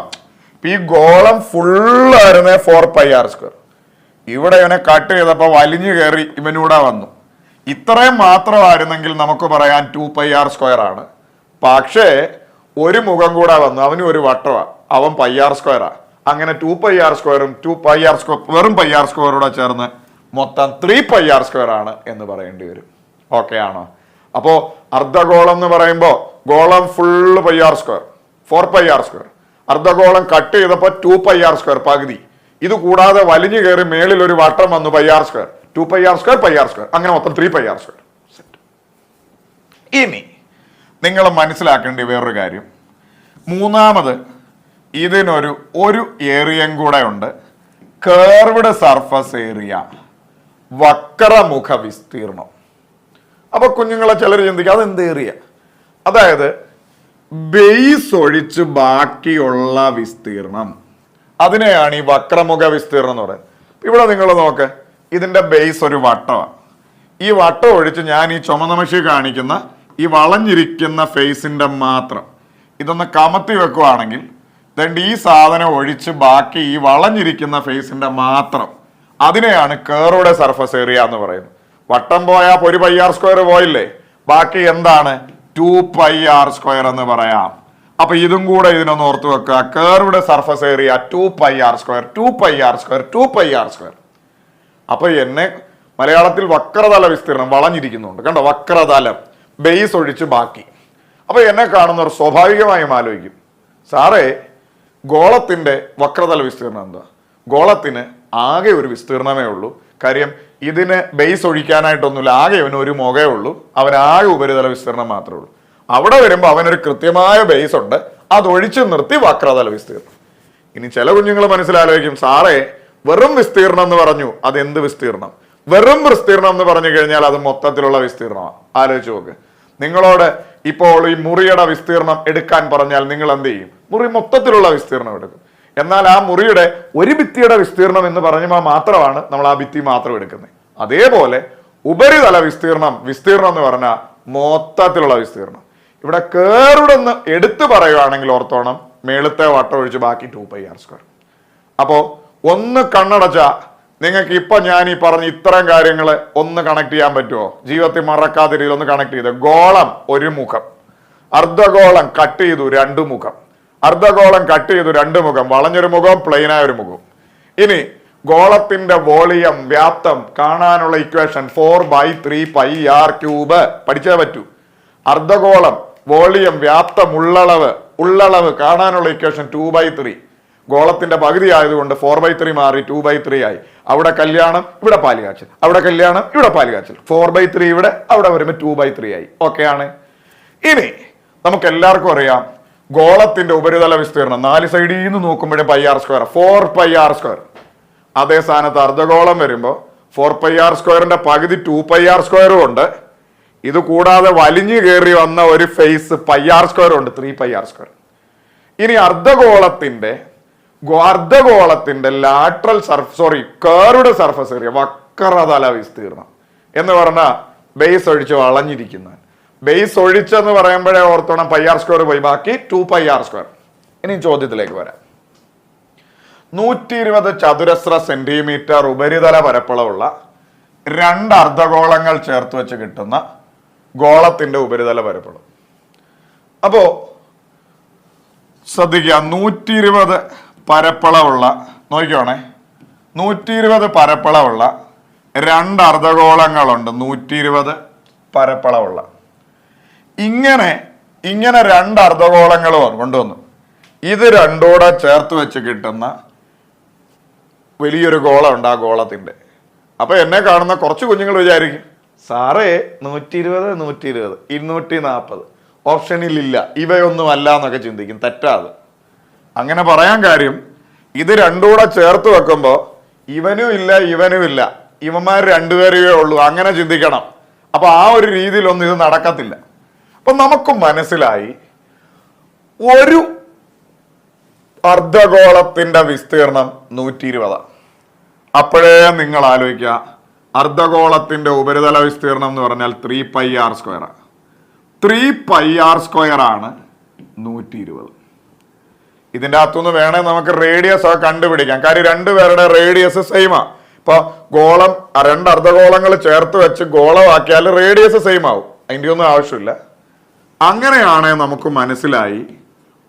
ഈ ഗോളം ഫുള്ളായിരുന്നേ 4 πr². ഇവിടെ ഇവനെ കട്ട് ചെയ്തപ്പോൾ വലിഞ്ഞു കയറി ഇവനൂടെ വന്നു. ഇത്രയും മാത്രമായിരുന്നെങ്കിൽ നമുക്ക് പറയാൻ 2πr² ആണ്. പക്ഷേ ഒരു മുഖം കൂടെ വന്നു, അവനും ഒരു വട്ടമാണ്, അവൻ πr². അങ്ങനെ 2πr²ഉം 2πr² വെറും πr² ചേർന്ന് മൊത്തം 3πr² ആണ് എന്ന് പറയേണ്ടി വരും. ഓക്കെ ആണോ? അപ്പോ അർദ്ധഗോളം എന്ന് പറയുമ്പോൾ ഗോളം ഫുള്ള് πr², 4πr². അർദ്ധഗോളം കട്ട് ചെയ്തപ്പോൾ 2πr² പകുതി. ഇത് കൂടാതെ വലിഞ്ഞു കയറി മേളിൽ ഒരു വട്ടം വന്നു πr², 2πr², πr², അങ്ങനെ മൊത്തം 3πr². ഇനി നിങ്ങൾ മനസ്സിലാക്കേണ്ട വേറൊരു കാര്യം, മൂന്നാമത് ഇതിനൊരു ഏരിയയും കൂടെ ഉണ്ട്. കേർവ്ഡ് സർഫസ് ഏരിയ, വക്രമുഖ വിസ്തീർണം. അപ്പൊ കുഞ്ഞുങ്ങളെ ചിലർ ചിന്തിക്കുക അതെന്ത് ഏരിയ? അതായത് ബേസ് ഒഴിച്ച് ബാക്കിയുള്ള വിസ്തീർണം, അതിനെയാണ് ഈ വക്രമുഖ വിസ്തീർണം എന്ന് പറയുന്നത്. ഇവിടെ നിങ്ങൾ നോക്ക്, ഇതിന്റെ ബേസ് ഒരു വട്ടമാണ്. ഈ വട്ടം ഒഴിച്ച് ഞാൻ ഈ ചുമന്ന മഷി കാണിക്കുന്ന ഈ വളഞ്ഞിരിക്കുന്ന ഫേസിന്റെ മാത്രം ഇതൊന്ന് കമത്തി വെക്കുവാണെങ്കിൽ ഈ സാധനം ഒഴിച്ച് ബാക്കി ഈ വളഞ്ഞിരിക്കുന്ന ഫേസിന്റെ മാത്രം, അതിനെയാണ് കേർവ്ഡ് സർഫസ് ഏരിയ എന്ന് പറയുന്നത്. വട്ടം പോയാൽ ഒരു πr² പോയില്ലേ, ബാക്കി എന്താണ് 2πr² എന്ന് പറയാം. അപ്പൊ ഇതും കൂടെ ഇതിനൊന്ന് ഓർത്ത് വെക്കുക. Curved surface area 2πr², 2πr², 2πr². അപ്പൊ എന്നെ മലയാളത്തിൽ വക്രതല വിസ്തീർണം വളഞ്ഞിരിക്കുന്നുണ്ട്, കണ്ടോ, വക്രതലം, ബേസ് ഒഴിച്ച് ബാക്കി. അപ്പൊ എന്നെ കാണുന്നവർ സ്വാഭാവികമായും ആലോചിക്കും, സാറേ ഗോളത്തിന്റെ വക്രതല വിസ്തീർണം എന്താ? ഗോളത്തിന് ആകെ ഒരു വിസ്തീർണമേ ഉള്ളൂ. കാര്യം ഇതിന് ബേസ് ഒഴിക്കാനായിട്ടൊന്നുമില്ല, ആകെ അവന് ഒരു മുഖേ ഉള്ളൂ, അവനാകെ ഉപരിതല വിസ്തീർണം മാത്രമേ ഉള്ളൂ. അവിടെ വരുമ്പോൾ അവനൊരു കൃത്യമായ ബേസ് ഉണ്ട്, അതൊഴിച്ചു നിർത്തി വക്രതല വിസ്തീർണം. ഇനി ചില കുഞ്ഞുങ്ങൾ മനസ്സിലാലോചിക്കും, സാറേ വെറും വിസ്തീർണം എന്ന് പറഞ്ഞു, അത് എന്ത് വിസ്തീർണം? വെറും വിസ്തീർണം എന്ന് പറഞ്ഞു കഴിഞ്ഞാൽ അത് മൊത്തത്തിലുള്ള വിസ്തീർണമാണ്. ആലോചിച്ച് നോക്ക്. നിങ്ങളോട് ഇപ്പോൾ ഈ മുറിയുടെ വിസ്തീർണം എടുക്കാൻ പറഞ്ഞാൽ നിങ്ങൾ എന്ത് ചെയ്യും? മുറി മൊത്തത്തിലുള്ള വിസ്തീർണം എടുക്കും. എന്നാൽ ആ മുറിയുടെ ഒരു ഭിത്തിയുടെ വിസ്തീർണം എന്ന് പറഞ്ഞാൽ മാത്രമാണ് നമ്മൾ ആ ഭിത്തി മാത്രം എടുക്കുന്നത്. അതേപോലെ ഉപരിതല വിസ്തീർണം എന്ന് പറഞ്ഞാൽ മൊത്തത്തിലുള്ള വിസ്തീർണം. ഇവിടെ കേർവ്ഡ് എന്ന് എടുത്തു പറയുകയാണെങ്കിൽ ഓർത്തോണം, മേളത്തെ വട്ടം ഒഴിച്ച് ബാക്കി 2πr². അപ്പോ ഒന്ന് കണ്ണടച്ച നിങ്ങൾക്ക് ഇപ്പൊ ഞാൻ ഈ പറഞ്ഞ ഇത്തരം കാര്യങ്ങൾ ഒന്ന് കണക്ട് ചെയ്യാൻ പറ്റുമോ? ജീവിതത്തിൽ മറക്കാത്ത രീതിയിൽ ഒന്ന് കണക്ട് ചെയ്ത്, ഗോളം ഒരു മുഖം, അർദ്ധഗോളം കട്ട് ചെയ്തു 2 മുഖം, അർദ്ധഗോളം കട്ട് ചെയ്തു 2 മുഖം, വളഞ്ഞൊരു മുഖം, പ്ലെയിനായ ഒരു മുഖം. ഇനി ഗോളത്തിന്റെ വോളിയം, വ്യാപ്തം കാണാനുള്ള ഇക്വേഷൻ 4/3πr³ പഠിച്ചേ പറ്റൂ. അർദ്ധഗോളം, വോളിയം, വ്യാപ്തം, ഉള്ളളവ് കാണാനുള്ള ഇക്വേഷൻ 2/3. ഗോളത്തിന്റെ പകുതി ആയതുകൊണ്ട് 4/3 മാറി 2/3 ആയി. അവിടെ കല്യാണം, ഇവിടെ പാലുകാച്ചൽ, അവിടെ കല്യാണം, ഇവിടെ പാലുകാച്ചൽ. 4/3 ഇവിടെ, അവിടെ വരുമ്പോൾ 2/3 ആയി. ഓക്കെ ആണ്. ഇനി നമുക്ക് എല്ലാവർക്കും അറിയാം ഗോളത്തിന്റെ ഉപരിതല വിസ്തീർണം 4 സൈഡിൽ നിന്ന് നോക്കുമ്പോഴേ πr², 4πr². അതേ സ്ഥാനത്ത് അർദ്ധഗോളം വരുമ്പോൾ 4πr² പകുതി 2πr² ഉണ്ട്. ഇത് കൂടാതെ വലിഞ്ഞു കയറി വന്ന ഒരു ഫേസ് πr² ഉണ്ട്, 3πr². ഇനി അർദ്ധഗോളത്തിന്റെ ലാറ്ററൽ കേർവ്ഡ് സർഫസ് ഏരിയ, വക്രതല വിസ്തീർണം എന്ന് പറഞ്ഞാൽ ബേസ് ഒഴിച്ച് വളഞ്ഞിരിക്കുന്ന, ബേസ് ഒഴിച്ചെന്ന് പറയുമ്പോഴേ ഓർത്തോണം πr² പോയി, ബാക്കി 2πr². ഇനി ചോദ്യത്തിലേക്ക് വരാം. 120 ചതുരശ്ര സെന്റിമീറ്റർ ഉപരിതല പരപ്പളവുള്ള 2 അർദ്ധഗോളങ്ങൾ ചേർത്ത് വെച്ച് കിട്ടുന്ന ഗോളത്തിന്റെ ഉപരിതല പരപ്പളവ്. അപ്പോ ശ്രദ്ധിക്കുക, 120 പരപ്പളവുള്ള, നോക്കിക്കോണേ, 120 പരപ്പളവുള്ള 2 അർദ്ധഗോളങ്ങളുണ്ട്. 120 പരപ്പളവുള്ള ഇങ്ങനെ 2 അർദ്ധഗോളങ്ങൾ കൊണ്ടുവന്നു. ഇത് രണ്ടൂടെ ചേർത്ത് വെച്ച് കിട്ടുന്ന വലിയൊരു ഗോളമുണ്ട് ആ ഗോളത്തിന്റെ. അപ്പൊ എന്നെ കാണുന്ന കുറച്ച് കുഞ്ഞുങ്ങൾ വിചാരിക്കും, സാറേ 120, 120, 240 ഓപ്ഷനിലില്ല, ഇവയൊന്നും അല്ല എന്നൊക്കെ ചിന്തിക്കും. തെറ്റാത്. അങ്ങനെ പറയാൻ കാര്യം, ഇത് രണ്ടൂടെ ചേർത്ത് വെക്കുമ്പോൾ ഇവനും ഇല്ല ഇവനും ഇല്ല, ഇവന്മാർ രണ്ടുപേരേ ഉള്ളൂ, അങ്ങനെ ചിന്തിക്കണം. അപ്പൊ ആ ഒരു രീതിയിലൊന്നും ഇത് നടക്കത്തില്ല. അപ്പൊ നമുക്ക് മനസ്സിലായി ഒരു അർദ്ധഗോളത്തിന്റെ വിസ്തീർണം 120. അപ്പോഴേ നിങ്ങൾ ആലോചിക്കുക, അർദ്ധഗോളത്തിന്റെ ഉപരിതല വിസ്തീർണം എന്ന് പറഞ്ഞാൽ 3πr². 3πr² ആണ് 120. ഇതിൻ്റെ അകത്തുനിന്ന് വേണേ നമുക്ക് റേഡിയസ് ഒക്കെ കണ്ടുപിടിക്കാം. കാര്യം രണ്ടുപേരുടെ റേഡിയസ് സെയിമാ. ഇപ്പൊ ഗോളം രണ്ട് അർദ്ധഗോളങ്ങൾ ചേർത്ത് വെച്ച് ഗോളമാക്കിയാൽ റേഡിയസ് സെയിം ആവും, അതിൻ്റെ ഒന്നും ആവശ്യമില്ല. അങ്ങനെയാണ് നമുക്ക് മനസ്സിലായി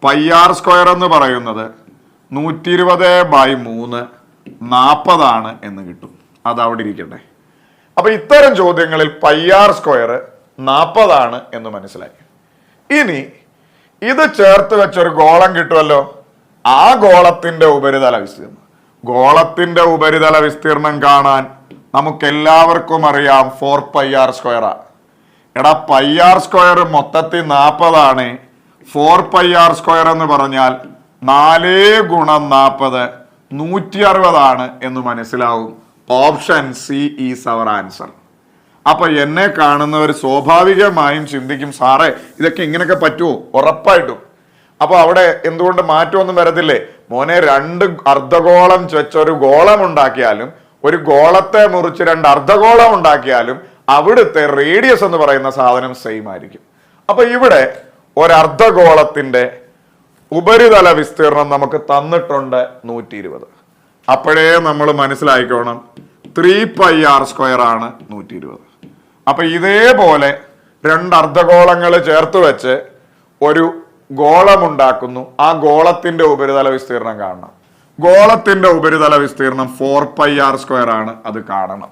πr² എന്ന് പറയുന്നത് 120/3 40 എന്ന് കിട്ടും. അത് അവിടെ ഇരിക്കട്ടെ. അപ്പൊ ഇത്തരം ചോദ്യങ്ങളിൽ πr² 40 എന്ന് മനസ്സിലായി. ഇനി ഇത് ചേർത്ത് വെച്ചൊരു ഗോളം കിട്ടുമല്ലോ, ആ ഗോളത്തിന്റെ ഉപരിതല വിസ്തീർണം. ഗോളത്തിന്റെ ഉപരിതല വിസ്തീർണം കാണാൻ നമുക്ക് എല്ലാവർക്കും അറിയാം 4πr². എടാ πr² മൊത്തത്തിൽ 40. 4πr² എന്ന് പറഞ്ഞാൽ 4 × 40 160 എന്ന് മനസ്സിലാവും. Option C is our answer. അപ്പൊ എന്നെ കാണുന്നവർ സ്വാഭാവികമായും ചിന്തിക്കും, സാറേ ഇതൊക്കെ ഇങ്ങനെയൊക്കെ പറ്റുമോ? ഉറപ്പായിട്ടും. അപ്പൊ അവിടെ എന്തുകൊണ്ട് മാറ്റമൊന്നും വരത്തില്ലേ? മോനെ, 2 അർദ്ധഗോളം വെച്ചൊരു ഗോളം ഉണ്ടാക്കിയാലും ഒരു ഗോളത്തെ മുറിച്ച് 2 അർദ്ധഗോളം ഉണ്ടാക്കിയാലും അവിടുത്തെ റേഡിയസ് എന്ന് പറയുന്ന സാധനം സെയിം ആയിരിക്കും. അപ്പൊ ഇവിടെ ഒരു അർദ്ധഗോളത്തിന്റെ ഉപരിതല വിസ്തീർണം നമുക്ക് തന്നിട്ടുണ്ട് 120. അപ്പോഴേ നമ്മൾ മനസ്സിലായിക്കോണം 3πr² ആണ് 120. അപ്പൊ ഇതേപോലെ 2 അർദ്ധഗോളങ്ങൾ ചേർത്ത് വെച്ച് ഒരു ഗോളമുണ്ടാക്കുന്നു. ആ ഗോളത്തിന്റെ ഉപരിതല വിസ്തീർണം കാണണം. ഗോളത്തിന്റെ ഉപരിതല വിസ്തീർണം 4πr² ആണ്, അത് കാണണം.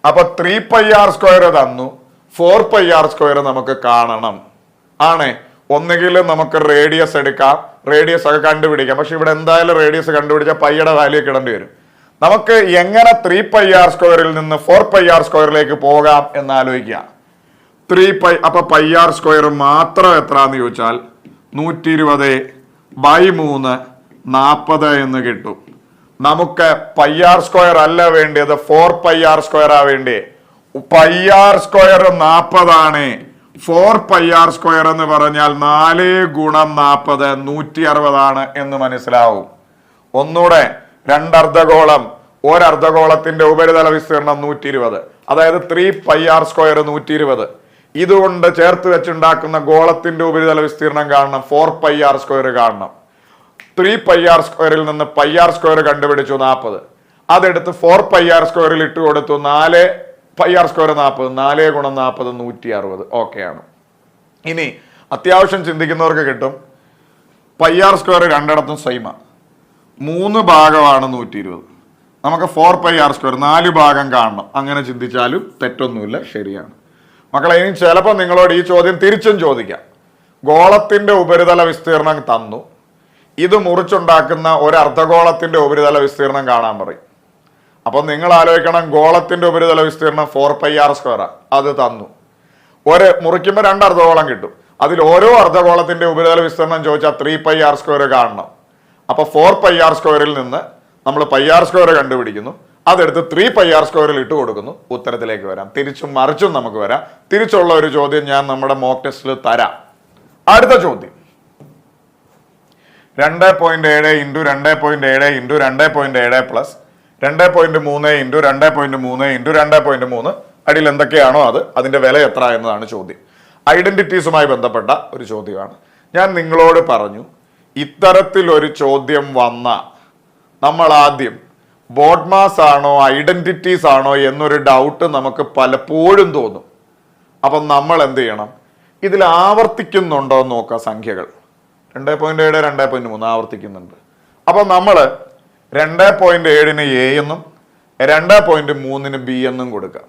അപ്പൊ 3πr² തന്നു, 4πr² നമുക്ക് കാണണം. ആണേ, ഒന്നുകിൽ നമുക്ക് റേഡിയസ് എടുക്കാം, റേഡിയസ് ഒക്കെ കണ്ടുപിടിക്കാം. പക്ഷെ ഇവിടെ എന്തായാലും റേഡിയസ് കണ്ടുപിടിച്ചാൽ പൈയുടെ വാല്യൂ കിടേണ്ടി വരും. നമുക്ക് എങ്ങനെ 3πr² നിന്ന് 4πr² പോകാം എന്ന് ആലോചിക്കുക. 3π അപ്പൊ πr² മാത്രം എത്രന്ന് ചോദിച്ചാൽ 120/3 40 എന്ന് കിട്ടും. നമുക്ക് πr² അല്ല വേണ്ടിയത്, 4πr² ആ വേണ്ടി. πr² 40. 4πr² എന്ന് പറഞ്ഞാൽ 4 × 40 160 എന്ന് മനസ്സിലാവും. ഒന്നുകൂടെ, 2 അർദ്ധഗോളം, ഒരർദ്ധഗോളത്തിന്റെ ഉപരിതല വിസ്തീർണം 120, അതായത് 3πr² 120. ഇതുകൊണ്ട് ചേർത്ത് വെച്ചുണ്ടാക്കുന്ന ഗോളത്തിന്റെ ഉപരിതല വിസ്തീർണം കാണണം, 4πr² കാണണം. 3πr² നിന്ന് πr² കണ്ടുപിടിച്ചു 40. അതെടുത്ത് 4πr² ഇട്ട് കൊടുത്തു 4πr² 40. 4 × 40 160. ഓക്കെ ആണ്. ഇനി അത്യാവശ്യം ചിന്തിക്കുന്നവർക്ക് കിട്ടും, πr² രണ്ടിടത്തും സെയിമാണ്, 3 ഭാഗമാണ് 120. നമുക്ക് 4πr² 4 ഭാഗം കാണണം. അങ്ങനെ ചിന്തിച്ചാലും തെറ്റൊന്നുമില്ല, ശരിയാണ്. മക്കളെ, ഇനി ചിലപ്പോൾ നിങ്ങളോട് ഈ ചോദ്യം തിരിച്ചും ചോദിക്കാം. ഗോളത്തിന്റെ ഉപരിതല വിസ്തീർണം തന്നു, ഇത് മുറിച്ചുണ്ടാക്കുന്ന ഒരു അർദ്ധഗോളത്തിന്റെ ഉപരിതല വിസ്തീർണം കാണാൻ പറയും. അപ്പൊ നിങ്ങൾ ആലോചിക്കണം, ഗോളത്തിന്റെ ഉപരിതല വിസ്തീർണം 4πr², അത് തന്നു. മുറിക്കുമ്പോൾ 2 അർദ്ധഗോളം കിട്ടും. അതിൽ ഓരോ അർദ്ധഗോളത്തിന്റെ ഉപരിതല വിസ്തീർണം ചോദിച്ചാൽ 3πr² കാണണം. അപ്പൊ 4πr² നിന്ന് നമ്മൾ πr² കണ്ടുപിടിക്കുന്നു, അതെടുത്ത് 3πr² ഇട്ട് കൊടുക്കുന്നു, ഉത്തരത്തിലേക്ക് വരാം. തിരിച്ചും മറിച്ചും നമുക്ക് വരാം. തിരിച്ചുള്ള ഒരു ചോദ്യം ഞാൻ നമ്മുടെ മോക്ക് ടെസ്റ്റിൽ തരാം. അടുത്ത ചോദ്യം 2.7 × 2.7 × 2.7 പ്ലസ് 2.3 × 2.3 × 2.3 അടിയിൽ എന്തൊക്കെയാണോ അതിന്റെ വില എത്ര എന്നതാണ് ചോദ്യം. ഐഡന്റിറ്റീസുമായി ബന്ധപ്പെട്ട ഒരു ചോദ്യമാണ്. ഞാൻ നിങ്ങളോട് പറഞ്ഞു, ഇത്തരത്തിലൊരു ചോദ്യം വന്ന നമ്മൾ ആദ്യം ബോഡ്മാസ് ആണോ ഐഡന്റിറ്റീസ് ആണോ എന്നൊരു ഡൗട്ട് നമുക്ക് പലപ്പോഴും തോന്നും. അപ്പം നമ്മൾ എന്ത് ചെയ്യണം, ഇതിൽ ആവർത്തിക്കുന്നുണ്ടോ എന്ന് നോക്കാം. സംഖ്യകൾ 2.7 2.3 ആവർത്തിക്കുന്നുണ്ട്. അപ്പം നമ്മൾ 2.7 എ എന്നും 2.3 ബി എന്നും കൊടുക്കാം.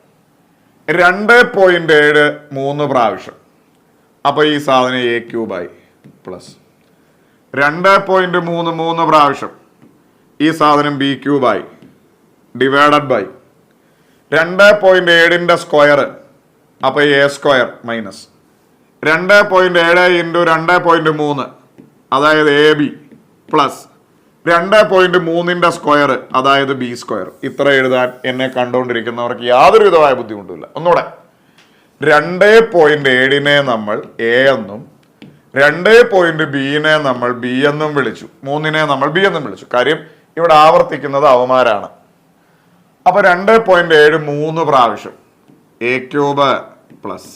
2.7 3 പ്രാവശ്യം, അപ്പൊ ഈ സാധനം a³ പ്ലസ് 2.3 3 പ്രാവശ്യം, ഈ സാധനം b³ ഡിവൈഡഡ് ബൈ 2.7ന്റെ സ്ക്വയർ, അപ്പൊ a² മൈനസ് 2.7 × 2.3 അതായത് ab പ്ലസ് 2.3ന്റെ സ്ക്വയർ അതായത് b². ഇത്ര എഴുതാൻ എന്നെ കണ്ടുകൊണ്ടിരിക്കുന്നവർക്ക് യാതൊരു വിധമായ ബുദ്ധിമുട്ടില്ല. ഒന്നുകൂടെ, 2.7നെ നമ്മൾ a എന്നും 2.bനെ നമ്മൾ b എന്നും വിളിച്ചു, 3നെ നമ്മൾ b എന്നും വിളിച്ചു. കാര്യം ഇവിടെ ആവർത്തിക്കുന്നത് അവന്മാരാണ്. അപ്പൊ 2.7 3 പ്രാവശ്യം a³ പ്ലസ്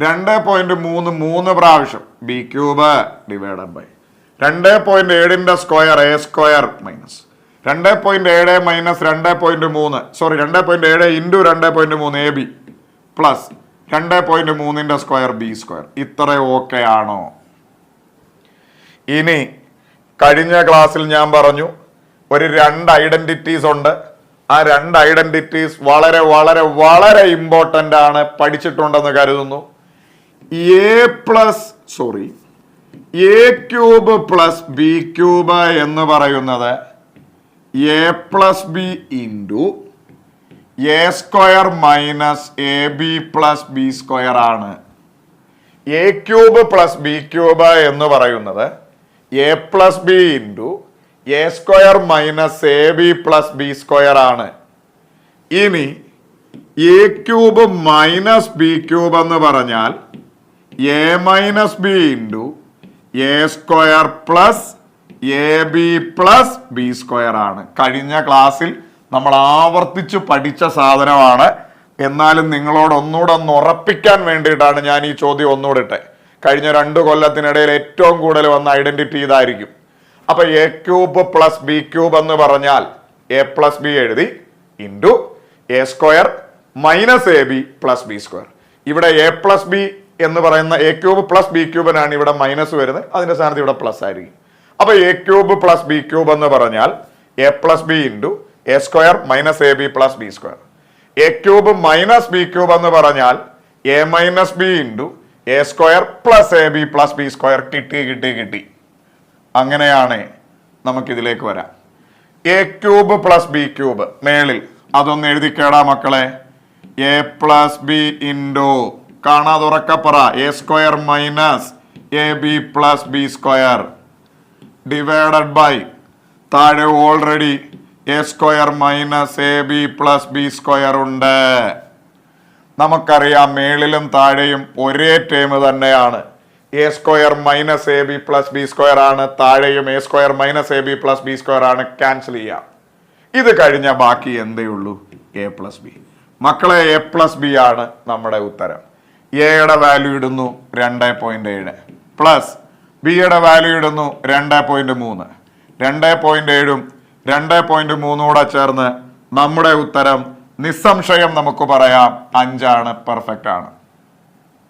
2.3 3 പ്രാവശ്യം b³ ഡിവൈഡഡ് ബൈ 2.7ന്റെ square a² minus 2.7 minus 2.3 sorry 2.7 into 2.3 AB plus 2.3 square b square. ഇത്ര ഓക്കെ ആണോ? ഇനി കഴിഞ്ഞ ക്ലാസ്സിൽ ഞാൻ പറഞ്ഞു ഒരു 2 ഐഡന്റിറ്റീസ് ഉണ്ട്. ആ 2 ഐഡന്റിറ്റീസ് വളരെ വളരെ വളരെ ഇമ്പോർട്ടൻ്റ് ആണ്, പഠിച്ചിട്ടുണ്ടെന്ന് കരുതുന്നു. A cube plus b cube എന്ന് പറയുന്നത് a plus b into a square minus a b plus b square ആണ്. A cube plus b cube എന്ന് പറയുന്നത് a plus b into a square minus a b plus b square ആണ്. ഇനി a cube minus b cube എന്ന് പറഞ്ഞാൽ a minus b into a square plus a b plus b square ആണ്. കഴിഞ്ഞ ക്ലാസ്സിൽ നമ്മൾ ആവർത്തിച്ച് പഠിച്ച സാധനമാണ്. എന്നാലും നിങ്ങളോട് ഒന്നുകൂടെ ഒന്ന് ഉറപ്പിക്കാൻ വേണ്ടിയിട്ടാണ് ഞാൻ ഈ ചോദ്യം ഒന്നുകൂടെ ഇട്ടെ. കഴിഞ്ഞ 2 കൊല്ലത്തിനിടയിൽ ഏറ്റവും കൂടുതൽ വന്ന ഐഡന്റിറ്റി ഇതായിരിക്കും. അപ്പൊ A cube plus b cube എന്ന് പറഞ്ഞാൽ എ പ്ലസ് ബി എഴുതി into a square minus a b plus b square. ഇവിടെ എ പ്ലസ് ബി എന്ന് പറയുന്ന എ ക്യൂബ് പ്ലസ് ബി ക്യൂബിനാണ് ഇവിടെ മൈനസ് വരുന്നത്, അതിന്റെ സ്ഥാനത്ത് ഇവിടെ പ്ലസ് ആയിരിക്കും. അപ്പൊ A cube plus b cube എന്ന് പറഞ്ഞാൽ a plus b into a square minus a b plus b square. A cube minus b cube എന്ന് പറഞ്ഞാൽ a minus b into a square plus a b plus b square. കിട്ടി. അങ്ങനെയാണ് നമുക്കിതിലേക്ക് വരാം. A cube plus b cube മേളിൽ അതൊന്ന് എഴുതിക്കേടാ മക്കളെ. എ പ്ലസ് ബി ഇൻറ്റു കാണാതെ ഉറക്കപ്പറ a square minus a b plus b square divided by താഴെ already a square minus a b plus b square ഉണ്ട്. നമുക്കറിയാം മേളിലും താഴെയും ഒരേ ടേം തന്നെയാണ്. A square minus a b plus b square ആണ്, താഴെയും a square minus a b plus b square ആണ്. ക്യാൻസൽ ചെയ്യാം. ഇത് കഴിഞ്ഞ ബാക്കി എന്തേ ഉള്ളൂ? A plus B. മക്കളെ എ പ്ലസ് ബി ആണ് നമ്മുടെ ഉത്തരം. എയുടെ വാല്യൂ ഇടുന്നു 2.7 പ്ലസ് ബിയുടെ വാല്യൂ ഇടുന്നു 2.3. 2.7ഉം 2.3 കൂടെ ചേർന്ന് നമ്മുടെ ഉത്തരം നിസ്സംശയം നമുക്ക് പറയാം 5 ആണ്, പെർഫെക്റ്റ് ആണ്.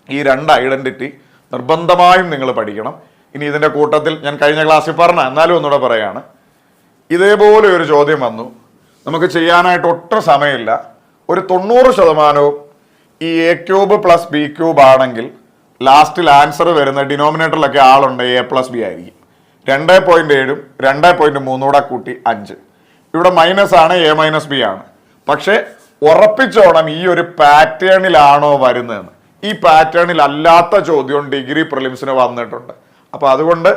ഈ 2 ഐഡന്റിറ്റി നിർബന്ധമായും നിങ്ങൾ പഠിക്കണം. ഇനി ഇതിന്റെ കൂട്ടത്തിൽ ഞാൻ കഴിഞ്ഞ ക്ലാസ്സിൽ പറഞ്ഞ എന്നാലും ഒന്നുകൂടെ പറയാണ്. ഇതേപോലെ ഒരു ചോദ്യം വന്നു, നമുക്ക് ചെയ്യാനായിട്ട് ഒട്ടും സമയമില്ല. ഒരു 90% ഈ A cube plus b cube ആണെങ്കിൽ ലാസ്റ്റിൽ ആൻസർ വരുന്ന ഡിനോമിനേറ്ററിലൊക്കെ ആളുണ്ട് എ പ്ലസ് ബി ആയിരിക്കും. 2.7ഉം 2.3 കൂടെ കൂട്ടി 5. ഇവിടെ മൈനസ് ആണ്, എ മൈനസ് ബി ആണ്. പക്ഷെ ഉറപ്പിച്ചോണം ഈ ഒരു പാറ്റേണിലാണോ വരുന്നതെന്ന്. ഈ പാറ്റേണിൽ അല്ലാത്ത ചോദ്യം ഡിഗ്രി പ്രിലിംസിന് വന്നിട്ടുണ്ട്. അപ്പൊ അതുകൊണ്ട്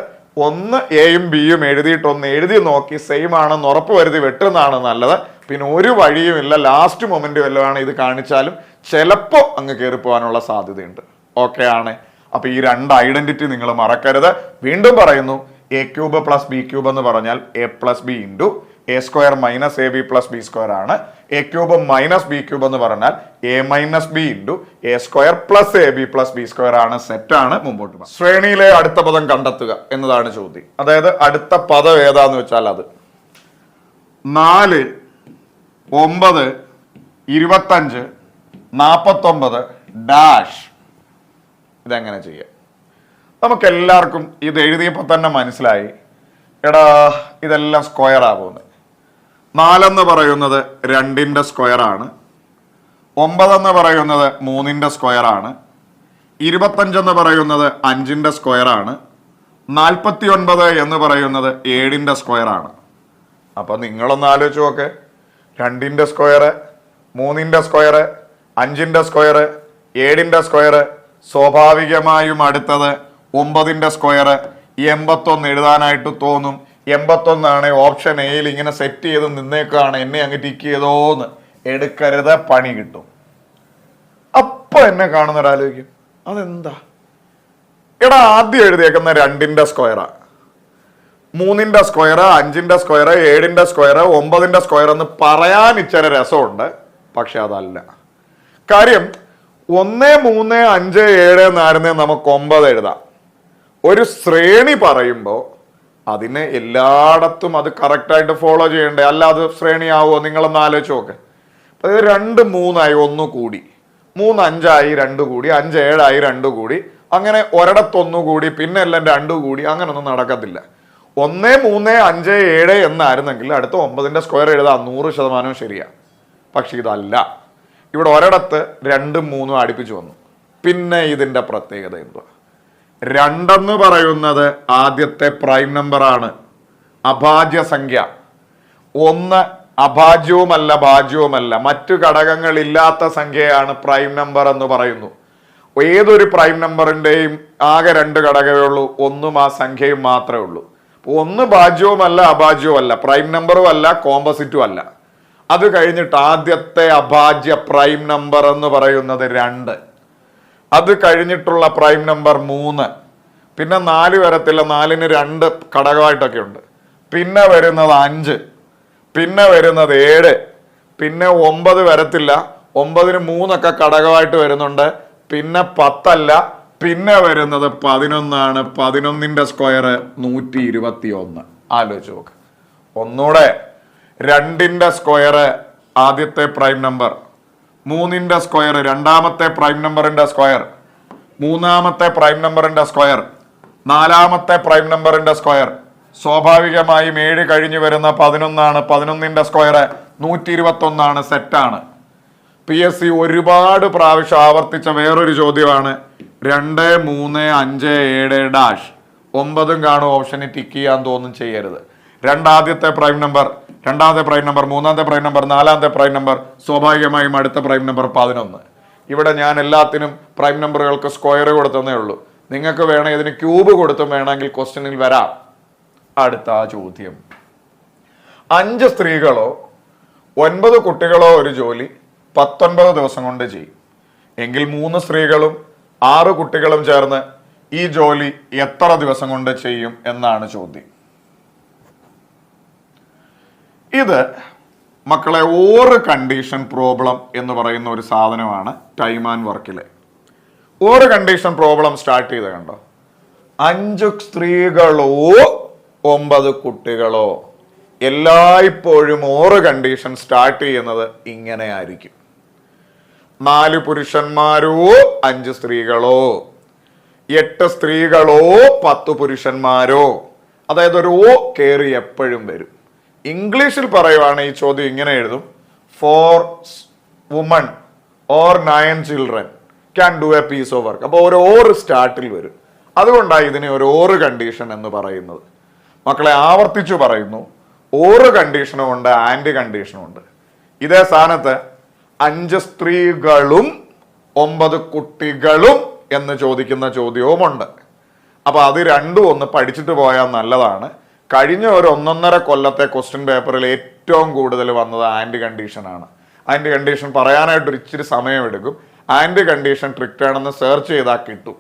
ഒന്ന് എയും ബിയും എഴുതിയിട്ട് ഒന്ന് എഴുതി നോക്കി സെയിം ആണെന്ന് ഉറപ്പ് വരുത്തി വെട്ടുന്നതാണ് നല്ലത്. പിന്നെ ഒരു വഴിയുമില്ല, ലാസ്റ്റ് മൊമെന്റ് വല്ലതാണ് ഇത് കാണിച്ചാലും ചിലപ്പോ അങ്ങ് കയറി പോകാനുള്ള സാധ്യതയുണ്ട്. ഓക്കെ ആണ്. അപ്പൊ ഈ 2 ഐഡന്റിറ്റി നിങ്ങൾ മറക്കരുത്. വീണ്ടും പറയുന്നു, a cube plus b cube എന്ന് പറഞ്ഞാൽ a plus b into a square minus a b plus b square ആണ്. A cube minus b cube എന്ന് പറഞ്ഞാൽ a minus b into a square plus a b plus b square ആണ്. Set ആണ്. മുമ്പോട്ട് പോകാം. ശ്രേണിയിലെ അടുത്ത പദം കണ്ടെത്തുക എന്നതാണ് ചോദ്യം. അതായത് അടുത്ത പദം ഏതാന്ന് വെച്ചാൽ അത് 4, 9, 25, 49 ഡാഷ്. ഇതെങ്ങനെ ചെയ്യാം? നമുക്ക് എല്ലാവർക്കും ഇത് എഴുതിയപ്പോൾ തന്നെ മനസ്സിലായി, എടാ ഇതെല്ലാം സ്ക്വയർ ആകുന്നത്. 4 എന്ന് പറയുന്നത് 2ന്റെ സ്ക്വയർ ആണ്. 9 എന്ന് പറയുന്നത് 3ന്റെ സ്ക്വയർ ആണ്. 25 എന്ന് പറയുന്നത് 5ന്റെ സ്ക്വയർ ആണ്. 49 എന്ന് പറയുന്നത് 7ന്റെ സ്ക്വയർ ആണ്. അപ്പൊ നിങ്ങളൊന്ന് ആലോചിച്ച് നോക്ക്. 2ന്റെ സ്ക്വയർ, 3ന്റെ സ്ക്വയർ, 5ന്റെ സ്ക്വയർ, 7ന്റെ സ്ക്വയർ, സ്വാഭാവികമായും അടുത്തത് 9ന്റെ സ്ക്വയർ. 81 എഴുതാനായിട്ട് തോന്നും. 81 ആണ് ഓപ്ഷൻ എയിൽ ഇങ്ങനെ സെറ്റ് ചെയ്ത് നിന്നേക്കാണ്. എന്നെ അങ്ങ് ടിക്ക് ചെയ്തോന്ന് എടുക്കരുത്, പണി കിട്ടും. അപ്പൊ എന്നെ കാണുന്നൊരാലോചിക്കും, അതെന്താ എടാ ആദ്യം എഴുതിയേക്കുന്ന 2ന്റെ സ്ക്വയറാ, 3ന്റെ സ്ക്വയർ, 5ന്റെ സ്ക്വയർ, 7ന്റെ സ്ക്വയർ, 9ന്റെ സ്ക്വയർ എന്ന് പറയാൻ ഇച്ചിരി രസമുണ്ട്. പക്ഷെ അതല്ല കാര്യം. 1, 3, 5, 7 4 നമുക്ക് 9 എഴുതാം. ഒരു ശ്രേണി പറയുമ്പോൾ അതിന് എല്ലായിടത്തും അത് കറക്റ്റായിട്ട് ഫോളോ ചെയ്യണ്ടേ, അല്ലാതെ ശ്രേണിയാവോ? നിങ്ങളൊന്ന് ആലോചിച്ച് നോക്ക്. അതായത് 2 3 1 കൂടി, 3 5 2 കൂടി, 5 7 2 കൂടി, അങ്ങനെ ഒരിടത്തൊന്നു കൂടി, പിന്നെ എല്ലാം 2 കൂടി, അങ്ങനൊന്നും നടക്കത്തില്ല. 1 3 5 7 എന്നായിരുന്നെങ്കിൽ അടുത്ത 9ന്റെ സ്ക്വയർ എഴുതാം, 100% ശരിയാ. പക്ഷെ ഇതല്ല, ഇവിടെ ഒരിടത്ത് 2 3 അടുപ്പിച്ച് വന്നു. പിന്നെ ഇതിന്റെ പ്രത്യേകത എന്തുവാ? 2 എന്ന് പറയുന്നത് ആദ്യത്തെ പ്രൈം നമ്പറാണ്, അഭാജ്യ സംഖ്യ. 1 അഭാജ്യവുമല്ല ഭാജ്യവുമല്ല, മറ്റു ഘടകങ്ങളില്ലാത്ത സംഖ്യയാണ് പ്രൈം നമ്പർ എന്ന് പറയുന്നു. ഏതൊരു പ്രൈം നമ്പറിന്റെയും ആകെ 2 ഘടകമേ ഉള്ളൂ, 1ഉം ആ സംഖ്യയും മാത്രമേ ഉള്ളൂ. 1 ഭാജ്യവുമല്ല അഭാജ്യവുമല്ല, പ്രൈം നമ്പറും അല്ല കോമ്പസിറ്റും അല്ല. അത് കഴിഞ്ഞിട്ട് ആദ്യത്തെ അഭാജ്യ പ്രൈം നമ്പർ എന്ന് പറയുന്നത് 2. അത് കഴിഞ്ഞിട്ടുള്ള പ്രൈം നമ്പർ 3. പിന്നെ 4 വരത്തില്ല, 4ന് 2 ഘടകമായിട്ടൊക്കെ ഉണ്ട്. പിന്നെ വരുന്നത് 5, പിന്നെ വരുന്നത് 7, പിന്നെ 9 വരത്തില്ല, 9ന് 3 ഘടകമായിട്ട് വരുന്നുണ്ട്. പിന്നെ 10 അല്ല, പിന്നെ വരുന്നത് 11 ആണ്. 11ന്റെ സ്ക്വയർ 121. ആലോചിച്ച് നോക്ക്. ഒന്നൂടെ, 2ന്റെ സ്ക്വയർ ആദ്യത്തെ പ്രൈം നമ്പർ, 3ന്റെ സ്ക്വയർ രണ്ടാമത്തെ പ്രൈം നമ്പറിന്റെ സ്ക്വയർ, 3ാമത്തെ പ്രൈം നമ്പറിന്റെ സ്ക്വയർ, 4ാമത്തെ പ്രൈം നമ്പറിന്റെ സ്ക്വയർ. സ്വാഭാവികമായും 7 കഴിഞ്ഞ് വരുന്ന 11 ആണ്. 11ന്റെ സ്ക്വയർ 121 സെറ്റാണ്. PSC ഒരുപാട് പ്രാവശ്യം ആവർത്തിച്ച വേറൊരു ചോദ്യമാണ് 2 3 5 7 ഡാഷ്. 9 കാണും ഓപ്ഷന് ടിക്ക് ചെയ്യാൻ തോന്നും ചെയ്യരുത്. ആദ്യത്തെ പ്രൈം നമ്പർ, രണ്ടാമത്തെ പ്രൈം നമ്പർ, മൂന്നാമത്തെ പ്രൈം നമ്പർ, 4ാമത്തെ പ്രൈം നമ്പർ, സ്വാഭാവികമായും അടുത്ത പ്രൈം നമ്പർ 11. ഇവിടെ ഞാൻ എല്ലാത്തിനും പ്രൈം നമ്പറുകൾക്ക് സ്ക്വയർ കൊടുത്തതേ ഉള്ളൂ. നിങ്ങൾക്ക് വേണമെങ്കിൽ ഇതിന് ക്യൂബ് കൊടുത്തും വേണമെങ്കിൽ ക്വസ്റ്റ്യനിൽ വരാം. അടുത്ത ചോദ്യം, 5 സ്ത്രീകളോ 9 കുട്ടികളോ ഒരു ജോലി 19 ദിവസം കൊണ്ട് ചെയ്യും എങ്കിൽ 3 സ്ത്രീകളും 6 കുട്ടികളും ചേർന്ന് ഈ ജോലി എത്ര ദിവസം കൊണ്ട് ചെയ്യും എന്നാണ് ചോദ്യം. ഇത് മക്കളെ ഓറ് കണ്ടീഷൻ പ്രോബ്ലം എന്ന് പറയുന്ന ഒരു സാധനമാണ് ടൈം ആൻഡ് വർക്കിലെ. ഓറ് കണ്ടീഷൻ പ്രോബ്ലം സ്റ്റാർട്ട് ചെയ്ത് കണ്ടോ, 5 സ്ത്രീകളോ 9 കുട്ടികളോ. എല്ലായ്പ്പോഴും ഓറ് കണ്ടീഷൻ സ്റ്റാർട്ട് ചെയ്യുന്നത് ഇങ്ങനെ ആയിരിക്കും. 4 പുരുഷന്മാരോ 5 സ്ത്രീകളോ, 8 സ്ത്രീകളോ 10 പുരുഷന്മാരോ. അതായത് ഒരു ഓ കയറി എപ്പോഴും വരും. ഇംഗ്ലീഷിൽ പറയുവാണ് ഈ ചോദ്യം ഇങ്ങനെ എഴുതും, 4 woman or 9 children can do a piece of work. അപ്പോൾ ഒരു ഓർ സ്റ്റാർട്ടിൽ വരും. അതുകൊണ്ടാണ് ഇതിനെ ഒരു ഓറ് കണ്ടീഷൻ എന്ന് പറയുന്നത്. മക്കളെ ആവർത്തിച്ചു പറയുന്നു, ഓറ് കണ്ടീഷനും ഉണ്ട്, ആൻഡ് കണ്ടീഷനും ഉണ്ട്. ഇതേ സ്ഥാനത്ത് 5 സ്ത്രീകളും 9 കുട്ടികളും എന്ന് ചോദിക്കുന്ന ചോദ്യവുമുണ്ട്. അപ്പൊ അത് രണ്ടും ഒന്ന് പഠിച്ചിട്ട് പോയാൽ നല്ലതാണ്. കഴിഞ്ഞ ഒരു 1.5 കൊല്ലത്തെ ക്വസ്റ്റ്യൻ പേപ്പറിൽ ഏറ്റവും കൂടുതൽ വന്നത് ആൻഡ് കണ്ടീഷനാണ്. ആൻഡ് കണ്ടീഷൻ പറയാനായിട്ട് ഒരു ഇച്ചിരി സമയമെടുക്കും. ആൻഡ് കണ്ടീഷൻ ട്രിക്റ്റ് ആണെന്ന് സെർച്ച് ചെയ്താൽ കിട്ടും.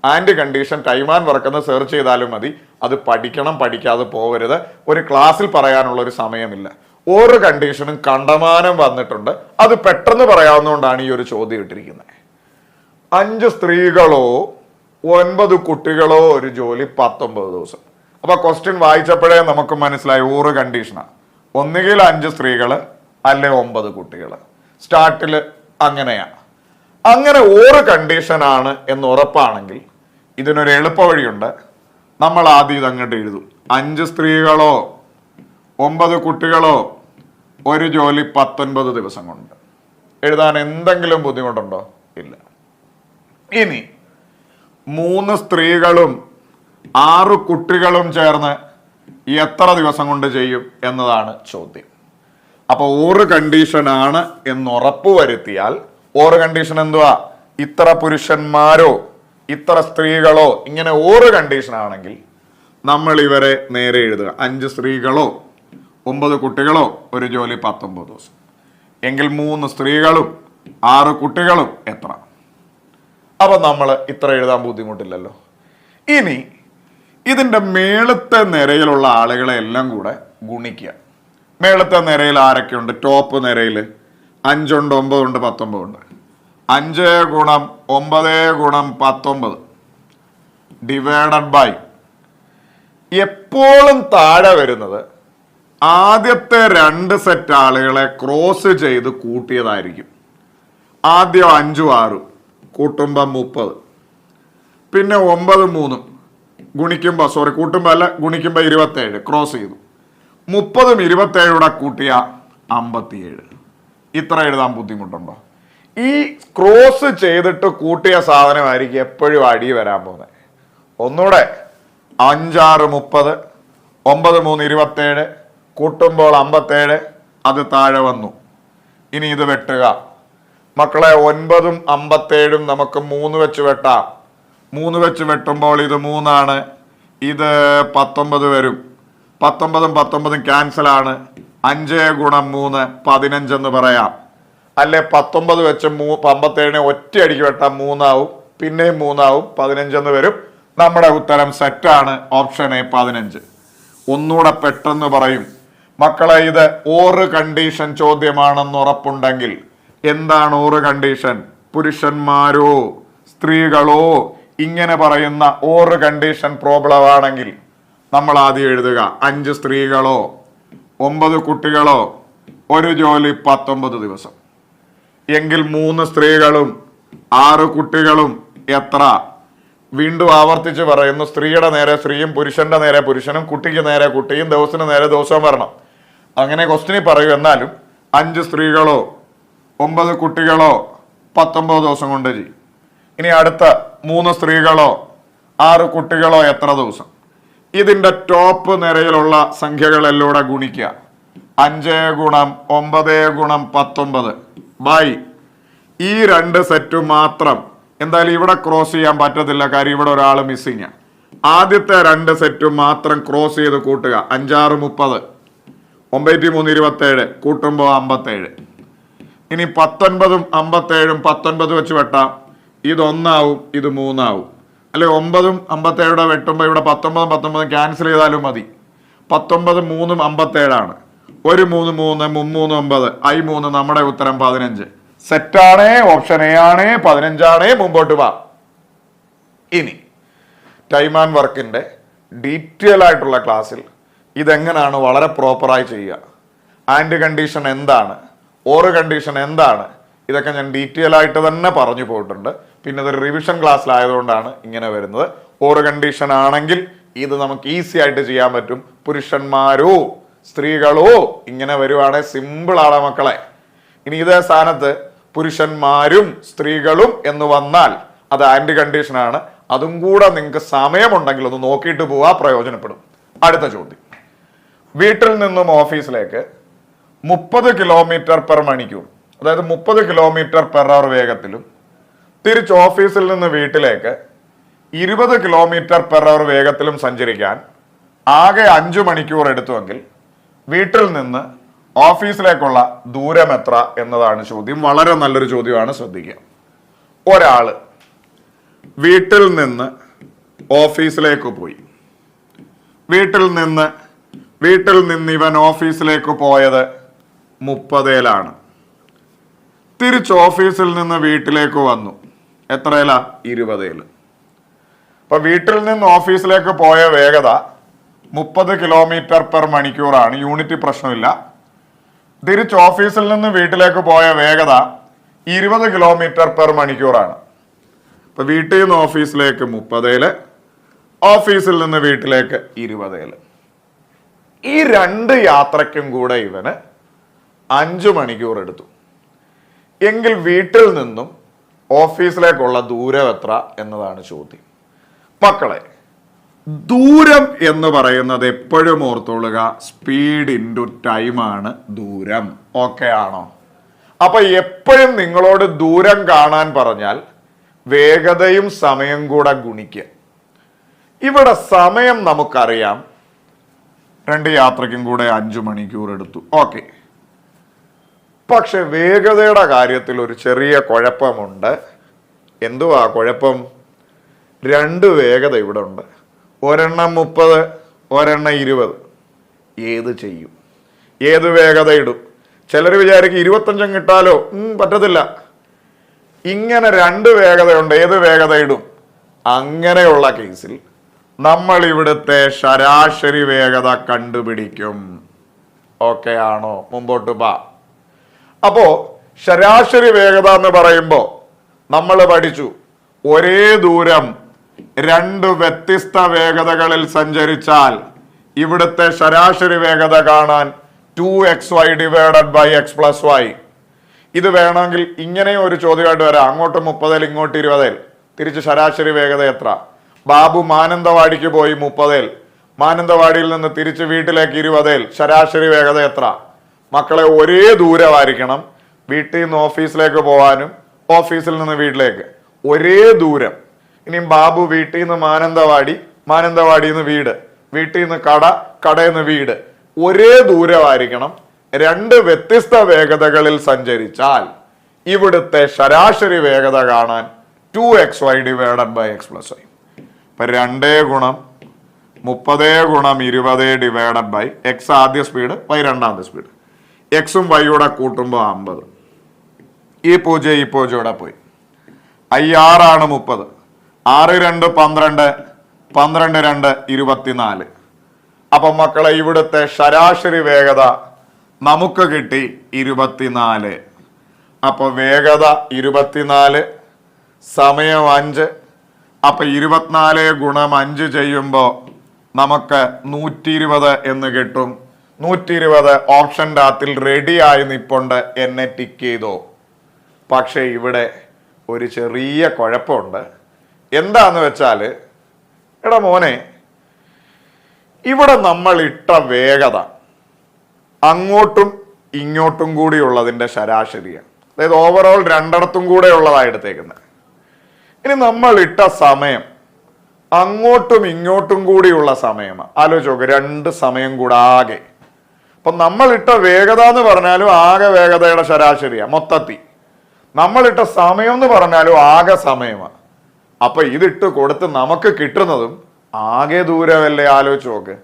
And condition time and work എന്ന് സെർച്ച് ചെയ്താലും മതി. അത് പഠിക്കണം, പഠിക്കാതെ പോകരുത്. ഒരു ക്ലാസ്സിൽ പറയാനുള്ള ഒരു സമയമില്ല. ഓരോ കണ്ടീഷനും കണ്ടമാനം വന്നിട്ടുണ്ട്. അത് പെട്ടെന്ന് പറയാവുന്നതുകൊണ്ടാണ് ഈ ഒരു ചോദ്യം ഇട്ടിരിക്കുന്നത്. 5 സ്ത്രീകളോ 9 കുട്ടികളോ ഒരു ജോലി 19 ദിവസം. അപ്പൊ ക്വസ്റ്റ്യൻ വായിച്ചപ്പോഴേ നമുക്ക് മനസ്സിലായി ഓറ് കണ്ടീഷനാണ്. ഒന്നുകിൽ 5 സ്ത്രീകള് അല്ലെ 9 കുട്ടികള്. സ്റ്റാർട്ടിൽ അങ്ങനെയാണ്. അങ്ങനെ ഓറ് കണ്ടീഷനാണ് എന്ന് ഉറപ്പാണെങ്കിൽ ഇതിനൊരു എളുപ്പ വഴിയുണ്ട്. നമ്മൾ ആദ്യം ഇതങ്ങോട്ട് എഴുതും. 5 സ്ത്രീകളോ 9 കുട്ടികളോ ഒരു ജോലി 19 ദിവസം കൊണ്ട്. എഴുതാൻ എന്തെങ്കിലും ബുദ്ധിമുട്ടുണ്ടോ? ഇല്ല. ഇനി 3 സ്ത്രീകളും 6 കുട്ടികളും ചേർന്ന് എത്ര ദിവസം കൊണ്ട് ചെയ്യും എന്നതാണ് ചോദ്യം. അപ്പൊ ഓറ് കണ്ടീഷനാണ് എന്ന് ഉറപ്പ് വരുത്തിയാൽ, ഓറ് കണ്ടീഷൻ എന്തുവാ? ഇത്ര പുരുഷന്മാരോ ഇത്ര സ്ത്രീകളോ, ഇങ്ങനെ ഓറ് കണ്ടീഷൻ ആണെങ്കിൽ നമ്മൾ ഇവരെ നേരെ എഴുതുക. 5 സ്ത്രീകളോ 9 കുട്ടികളോ ഒരു ജോലി 19 ദിവസം എങ്കിൽ 3 സ്ത്രീകളും 6 കുട്ടികളും എത്ര? അപ്പൊ നമ്മൾ ഇത്ര എഴുതാൻ ബുദ്ധിമുട്ടില്ലല്ലോ. ഇനി ഇതിന്റെ മേളത്തെ നിരയിലുള്ള ആളുകളെ എല്ലാം കൂടെ ഗുണിക്കുക. മേളത്തെ നിരയിൽ ആരൊക്കെ ഉണ്ട്? ടോപ്പ് നിരയിൽ 5 ഉണ്ട്, 9 ഉണ്ട്, 19 ഉണ്ട്. 5 ഗുണം 9 ഗുണം 19 ഡിവൈഡഡ് ബൈ എപ്പോഴും താഴെ വരുന്നത് ആദ്യത്തെ 2 സെറ്റ് ആളുകളെ ക്രോസ് ചെയ്ത് കൂട്ടിയതായിരിക്കും. ആദ്യം 5ഉം 6ഉം കൂട്ടുമ്പോൾ 30, പിന്നെ 9ഉം 3ഉം ഗുണിക്കുമ്പോൾ കൂട്ടുമ്പോൾ അല്ല ഗുണിക്കുമ്പോൾ 27 ക്രോസ് ചെയ്തു. 30ഉം 27 കൂട്ടിയ 57. ഇത്ര എഴുതാൻ ബുദ്ധിമുട്ടുണ്ടോ? ഈ ക്രോസ് ചെയ്തിട്ട് കൂട്ടിയ സാധനമായിരിക്കും എപ്പോഴും അടി വരാൻ പോകുന്നത്. ഒന്നുകൂടെ 5 6 30, 9 3 27 കൂട്ടുമ്പോൾ 57, അത് താഴെ വന്നു. ഇനി ഇത് വെട്ടുക മക്കളെ. 9ഉം 57ഉം നമുക്ക് 3 വെച്ച് വെട്ടാം. 3 വെച്ച് വെട്ടുമ്പോൾ ഇത് 3 ആണ്, ഇത് 19 വരും. 19ഉം 19ഉം ക്യാൻസലാണ്. 5 ഗുണം 3 15 എന്ന് പറയാം. അല്ലെ 19 വെച്ച് 57നെ ഒറ്റയടിക്ക് വെട്ടാം, 3 ആവും, പിന്നെയും 3 ആവും, 15 എന്ന് വരും. നമ്മുടെ ഉത്തരം സെറ്റാണ്, ഓപ്ഷൻ എ 15. ഒന്നുകൂടെ പെട്ടെന്ന് പറയും മക്കളെ, ഇത് ഓറ് കണ്ടീഷൻ ചോദ്യമാണെന്ന് ഉറപ്പുണ്ടെങ്കിൽ എന്താണ് ഓറ് കണ്ടീഷൻ? പുരുഷന്മാരോ സ്ത്രീകളോ ഇങ്ങനെ പറയുന്ന ഓറ് കണ്ടീഷൻ പ്രോബ്ലം ആണെങ്കിൽ നമ്മൾ ആദ്യം എഴുതുക 5 സ്ത്രീകളോ 9 കുട്ടികളോ 1 ജോലി 19 ദിവസം. എങ്കിൽ 3 സ്ത്രീകളും 6 കുട്ടികളും എത്ര? വീണ്ടും ആവർത്തിച്ച് പറയുന്നു, സ്ത്രീയുടെ നേരെ സ്ത്രീയും പുരുഷന്റെ നേരെ പുരുഷനും കുട്ടിക്ക് നേരെ കുട്ടിയും ദിവസത്തിന് നേരെ ദിവസവും വരണം. അങ്ങനെ ക്വസ്റ്റിനിൽ പറയൂ. എന്നാലും 5 സ്ത്രീകളോ 9 കുട്ടികളോ 19 ദിവസം കൊണ്ട് ചെയ്യും. ഇനി അടുത്ത 3 സ്ത്രീകളോ 6 കുട്ടികളോ എത്ര ദിവസം? ഇതിന്റെ ടോപ്പ് നിരയിലുള്ള സംഖ്യകളെല്ലാം ഗുണിക്കുക. 5 ഗുണം 9 ഗുണം 19 ബൈ ഈ 2 സെറ്റ് മാത്രം. എന്തായാലും ഇവിടെ ക്രോസ് ചെയ്യാൻ പറ്റത്തില്ല, കാര്യം ഇവിടെ ഒരാൾ മിസ്സിങ്. ആദ്യത്തെ 2 സെറ്റ് മാത്രം ക്രോസ് ചെയ്ത് കൂട്ടുക. 5 6 30, 9 3 27 കൂട്ടുമ്പോൾ 57. ഇനി 19ഉം 57ഉം 19 വെച്ച് വെട്ടാം. ഇത് 1 ആവും, ഇത് 3 ആവും. അല്ലെ 9ഉം 57 വെട്ടുമ്പോൾ ഇവിടെ 19ഉം 19ഉം ക്യാൻസൽ ചെയ്താലും മതി. 19 3ഉം 57 ആണ്. 1 3 3 3 9 I3 നമ്മുടെ ഉത്തരം 15. സെറ്റാണേ, ഓപ്ഷൻ എ ആണേ, 15 ആണേ. മുമ്പോട്ട് വാ. ഇനി ടൈം ആൻഡ് വർക്കിന്റെ ഡീറ്റെയിൽ ആയിട്ടുള്ള ക്ലാസ്സിൽ ഇതെങ്ങനെയാണ് വളരെ പ്രോപ്പറായി ചെയ്യുക, ആൻഡ് കണ്ടീഷൻ എന്താണ്, ഓറ് കണ്ടീഷൻ എന്താണ്, ഇതൊക്കെ ഞാൻ ഡീറ്റെയിൽ ആയിട്ട് തന്നെ പറഞ്ഞു പോയിട്ടുണ്ട്. പിന്നെ ഇതൊരു റിവിഷൻ ക്ലാസ്സിലായതുകൊണ്ടാണ് ഇങ്ങനെ വരുന്നത്. ഓറ് കണ്ടീഷൻ ആണെങ്കിൽ ഇത് നമുക്ക് ഈസി ആയിട്ട് ചെയ്യാൻ പറ്റും. പുരുഷന്മാരോ സ്ത്രീകളോ ഇങ്ങനെ വരുവാണെങ്കിൽ സിമ്പിൾ ആണ് മക്കളെ. ഇനി ഇതേ സ്ഥാനത്ത് പുരുഷന്മാരും സ്ത്രീകളും എന്ന് വന്നാൽ അത് ആൻഡ് കണ്ടീഷൻ ആണ്. അതും കൂടെ നിങ്ങൾക്ക് സമയമുണ്ടെങ്കിൽ ഒന്ന് നോക്കിയിട്ട് പോവാ, പ്രയോജനപ്പെടും. അടുത്ത ചോദ്യം, വീട്ടിൽ നിന്നും ഓഫീസിലേക്ക് 30 കിലോമീറ്റർ പെർ മണിക്കൂർ, അതായത് 30 കിലോമീറ്റർ പെർ അവർ വേഗത്തിലും തിരിച്ച് ഓഫീസിൽ നിന്ന് വീട്ടിലേക്ക് 20 കിലോമീറ്റർ പെർ അവർ വേഗത്തിലും സഞ്ചരിക്കാൻ ആകെ 5 മണിക്കൂർ എടുത്തുവെങ്കിൽ വീട്ടിൽ നിന്ന് ഓഫീസിലേക്കുള്ള ദൂരം എത്ര എന്നതാണ് ചോദ്യം. വളരെ നല്ലൊരു ചോദ്യമാണ്, ശ്രദ്ധിക്കുക. ഒരാള് വീട്ടിൽ നിന്ന് ഓഫീസിലേക്ക് പോയി. വീട്ടിൽ നിന്ന് ഇവൻ ഓഫീസിലേക്ക് പോയത് 30-ലാണ്. തിരിച്ച് ഓഫീസിൽ നിന്ന് വീട്ടിലേക്ക് വന്നു എത്രയിലാ? 20-ല്. അപ്പൊ വീട്ടിൽ നിന്ന് ഓഫീസിലേക്ക് പോയ വേഗത 30 കിലോമീറ്റർ പെർ മണിക്കൂറാണ്. യൂണിറ്റ് പ്രശ്നമില്ല. തിരിച്ച് ഓഫീസിൽ നിന്ന് വീട്ടിലേക്ക് പോയ വേഗത 20 കിലോമീറ്റർ പെർ മണിക്കൂറാണ്. അപ്പൊ വീട്ടിൽ നിന്ന് ഓഫീസിലേക്ക് 30-ല്, ഓഫീസിൽ നിന്ന് വീട്ടിലേക്ക് 20-ല്. ഈ 2 യാത്രയ്ക്കും കൂടെ ഇവന് 5 മണിക്കൂർ എടുത്തു. എങ്കിൽ വീട്ടിൽ നിന്നും ഓഫീസിലേക്കുള്ള ദൂരം എത്ര എന്നതാണ് ചോദ്യം. മക്കളെ, ദൂരം എന്ന് പറയുന്നത് എപ്പോഴും ഓർത്തോളുക, സ്പീഡ് ഇൻറ്റു ടൈം ആണ് ദൂരം. ഓക്കെ ആണോ? അപ്പൊ എപ്പോഴും നിങ്ങളോട് ദൂരം കാണാൻ പറഞ്ഞാൽ വേഗതയും സമയം കൂടെ ഗുണിക്കുക. ഇവിടെ സമയം നമുക്കറിയാം, 2 യാത്രയ്ക്കും കൂടെ 5 മണിക്കൂർ എടുത്തു. ഓക്കെ. പക്ഷെ വേഗതയുടെ കാര്യത്തിൽ ഒരു ചെറിയ കുഴപ്പമുണ്ട്. എന്തുവാ കുഴപ്പം? 2 വേഗത ഇവിടെ ഉണ്ട്. ഒരെണ്ണം 30, ഒരെണ്ണം 20. ഏത് ചെയ്യും? ഏത് വേഗത ഇടും? ചിലർ വിചാരിക്കും 25 കിട്ടാലോ. പറ്റത്തില്ല. ഇങ്ങനെ 2 വേഗതയുണ്ട്, ഏത് വേഗത ഇടും? അങ്ങനെയുള്ള കേസിൽ നമ്മൾ ഇവിടുത്തെ ശരാശരി വേഗത കണ്ടുപിടിക്കും. ഓക്കെ ആണോ? മുമ്പോട്ട് പാ. അപ്പോ ശരാശരി വേഗത എന്ന് പറയുമ്പോൾ നമ്മൾ പഠിച്ചു, ഒരേ ദൂരം രണ്ട് വ്യത്യസ്ത വേഗതകളിൽ സഞ്ചരിച്ചാൽ ഇവിടുത്തെ ശരാശരി വേഗത കാണാൻ 2xy divided by x plus y. ഇത് വേണമെങ്കിൽ ഇങ്ങനെ ഒരു ചോദ്യമായിട്ട് വരാം. അങ്ങോട്ട് 30 ഇങ്ങോട്ട് 20. തിരിച്ച് ശരാശരി വേഗത എത്ര? ബാബു മാനന്തവാടിക്ക് പോയി 30, മാനന്തവാടിയിൽ നിന്ന് തിരിച്ച് വീട്ടിലേക്ക് 20. ശരാശരി വേഗത എത്ര? മക്കളെ, ഒരേ ദൂരമായിരിക്കണം വീട്ടിൽ നിന്ന് ഓഫീസിലേക്ക് പോകാനും ഓഫീസിൽ നിന്ന് വീട്ടിലേക്ക്. ഒരേ ദൂരം. ഇനിയും ബാബു വീട്ടിൽ നിന്ന് മാനന്തവാടി, മാനന്തവാടിയിൽ നിന്ന് വീട്, വീട്ടിൽ നിന്ന് കട, കടയിൽ നിന്ന് വീട്. ഒരേ ദൂരമായിരിക്കണം. രണ്ട് വ്യത്യസ്ത വേഗതകളിൽ സഞ്ചരിച്ചാൽ ഇവിടുത്തെ ശരാശരി വേഗത കാണാൻ 2xy divided by x plus y. ഇപ്പൊ 2 ഗുണം 30 ഗുണം 20 ഡിവൈഡഡ് ബൈ x ആദ്യ സ്പീഡ്, y രണ്ടാമത്തെ സ്പീഡ്. എക്സും വൈയുടെ കൂട്ടുമ്പോൾ 50. ഈ 0 ഇവിടെ പോയി. 6 ആണ് 30. 6 2 12, 12 2 24. അപ്പൊ മക്കളെ, ഇവിടുത്തെ ശരാശരി വേഗത നമുക്ക് കിട്ടി 24. അപ്പൊ വേഗത 24, സമയം 5. അപ്പൊ 24 ഗുണം 5 ചെയ്യുമ്പോൾ നമുക്ക് 120 എന്ന് കിട്ടും. 120 ഓപ്ഷൻ്റെ അകത്തിൽ റെഡിയായി നിപ്പുണ്ട്. എന്നെ ടിക്ക് ചെയ്തോ. പക്ഷെ ഇവിടെ ഒരു ചെറിയ കുഴപ്പമുണ്ട്. എന്താന്ന് വെച്ചാൽ, എടാ മോനെ, ഇവിടെ നമ്മൾ ഇട്ട വേഗത അങ്ങോട്ടും ഇങ്ങോട്ടും കൂടി ഉള്ളതിന്റെ ശരാശരിയാണ്. അതായത് ഓവറോൾ രണ്ടിടത്തും കൂടെ ഉള്ളതാണ് എടുത്തേക്കുന്നത്. ഇനി നമ്മൾ ഇട്ട സമയം അങ്ങോട്ടും ഇങ്ങോട്ടും കൂടിയുള്ള സമയമാണ്. ആലോചിച്ച് നോക്ക്, 2 സമയം കൂടെ ആകെ. അപ്പൊ നമ്മളിട്ട വേഗത എന്ന് പറഞ്ഞാലും ആകെ വേഗതയുടെ ശരാശരിയാണ് മൊത്തത്തിൽ. നമ്മളിട്ട സമയം എന്ന് പറഞ്ഞാലും ആകെ സമയമാണ്. അപ്പൊ ഇതിട്ട് കൊടുത്ത് നമുക്ക് കിട്ടുന്നതും ആകെ ദൂരമല്ലേ? ആലോചിച്ച് നോക്ക്.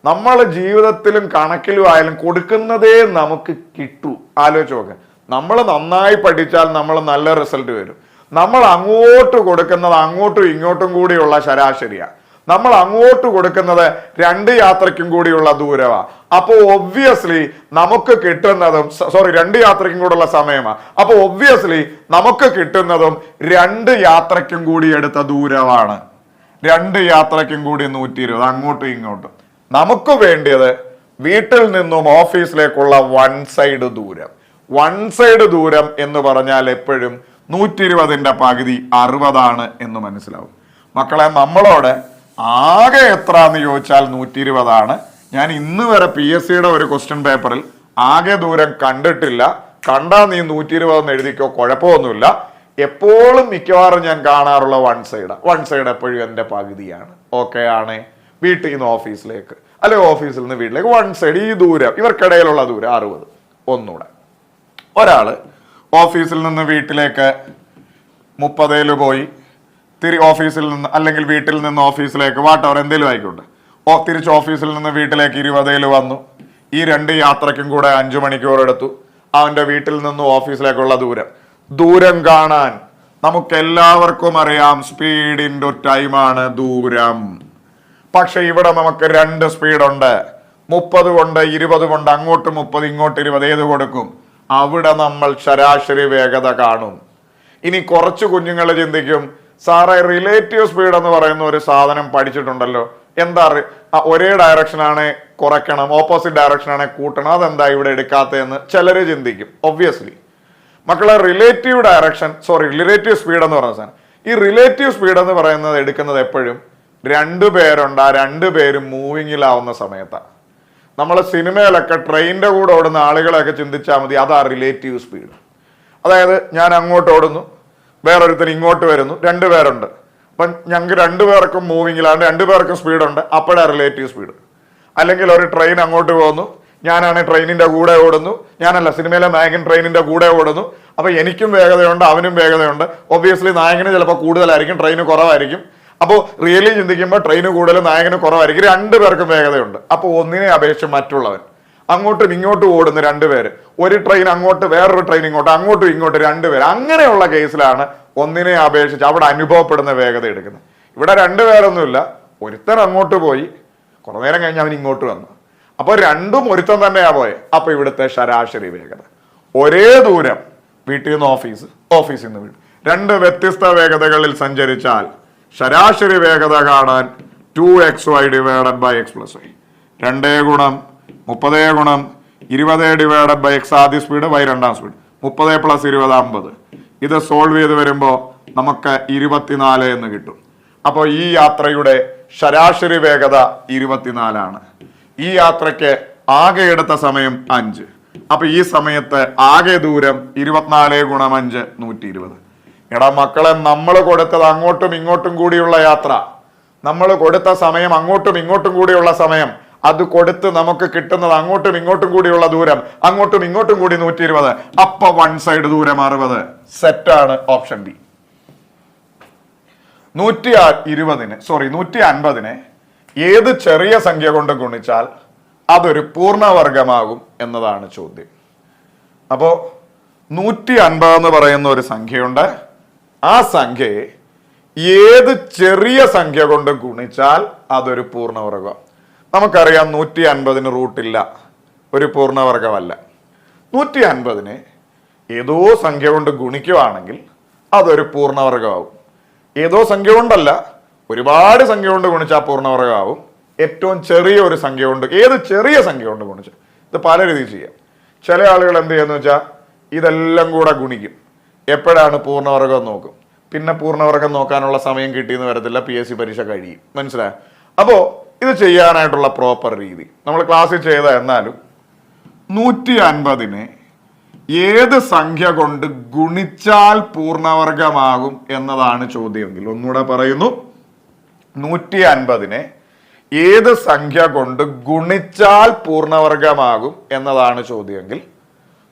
നമ്മൾ ജീവിതത്തിലും കണക്കിലും ആയാലും കൊടുക്കുന്നതേ നമുക്ക് കിട്ടൂ. ആലോചിച്ച് നോക്ക്. നമ്മൾ നന്നായി പഠിച്ചാൽ നമ്മൾ നല്ല റിസൾട്ട് വരും. നമ്മൾ അങ്ങോട്ട് കൊടുക്കുന്നത് അങ്ങോട്ടും ഇങ്ങോട്ടും കൂടിയുള്ള ശരാശരിയാണ്. നമ്മൾ അങ്ങോട്ട് കൊടുക്കുന്നത് 2 യാത്രയ്ക്കും കൂടിയുള്ള ദൂരമാണ്. അപ്പോൾ ഒബ്വിയസ്ലി നമുക്ക് കിട്ടുന്നതും 2 യാത്രയ്ക്കും കൂടെയുള്ള സമയമാണ്. അപ്പൊ ഒബ്വിയസ്ലി നമുക്ക് കിട്ടുന്നതും 2 യാത്രയ്ക്കും കൂടി എടുത്ത ദൂരമാണ്. 2 യാത്രയ്ക്കും കൂടി 120, അങ്ങോട്ടും ഇങ്ങോട്ടും. നമുക്ക് വേണ്ടിയത് വീട്ടിൽ നിന്നും ഓഫീസിലേക്കുള്ള 1 സൈഡ് ദൂരം. 1 സൈഡ് ദൂരം എന്ന് പറഞ്ഞാൽ എപ്പോഴും 120ന്റെ പകുതി 60 എന്ന് മനസ്സിലാവും. മക്കളെ, നമ്മളോട് ആകെ എത്ര എന്ന് ചോദിച്ചാൽ 120. ഞാൻ ഇന്ന് വരെ PSCയുടെ ഒരു ക്വസ്റ്റ്യൻ പേപ്പറിൽ ആകെ ദൂരം കണ്ടിട്ടില്ല. കണ്ടാ നീ 120 എന്ന് എഴുതിക്കോ, കുഴപ്പമൊന്നുമില്ല. എപ്പോഴും മിക്കവാറും ഞാൻ കാണാറുള്ള 1 സൈഡ്. 1 സൈഡ് എപ്പോഴും എൻ്റെ പകുതിയാണ്. ഓക്കെ ആണ്. വീട്ടിൽ നിന്ന് ഓഫീസിലേക്ക്, അല്ലെ ഓഫീസിൽ നിന്ന് വീട്ടിലേക്ക് 1 സൈഡ്. ഈ ദൂരം, ഇവർക്കിടയിലുള്ള ദൂരം 60. ഒന്നുകൂടെ, ഒരാള് ഓഫീസിൽ നിന്ന് വീട്ടിലേക്ക് 30 പോയി, ഓഫീസിൽ നിന്ന് അല്ലെങ്കിൽ വീട്ടിൽ നിന്ന് ഓഫീസിലേക്ക് വാട്ടവർ എന്തെങ്കിലും ആയിക്കോട്ടെ, തിരിച്ച് ഓഫീസിൽ നിന്ന് വീട്ടിലേക്ക് 20 വന്നു. ഈ 2 യാത്രയ്ക്കും കൂടെ 5 മണിക്കൂർ എടുത്തു. അവന്റെ വീട്ടിൽ നിന്നും ഓഫീസിലേക്കുള്ള ദൂരം കാണാൻ നമുക്ക് എല്ലാവർക്കും അറിയാം, സ്പീഡ് ഇൻറ്റു ടൈമാണ് ദൂരം. പക്ഷെ ഇവിടെ നമുക്ക് 2 സ്പീഡുണ്ട്. 30 കൊണ്ട് 20 കൊണ്ട് അങ്ങോട്ട് 30 ഇങ്ങോട്ട് 20. ഏത് കൊടുക്കും? അവിടെ നമ്മൾ ശരാശരി വേഗത കാണും. ഇനി കുറച്ച് കുഞ്ഞുങ്ങൾ ചിന്തിക്കും, സാറേ റിലേറ്റീവ് സ്പീഡ് എന്ന് പറയുന്ന ഒരു സാധനം പഠിച്ചിട്ടുണ്ടല്ലോ, എന്താ ഒരേ ഡയറക്ഷനാണ് കുറയ്ക്കണം, ഓപ്പോസിറ്റ് ഡയറക്ഷനാണ് കൂട്ടണം, അതെന്താ ഇവിടെ എടുക്കാത്തതെന്ന് ചിലര് ചിന്തിക്കും. ഒബ്വിയസ്ലി മക്കളെ, റിലേറ്റീവ് സ്പീഡ് എന്ന് പറയുന്ന സാധനം, ഈ റിലേറ്റീവ് സ്പീഡ് എന്ന് പറയുന്നത് എടുക്കുന്നത് എപ്പോഴും 2 പേരുണ്ട്. ആ 2 പേരും മൂവിങ്ങിലാവുന്ന സമയത്താണ്. നമ്മൾ സിനിമയിലൊക്കെ ട്രെയിനിന്റെ കൂടെ ഓടുന്ന ആളുകളെയൊക്കെ ചിന്തിച്ചാൽ മതി, അതാ റിലേറ്റീവ് സ്പീഡ്. അതായത് ഞാൻ അങ്ങോട്ട് ഓടുന്നു, വേറൊരുത്തൻ ഇങ്ങോട്ട് വരുന്നു, 2 പേരുണ്ട്. അപ്പം ഞങ്ങൾക്ക് 2 പേർക്കും മൂവിങ്ങിലാണ്, 2 പേർക്കും സ്പീഡുണ്ട്, അപ്പോഴാ റിലേറ്റീവ് സ്പീഡ്. അല്ലെങ്കിൽ ഒരു ട്രെയിൻ അങ്ങോട്ട് പോകുന്നു, ഞാനാണ് ട്രെയിനിന്റെ കൂടെ ഓടുന്നു, ഞാനല്ല സിനിമയിലെ നായകൻ ട്രെയിനിന്റെ കൂടെ ഓടുന്നു. അപ്പൊ എനിക്കും വേഗതയുണ്ട്, അവനും വേഗതയുണ്ട്. ഒബ്വിയസ്ലി നായകന് ചിലപ്പോൾ കൂടുതലായിരിക്കും, ട്രെയിന് കുറവായിരിക്കും. അപ്പോൾ റിയലി ചിന്തിക്കുമ്പോൾ ട്രെയിന് കൂടുതൽ, നായകന് കുറവായിരിക്കും. 2 പേർക്കും വേഗതയുണ്ട്. അപ്പോൾ ഒന്നിനെ അപേക്ഷിച്ച് മറ്റുള്ളവൻ അങ്ങോട്ടും ഇങ്ങോട്ടും ഓടുന്ന 2 പേര്, ഒരു ട്രെയിൻ അങ്ങോട്ട്, വേറൊരു ട്രെയിൻ ഇങ്ങോട്ട്, അങ്ങോട്ടും ഇങ്ങോട്ട് 2 പേര്. അങ്ങനെയുള്ള കേസിലാണ് ഒന്നിനെ അപേക്ഷിച്ച് അവിടെ അനുഭവപ്പെടുന്ന വേഗത എടുക്കുന്നത്. ഇവിടെ 2 പേരൊന്നുമില്ല, ഒരുത്തൻ അങ്ങോട്ട് പോയി, കുറെ നേരം കഴിഞ്ഞ് അവൻ ഇങ്ങോട്ട് വന്നു. അപ്പൊ രണ്ടും ഒരുത്തൻ തന്നെയാ പോയെ. അപ്പൊ ഇവിടുത്തെ ശരാശരി വേഗത ഒരേ ദൂരം, വീട്ടിൽ നിന്ന് ഓഫീസ്, ഓഫീസിൽ നിന്ന് വീട്, രണ്ട് വ്യത്യസ്ത വേഗതകളിൽ സഞ്ചരിച്ചാൽ ശരാശരി വേഗത കാണാൻ 2xy divided by x plus y, 2 ഗുണം 30 ഗുണം 20 ഡിവൈഡഡ് ബൈ x ആദ്യ സ്പീഡ്, y രണ്ടാം സ്പീഡ്, 30 പ്ലസ് 20 50. ഇത് സോൾവ് ചെയ്ത് വരുമ്പോൾ നമുക്ക് 24 എന്ന് കിട്ടും. അപ്പോൾ ഈ യാത്രയുടെ ശരാശരി വേഗത 24 ഈ യാത്രയ്ക്ക് ആകെ എടുത്ത സമയം 5. അപ്പൊ ഈ സമയത്ത് ആകെ ദൂരം 24 ഗുണം 5 120. എടാ മക്കളെ, നമ്മൾ കൊടുത്തത് അങ്ങോട്ടും ഇങ്ങോട്ടും കൂടിയുള്ള യാത്ര, നമ്മൾ കൊടുത്ത സമയം അങ്ങോട്ടും ഇങ്ങോട്ടും കൂടിയുള്ള സമയം, അത് കൊടുത്ത് നമുക്ക് കിട്ടുന്നത് അങ്ങോട്ടും ഇങ്ങോട്ടും കൂടിയുള്ള ദൂരം, അങ്ങോട്ടും ഇങ്ങോട്ടും കൂടി 120. അപ്പൊ വൺ സൈഡ് ദൂരം 60. സെറ്റാണ് ഓപ്ഷൻ ബി. 150 ഏത് ചെറിയ സംഖ്യ കൊണ്ട് ഗുണിച്ചാൽ അതൊരു പൂർണ്ണവർഗമാകും എന്നതാണ് ചോദ്യം. അപ്പോ 150 എന്ന് പറയുന്ന ഒരു സംഖ്യയുണ്ട്. ആ സംഖ്യയെ ഏത് ചെറിയ സംഖ്യ കൊണ്ട് ഗുണിച്ചാൽ അതൊരു പൂർണ്ണവർഗം. നമുക്കറിയാം 150 റൂട്ടില്ല, ഒരു പൂർണ്ണവർഗമല്ല. 150 ഏതോ സംഖ്യ കൊണ്ട് ഗുണിക്കുവാണെങ്കിൽ അതൊരു പൂർണ്ണവർഗമാവും. ഏതോ സംഖ്യ കൊണ്ടല്ല, ഒരുപാട് സംഖ്യ കൊണ്ട് ഗുണിച്ചാൽ പൂർണ്ണവർഗമാവും. ഏറ്റവും ചെറിയ ഒരു സംഖ്യ കൊണ്ട്, ഏത് ചെറിയ സംഖ്യ കൊണ്ട് ഗുണിച്ചാൽ, ഇത് പല രീതിയിൽ ചെയ്യാം. ചില ആളുകൾ എന്ത് ചെയ്യുന്നു വെച്ചാൽ ഇതെല്ലാം കൂടെ ഗുണിക്കും. എപ്പോഴാണ് പൂർണ്ണവർഗം നോക്കും, പിന്നെ പൂർണ്ണവർഗം നോക്കാനുള്ള സമയം കിട്ടിയെന്ന് വരത്തില്ല, PSC പരീക്ഷ കഴിയും. മനസ്സിലായോ? അപ്പോ ഇത് ചെയ്യാനായിട്ടുള്ള പ്രോപ്പർ രീതി നമ്മൾ ക്ലാസ്സിൽ ചെയ്ത, എന്നാലും 150 ഏത് സംഖ്യ കൊണ്ട് ഗുണിച്ചാൽ പൂർണ്ണവർഗമാകും എന്നതാണ് ചോദ്യമെങ്കിൽ, ഒന്നുകൂടെ പറയുന്നു, 150 ഏത് സംഖ്യ കൊണ്ട് ഗുണിച്ചാൽ പൂർണ്ണവർഗമാകും എന്നതാണ് ചോദ്യമെങ്കിൽ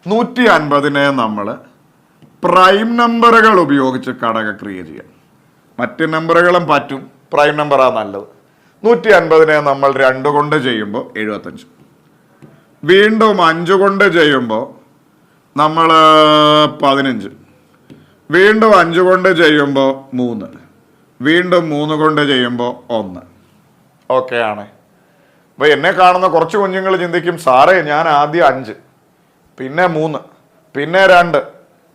150 നമ്മൾ പ്രൈം നമ്പറുകൾ ഉപയോഗിച്ച് ഘടകക്രിയ ചെയ്യാം. മറ്റ് നമ്പറുകളും പറ്റും, പ്രൈം നമ്പറാണ് നല്ലത്. 150 നമ്മൾ 2 കൊണ്ട് ചെയ്യുമ്പോൾ 75, വീണ്ടും 5 കൊണ്ട് ചെയ്യുമ്പോൾ നമ്മൾ 15, വീണ്ടും 5 കൊണ്ട് ചെയ്യുമ്പോൾ 3, വീണ്ടും 3 കൊണ്ട് ചെയ്യുമ്പോൾ 1. ഓക്കെ ആണ്. അപ്പൊ എന്നെ കാണുന്ന കുറച്ച് കുഞ്ഞുങ്ങൾ ചിന്തിക്കും, സാറേ ഞാൻ ആദ്യം 5, പിന്നെ 3, പിന്നെ 2.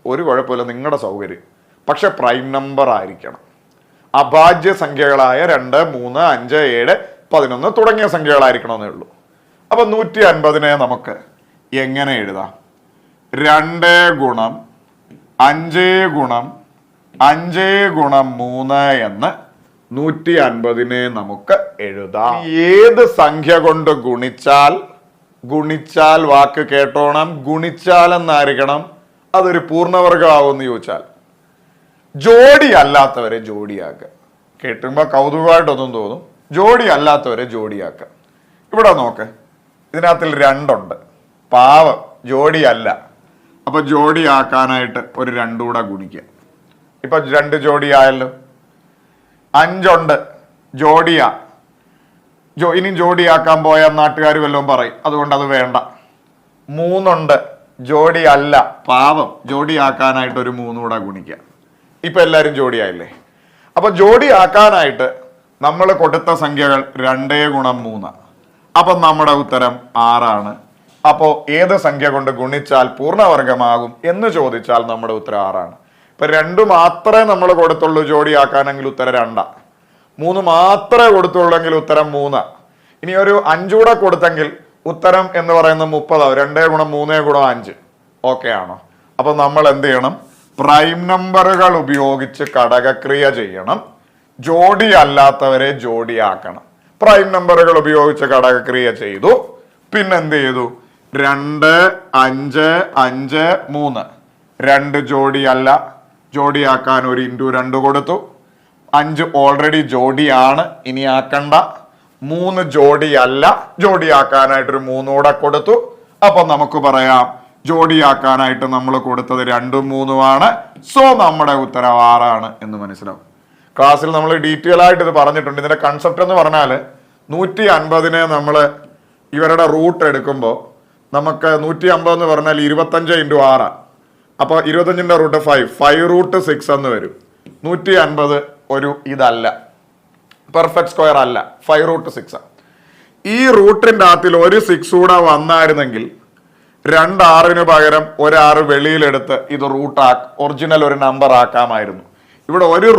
ഒരു കുഴപ്പമില്ല, നിങ്ങളുടെ സൗകര്യം. പക്ഷെ പ്രൈം നമ്പർ ആയിരിക്കണം. അഭാജ്യ സംഖ്യകളായ 2, 3, 5, 7, 11 തുടങ്ങിയ സംഖ്യകളായിരിക്കണമെന്നേ ഉള്ളൂ. അപ്പൊ 150 നമുക്ക് എങ്ങനെ എഴുതാം? 2 ഗുണം 5 ഗുണം 5 ഗുണം 3 എന്ന് 150 നമുക്ക് എഴുതാം. ഏത് സംഖ്യ കൊണ്ട് ഗുണിച്ചാൽ വാക്ക് കേട്ടോണം, ഗുണിച്ചാൽ എന്നായിരിക്കണം, അതൊരു പൂർണ്ണവർഗമാവുമെന്ന് ചോദിച്ചാൽ ജോഡി അല്ലാത്തവരെ ജോഡിയാക്കുക. കേട്ടുമ്പോൾ കൗതുകമായിട്ടൊന്നും തോന്നും. ജോഡി അല്ലാത്തവരെ ജോഡിയാക്കുക. ഇവിടെ നോക്ക്, ഇതിനകത്തിൽ 2 ഉണ്ട്, പാവം ജോഡിയല്ല. അപ്പൊ ജോഡിയാക്കാനായിട്ട് ഒരു 2 കൂടെ ഗുണിക്കുക. ഇപ്പൊ 2 ജോഡിയായല്ലോ. 5 ഉണ്ട്, ജോഡിയാ. ഇനി ജോഡിയാക്കാൻ പോയാൽ നാട്ടുകാർ വല്ലതും പറയും, അതുകൊണ്ട് അത് വേണ്ട. 3 ഉണ്ട്, ജോഡി അല്ല, പാവം, ജോഡിയാക്കാനായിട്ട് ഒരു 3 കൂടെ ഗുണിക്കുക. ഇപ്പൊ എല്ലാരും ജോഡിയായില്ലേ? അപ്പൊ ജോഡിയാക്കാനായിട്ട് നമ്മൾ കൊടുത്ത സംഖ്യകൾ 2 ഗുണം 3. അപ്പൊ നമ്മുടെ ഉത്തരം 6. അപ്പോ ഏത് സംഖ്യ കൊണ്ട് ഗുണിച്ചാൽ പൂർണ്ണവർഗമാകും എന്ന് ചോദിച്ചാൽ നമ്മുടെ ഉത്തരം 6. ഇപ്പൊ 2 മാത്രമേ നമ്മൾ കൊടുത്തുള്ളൂ ജോഡിയാക്കാനെങ്കിൽ ഉത്തരം 2. 3 മാത്രമേ കൊടുത്തുള്ളെങ്കിൽ ഉത്തരം 3. ഇനി ഒരു 5 കൂടെ കൊടുത്തെങ്കിൽ ഉത്തരം എന്ന് പറയുന്നത് 30. 2 ഗുണം 3 ഗുണം 5. ഓക്കെ ആണോ? അപ്പൊ നമ്മൾ എന്ത് ചെയ്യണം? പ്രൈം നമ്പറുകൾ ഉപയോഗിച്ച് ഘടകക്രിയ ചെയ്യണം. ജോഡി അല്ലാത്തവരെ ജോഡിയാക്കണം. പ്രൈം നമ്പറുകൾ ഉപയോഗിച്ച് ഘടകക്രിയ ചെയ്തു. പിന്നെന്ത് ചെയ്തു? 2, 5, 5, 3. 2 ജോഡിയല്ല, ജോഡിയാക്കാൻ ഒരു × 2 കൊടുത്തു. 5 ഓൾറെഡി ജോഡിയാണ്, ഇനി ആക്കണ്ട. 3 ജോഡിയല്ല, ജോഡിയാക്കാനായിട്ടൊരു 3 കൂടെ കൊടുത്തു. അപ്പൊ നമുക്ക് പറയാം ജോഡിയാക്കാനായിട്ട് നമ്മൾ കൊടുത്തത് 2ഉം 3ഉമാണ്. സോ നമ്മുടെ ഉത്തരം 6 എന്ന് മനസ്സിലാവും. ക്ലാസ്സിൽ നമ്മൾ ഡീറ്റെയിൽ ആയിട്ട് ഇത് പറഞ്ഞിട്ടുണ്ട്. ഇതിന്റെ കൺസെപ്റ്റ് എന്ന് പറഞ്ഞാൽ 150 നമ്മൾ ഇവരുടെ റൂട്ട് എടുക്കുമ്പോൾ നമുക്ക് 150 എന്ന് പറഞ്ഞാൽ 25 × 6. അപ്പൊ 25ന്റെ റൂട്ട് 5 റൂട്ട് 6 എന്ന് വരും. 150 ഒരു ഇതല്ല, പെർഫെക്റ്റ് സ്ക്വയർ അല്ല, 5√6. ഈ റൂട്ടിൻ്റെ അകത്തിൽ ഒരു 6 കൂടെ വന്നായിരുന്നെങ്കിൽ 2 6 പകരം 1 6 വെളിയിലെടുത്ത് ഇത് ഒറിജിനൽ ഒരു നമ്പർ ആക്കാമായിരുന്നു. ഇവിടെ ഒരു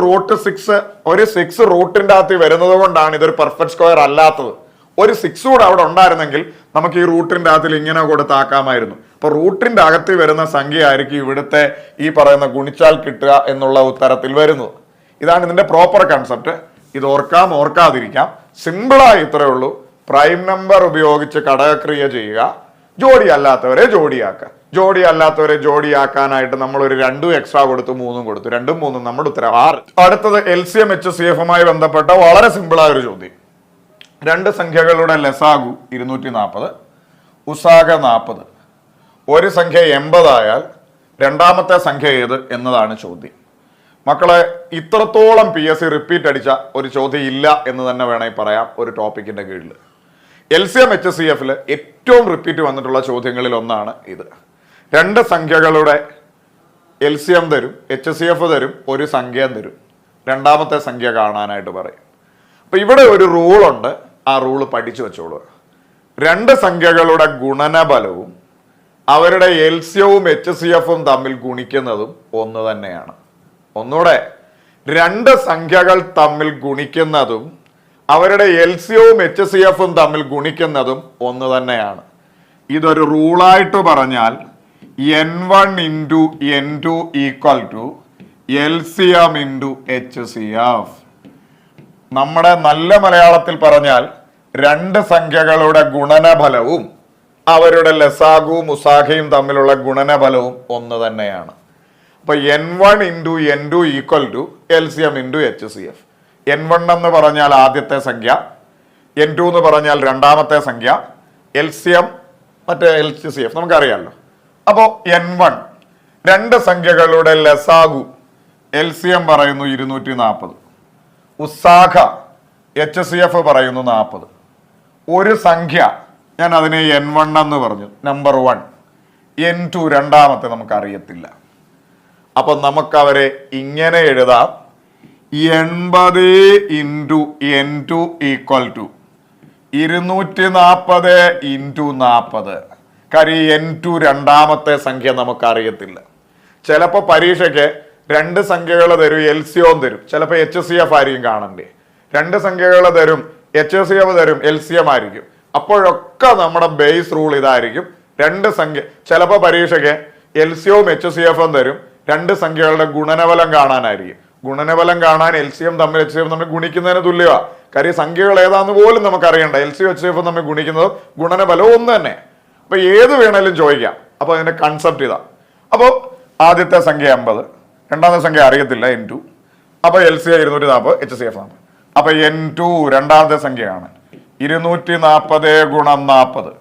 6 റൂട്ടിൻ്റെ അകത്ത് വരുന്നത് കൊണ്ടാണ് ഇതൊരു പെർഫെക്റ്റ് സ്ക്വയർ അല്ലാത്തത്. ഒരു 6 കൂടെ അവിടെ ഉണ്ടായിരുന്നെങ്കിൽ നമുക്ക് ഈ റൂട്ടിൻ്റെ അകത്തിൽ ഇങ്ങനെ കൊടുത്താക്കാമായിരുന്നു. അപ്പൊ റൂട്ടിൻ്റെ അകത്ത് വരുന്ന സംഖ്യ ആയിരിക്കും ഇവിടുത്തെ ഈ പറയുന്ന ഗുണിച്ചാൽ കിട്ടുക എന്നുള്ള ഉത്തരത്തിൽ വരുന്നത്. ഇതാണ് ഇതിന്റെ പ്രോപ്പർ കൺസെപ്റ്റ്. ഇത് ഓർക്കാതിരിക്കാം. സിമ്പിളായി ഇത്രയേ ഉള്ളൂ. പ്രൈം നമ്പർ ഉപയോഗിച്ച് ഘടകക്രിയ ചെയ്യുക, ജോഡി അല്ലാത്തവരെ ജോഡിയാക്കാനായിട്ട് നമ്മൾ ഒരു 2 എക്സ്ട്രാ കൊടുത്തു, 3 കൊടുത്തു, 2 3 നമ്മുടെ ഉത്തരം 6. അടുത്തത് LCM HCFുമായി ബന്ധപ്പെട്ട വളരെ സിമ്പിളായ ഒരു ചോദ്യം. 2 സംഖ്യകളുടെ ലസാഗു 240, ഉസാഗ 40. ഒരു സംഖ്യ 80 ആയാൽ രണ്ടാമത്തെ സംഖ്യ ഏത് എന്നതാണ് ചോദ്യം. മക്കളെ, ഇത്രത്തോളം PSC റിപ്പീറ്റ് അടിച്ച ഒരു ചോദ്യം ഇല്ല എന്ന് തന്നെ വേണമെങ്കിൽ പറയാം ഒരു ടോപ്പിക്കിന്റെ കീഴിൽ. LCM HCFിൽ ഏറ്റവും റിപ്പീറ്റ് വന്നിട്ടുള്ള ചോദ്യങ്ങളിൽ ഒന്നാണ് ഇത്. 2 സംഖ്യകളുടെ LCM തരും, HCF തരും, ഒരു സംഖ്യ തരും, രണ്ടാമത്തെ സംഖ്യ കാണാനായിട്ട് പറയും. അപ്പൊ ഇവിടെ ഒരു റൂളുണ്ട്, ആ റൂള് പഠിച്ചു വെച്ചോളൂ. 2 സംഖ്യകളുടെ ഗുണനഫലവും അവരുടെ LCMവും HCFും തമ്മിൽ ഗുണിക്കുന്നതും ഒന്ന് തന്നെയാണ്. ഒന്നുകൂടെ, 2 സംഖ്യകൾ തമ്മിൽ ഗുണിക്കുന്നതും അവരുടെ LCMവും HCFും തമ്മിൽ ഗുണിക്കുന്നതും ഒന്ന് തന്നെയാണ്. ഇതൊരു റൂളായിട്ട് പറഞ്ഞാൽ N1 × N2 = LCM × HCF. നമ്മുടെ നല്ല മലയാളത്തിൽ പറഞ്ഞാൽ 2 സംഖ്യകളുടെ ഗുണനഫലവും അവരുടെ ലസാഗുവും ഉസാഖയും തമ്മിലുള്ള ഗുണനഫലവും ഒന്ന് തന്നെയാണ്. അപ്പൊ N1 × N2 = LCM × HCF. N1 എന്ന് പറഞ്ഞാൽ ആദ്യത്തെ സംഖ്യ, N2 എന്ന് പറഞ്ഞാൽ രണ്ടാമത്തെ സംഖ്യ, LCM മറ്റേ HCF നമുക്കറിയാമല്ലോ. അപ്പോൾ N1 2 സംഖ്യകളുടെ ലസാഗു LCM പറയുന്നു 240, ഉസാഖ HCF പറയുന്നു 40. ഒരു സംഖ്യ ഞാൻ അതിനെ N1 എന്ന് പറഞ്ഞു, നമ്പർ 1. N2 രണ്ടാമത്തെ നമുക്കറിയത്തില്ല. അപ്പൊ നമുക്കവരെ ഇങ്ങനെ എഴുതാം: 80 × N2 = 240 × 40. കാര്യം N2 രണ്ടാമത്തെ സംഖ്യ നമുക്കറിയത്തില്ല. ചിലപ്പോൾ പരീക്ഷയ്ക്ക് 2 സംഖ്യകൾ തരും, LCM തരും, ചിലപ്പോൾ HCF ആയിരിക്കും കാണണ്ടേ. 2 സംഖ്യകൾ തരും, HCF തരും, LCM ആയിരിക്കും. അപ്പോഴൊക്കെ നമ്മുടെ ബേസ് റൂൾ ഇതായിരിക്കും. 2 സംഖ്യ, ചിലപ്പോൾ പരീക്ഷയ്ക്ക് LCMവും HCFും തരും, 2 സംഖ്യകളുടെ ഗുണനഫലം കാണാനായിരിക്കും. ഗുണനഫലം കാണാൻ LCM തമ്മിൽ HCF തമ്മിൽ ഗുണിക്കുന്നതിന് തുല്യമാണ്. കാര്യം സംഖ്യകൾ ഏതാന്ന് പോലും നമുക്കറിയണ്ട. LCM HCF തമ്മിൽ ഗുണിക്കുന്നതും ഗുണനഫലവും ഒന്ന് തന്നെ. അപ്പൊ ഏത് വേണേലും ചോദിക്കാം. അപ്പൊ അതിന്റെ കൺസെപ്റ്റ് ഇതാ. അപ്പോൾ ആദ്യത്തെ സംഖ്യ 80, രണ്ടാമത്തെ സംഖ്യ അറിയത്തില്ല N2. അപ്പൊ LCM 240, HCF 40. അപ്പൊ N2 രണ്ടാമത്തെ സംഖ്യയാണ് 240 × 40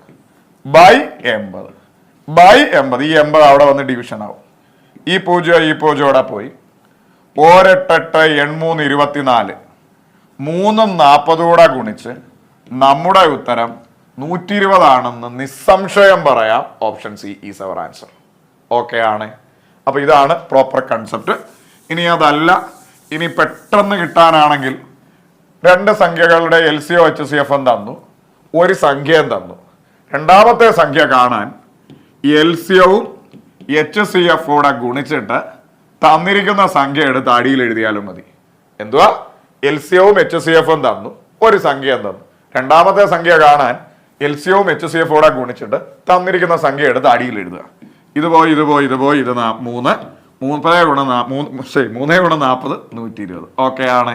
/ 80. ഈ 80 അവിടെ വന്ന് ഡിവിഷൻ ആവും. ഈ 0 അവിടെ പോയി. 1 8 8 3 24. 3ഉം 40 കൂടെ ഗുണിച്ച് നമ്മുടെ ഉത്തരം 120 ആണെന്ന് നിസ്സംശയം പറയാം. Option C is our answer. Okay ആണ്. അപ്പൊ ഇതാണ് പ്രോപ്പർ കൺസെപ്റ്റ്. ഇനി അതല്ല, ഇനി പെട്ടെന്ന് കിട്ടാനാണെങ്കിൽ 2 സംഖ്യകളുടെ LCM HCFും തന്നു, ഒരു സംഖ്യയും തന്നു. രണ്ടാമത്തെ സംഖ്യ കാണാൻ LCMവും HCF കൂടെ ഗുണിച്ചിട്ട് തന്നിരിക്കുന്ന സംഖ്യ എടുത്ത് അടിയിൽ എഴുതിയാലും മതി. എന്തുവാ? LCMവും HCFും തന്നു, ഒരു സംഖ്യയും തന്നു. രണ്ടാമത്തെ സംഖ്യ കാണാൻ LCMവും HCF കൂടെ ഗുണിച്ചിട്ട് തന്നിരിക്കുന്ന സംഖ്യ എടുത്ത് അടിയിൽ എഴുതുക. ഇത് 3 × 40 120. ഓക്കെ ആണ്.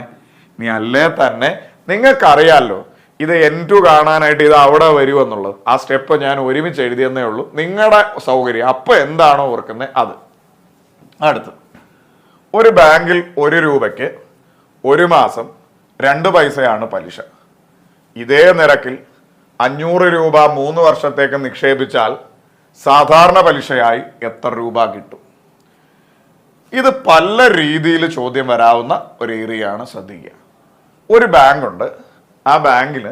ഇനി അല്ലേ തന്നെ നിങ്ങൾക്കറിയാമല്ലോ ഇത് N2 കാണാനായിട്ട് ഇത് അവിടെ വരുമെന്നുള്ളത്. ആ സ്റ്റെപ്പ് ഞാൻ ഒരുമിച്ച് എഴുതിയെന്നേ ഉള്ളൂ, നിങ്ങളുടെ സൗകര്യം. അപ്പൊ എന്താണോ ഓർക്കുന്നത് അത്. അടുത്ത്, ഒരു ബാങ്കിൽ 1 രൂപയ്ക്ക് 1 മാസം 2 പൈസയാണ് പലിശ. ഇതേ നിരക്കിൽ 500 രൂപ 3 വർഷത്തേക്ക് നിക്ഷേപിച്ചാൽ സാധാരണ പലിശയായി എത്ര രൂപ കിട്ടും? ഇത് പല രീതിയിൽ ചോദ്യം വരാവുന്ന ഒരു ഏരിയയാണ്, ശ്രദ്ധിക്കുക. ഒരു ബാങ്ക് ഉണ്ട്, ആ ബാങ്കിൽ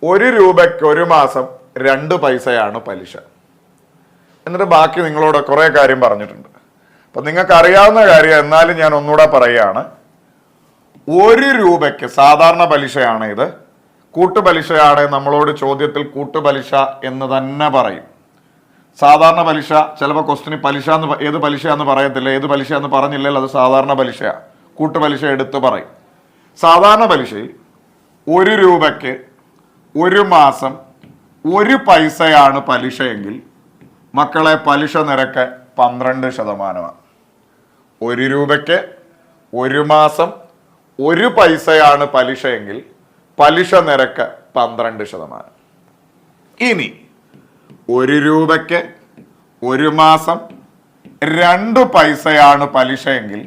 1 രൂപയ്ക്ക് 1 മാസം 2 പൈസയാണ് പലിശ. എന്നിട്ട് ബാക്കി നിങ്ങളോട് കുറെ കാര്യം പറഞ്ഞിട്ടുണ്ട്. അപ്പൊ നിങ്ങൾക്ക് അറിയാവുന്ന കാര്യം, എന്നാലും ഞാൻ ഒന്നുകൂടെ പറയുകയാണ്. 1 രൂപയ്ക്ക് സാധാരണ പലിശയാണ് ഇത്. കൂട്ടുപലിശയാണ്. നമ്മളോട് ചോദ്യത്തിൽ കൂട്ടുപലിശ എന്ന് തന്നെ പറയും. സാധാരണ പലിശ ചിലപ്പോൾ ക്വസ്റ്റിന് പലിശ എന്ന് ഏത് പലിശയാന്ന് പറയത്തില്ല. ഏത് പലിശ എന്ന് പറഞ്ഞില്ലെങ്കിൽ അത് സാധാരണ പലിശയാണ്. കൂട്ടുപലിശ എടുത്ത് പറയും. സാധാരണ പലിശയിൽ 1 രൂപയ്ക്ക് 1 മാസം 1 പൈസയാണ് പലിശയെങ്കിൽ മക്കളെ പലിശ നിരക്ക് 12%. 1 രൂപയ്ക്ക് 1 മാസം 1 പൈസയാണ് പലിശയെങ്കിൽ പലിശ നിരക്ക് 12%. ഇനി 1 രൂപയ്ക്ക് 1 മാസം 2 പൈസയാണ് പലിശയെങ്കിൽ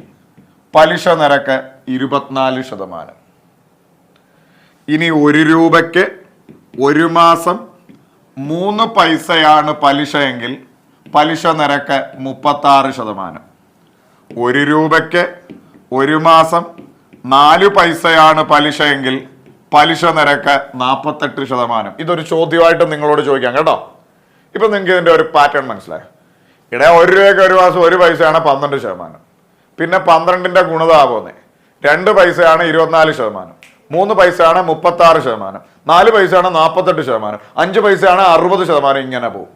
പലിശ നിരക്ക് 24%. ഇനി 1 രൂപയ്ക്ക് 1 മാസം 3 പൈസയാണ് പലിശയെങ്കിൽ പലിശ നിരക്ക് 36%. 1 രൂപയ്ക്ക് 1 മാസം 4 പൈസയാണ് പലിശയെങ്കിൽ പലിശ നിരക്ക് 48%. ഇതൊരു ചോദ്യമായിട്ട് നിങ്ങളോട് ചോദിക്കാം കേട്ടോ. ഇപ്പൊ നിങ്ങൾക്ക് ഇതിന്റെ ഒരു പാറ്റേൺ മനസ്സിലായോ? 1 രൂപയ്ക്ക് 1 മാസം 1 പൈസയാണ് 12%. പിന്നെ 12ന്റെ ഗുണിതാപോന്നെ 2 പൈസയാണ് 24%, 3 പൈസയാണ് 36%, 4 പൈസയാണ് 48%, 5 പൈസയാണ് 60%. ഇങ്ങനെ പോകും.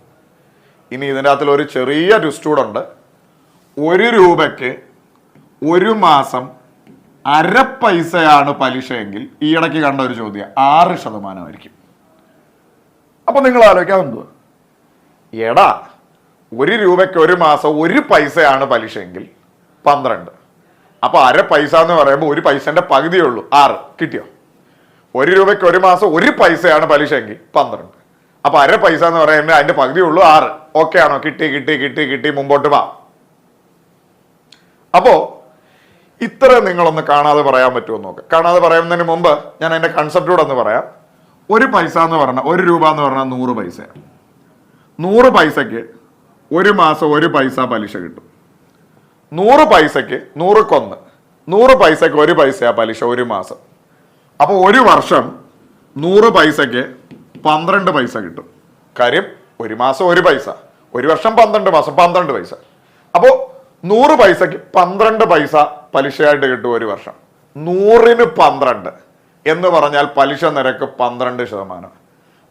ഇനി ഇതിൻ്റെ അകത്തിൽ ഒരു ചെറിയ ട്വിസ്റ്റൂടുണ്ട്. 1 രൂപയ്ക്ക് 1 മാസം 1/2 പൈസയാണ് പലിശയെങ്കിൽ ഈ ഇടയ്ക്ക് കണ്ട ഒരു ചോദ്യം 6% അപ്പൊ നിങ്ങൾ ആലോചിക്കാൻ എന്തുവാ? 1 രൂപയ്ക്ക് 1 മാസം 1 പൈസയാണ് പലിശയെങ്കിൽ 12. അപ്പൊ 1/2 പൈസ എന്ന് പറയുമ്പോൾ 1 പൈസന്റെ പകുതിയേ ഉള്ളൂ, 6. കിട്ടിയോ? 1 രൂപയ്ക്ക് 1 മാസം 1 പൈസയാണ് പലിശയെങ്കിൽ 12. അപ്പൊ 1/2 പൈസ എന്ന് പറയുമ്പോൾ അതിന്റെ പകുതിയേ ഉള്ളൂ, 6. ഓക്കെ ആണോ? കിട്ടി. മുമ്പോട്ട് വാ. അപ്പോ ഇത്ര നിങ്ങളൊന്ന് കാണാതെ പറയാൻ പറ്റുമോ നോക്ക്. കാണാതെ പറയുന്നതിന് മുമ്പ് ഞാൻ അതിന്റെ കൺസെപ്റ്റൂടെ ഒന്ന് പറയാം. 1 പൈസ എന്ന് പറഞ്ഞാൽ 1 രൂപ എന്ന് പറഞ്ഞാൽ 100 പൈസയാണ്. 100 പൈസക്ക് 1 മാസം 1 പൈസ പലിശ കിട്ടും. 100 പൈസക്ക് 100 100 പൈസക്ക് 1 പൈസയാ പലിശ 1 മാസം. അപ്പോൾ 1 വർഷം 100 പൈസക്ക് 12 പൈസ കിട്ടും. കാര്യം 1 മാസം 1 പൈസ, 1 വർഷം 12 മാസം 12 പൈസ. അപ്പോൾ 100 പൈസക്ക് 12 പൈസ പലിശയായിട്ട് കിട്ടും 1 വർഷം. 100ന് 12 എന്ന് പറഞ്ഞാൽ പലിശ നിരക്ക് 12%.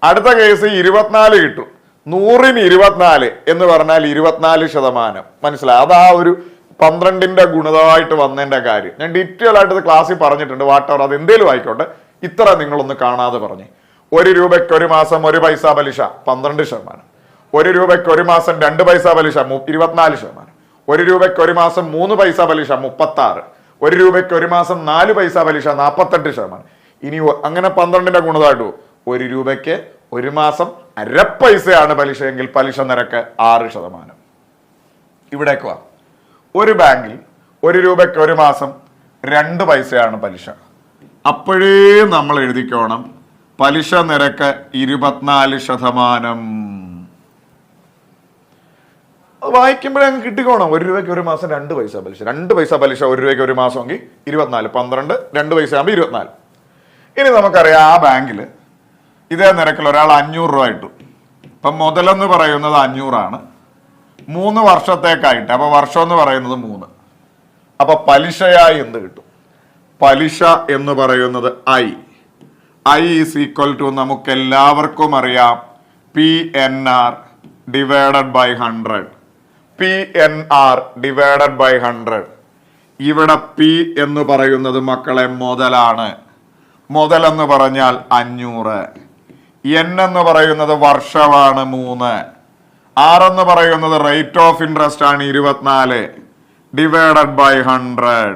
അടുത്ത കേസ് 24 കിട്ടും. 100ന് 24 എന്ന് പറഞ്ഞാൽ 24%. മനസ്സിലായി? അത് ആ ഒരു 12ന്റെ ഗുണിതമായിട്ട് വന്നതിന്റെ കാര്യം ഞാൻ ഡീറ്റെയിൽ ആയിട്ട് ക്ലാസ്സിൽ പറഞ്ഞിട്ടുണ്ട്. വാട്ടവർ അത് എന്തേലും ആയിക്കോട്ടെ, ഇത്ര നിങ്ങളൊന്ന് കാണാതെ പറഞ്ഞേ. 1 രൂപയ്ക്ക് 1 മാസം 1 പൈസ പലിശ 12%. 1 രൂപയ്ക്ക് 1 മാസം 2 പൈസ പലിശ 24%. 1 രൂപയ്ക്ക് 1 മാസം 3 പൈസ പലിശ 36. 1 രൂപയ്ക്ക് 1 മാസം 4 പൈസ പലിശ 48%. ഇനി അങ്ങനെ 12ന്റെ ഗുണിതമായിട്ട് 1 രൂപയ്ക്ക് 1 മാസം 1/2 പൈസയാണ് പലിശയെങ്കിൽ പലിശ നിരക്ക് 6%. ഇവിടേക്ക് വാ. ഒരു ബാങ്കിൽ 1 രൂപയ്ക്ക് 1 മാസം 2 പൈസയാണ് പലിശ. അപ്പോഴേ നമ്മൾ എഴുതിക്കോണം പലിശ നിരക്ക് 24%. അത് വായിക്കുമ്പോഴേ അങ്ങ് കിട്ടിക്കോണം. 1 രൂപയ്ക്ക് 1 മാസം 2 പൈസ പലിശ. 2 പൈസ പലിശ 1 രൂപയ്ക്ക് 1 മാസമെങ്കിൽ 24, 12, 2 പൈസ ആകുമ്പോൾ 24. ഇനി നമുക്കറിയാം ആ ബാങ്കിൽ ഇതേ നിരക്കിൽ ഒരാൾ 500 രൂപ ഇട്ടു. ഇപ്പം മുതലെന്ന് പറയുന്നത് 500 ആണ്. 3 വർഷത്തേക്കായിട്ട്, അപ്പൊ വർഷം എന്ന് പറയുന്നത് 3. അപ്പൊ പലിശയായി എന്ത് കിട്ടും? പലിശ എന്ന് പറയുന്നത് I ഈസ് ഈക്വൽ ടു നമുക്ക് എല്ലാവർക്കും അറിയാം PNR divided by 100. PNR divided by 100. ഇവിടെ P എന്ന് പറയുന്നത് മക്കളെ മുതലാണ്. മുതൽ എന്ന് പറഞ്ഞാൽ 500. N എന്ന് പറയുന്നത് വർഷമാണ് 3. R എന്ന് പറയുന്നത് റേറ്റ് ഓഫ് ഇൻട്രസ്റ്റ് ആണ് 24 ഡിവൈഡഡ് ബൈ 100.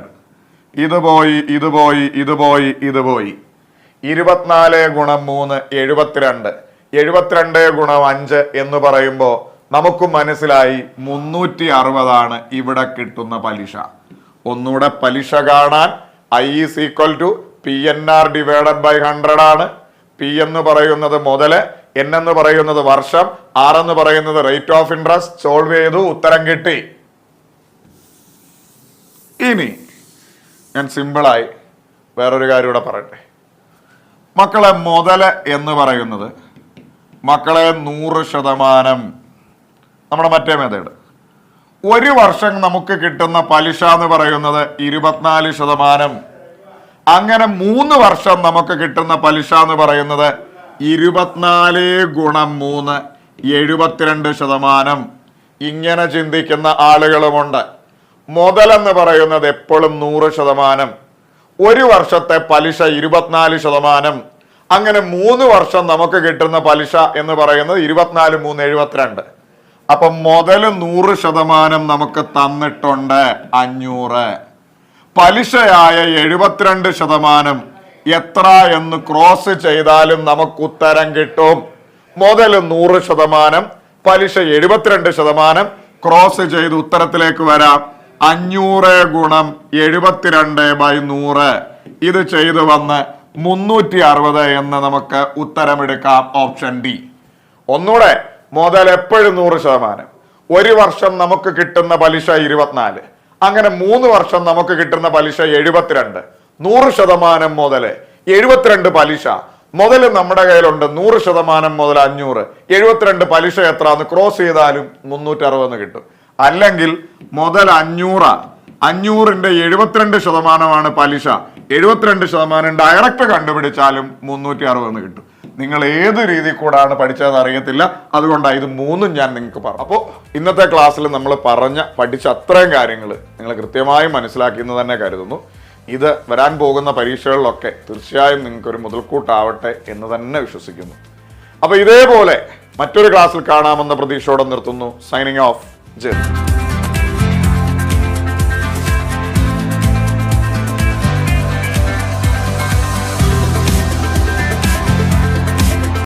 ഇത് പോയി 24 ഗുണം 3 72. 72 ഗുണം 5 എന്ന് പറയുമ്പോൾ നമുക്ക് മനസ്സിലായി 360 ഇവിടെ കിട്ടുന്ന പലിശ. ഒന്നുകൂടെ പലിശ കാണാൻ I is equal to PNR divided by 100 ആണ്. P എന്ന് പറയുന്നത് മുതല്, N എന്ന് പറയുന്നത് വർഷം, R എന്ന് പറയുന്നത് റേറ്റ് ഓഫ് ഇൻട്രസ്റ്റ്. സോൾവ് ചെയ്തു, ഉത്തരം കിട്ടി. ഇനി ഞാൻ സിമ്പിളായി വേറൊരു കാര്യം കൂടെ പറയട്ടെ. മക്കളെ മുതല് എന്ന് പറയുന്നത് മക്കളെ 100%. നമ്മുടെ മറ്റേ മെത്തേഡ് 1 വർഷം നമുക്ക് കിട്ടുന്ന പലിശ എന്ന് പറയുന്നത് 24%. അങ്ങനെ 3 വർഷം നമുക്ക് കിട്ടുന്ന പലിശ എന്ന് പറയുന്നത് 24 ഗുണം 3 72%. ഇങ്ങനെ ചിന്തിക്കുന്ന ആളുകളുമുണ്ട്. മുതലെന്ന് പറയുന്നത് എപ്പോഴും 100%. ഒരു വർഷത്തെ പലിശ 24%. അങ്ങനെ 3 വർഷം നമുക്ക് കിട്ടുന്ന പലിശ എന്ന് പറയുന്നത് 24 3 72. അപ്പൊ മുതൽ 100% നമുക്ക് തന്നിട്ടുണ്ട് 500. പലിശയായ 72% എത്ര എന്ന് ക്രോസ് ചെയ്താലും നമുക്ക് ഉത്തരം കിട്ടും. മുതൽ 100%, പലിശ 72%. ക്രോസ് ചെയ്ത് ഉത്തരത്തിലേക്ക് വരാം. 500 ഗുണം 72/100. ഇത് ചെയ്തു വന്ന് 360 എന്ന് നമുക്ക് ഉത്തരമെടുക്കാം. Option D. ഒന്നുകൂടെ, മുതൽ എപ്പോഴും 100%. ഒരു വർഷം നമുക്ക് കിട്ടുന്ന പലിശ 24. അങ്ങനെ 3 വർഷം നമുക്ക് കിട്ടുന്ന പലിശ 72. 100% മുതൽ 72 പലിശ. മുതൽ നമ്മുടെ കയ്യിലുണ്ട് 100% മുതൽ 500. 72 പലിശ എത്ര എന്ന് ക്രോസ് ചെയ്താലും 360 കിട്ടും. അല്ലെങ്കിൽ മുതൽ 500, 500ന്റെ 72% പലിശ. 72% ഡയറക്റ്റ് കണ്ടുപിടിച്ചാലും 360 കിട്ടും. നിങ്ങൾ ഏത് രീതി കൂടാണ് പഠിച്ചതെന്ന് അറിയത്തില്ല. അതുകൊണ്ടാണ് ഇത് 3 ഞാൻ നിങ്ങൾക്ക് പറഞ്ഞു. അപ്പോൾ ഇന്നത്തെ ക്ലാസ്സിൽ നമ്മൾ പഠിച്ച അത്രയും കാര്യങ്ങൾ നിങ്ങൾ കൃത്യമായി മനസ്സിലാക്കിയെന്ന് തന്നെ കരുതുന്നു. ഇത് വരാൻ പോകുന്ന പരീക്ഷകളിലൊക്കെ തീർച്ചയായും നിങ്ങൾക്കൊരു മുതൽക്കൂട്ടാവട്ടെ എന്ന് തന്നെ വിശ്വസിക്കുന്നു. അപ്പോൾ ഇതേപോലെ മറ്റൊരു ക്ലാസ്സിൽ കാണാമെന്ന പ്രതീക്ഷയോടെ നിർത്തുന്നു. Signing off. ജയ്.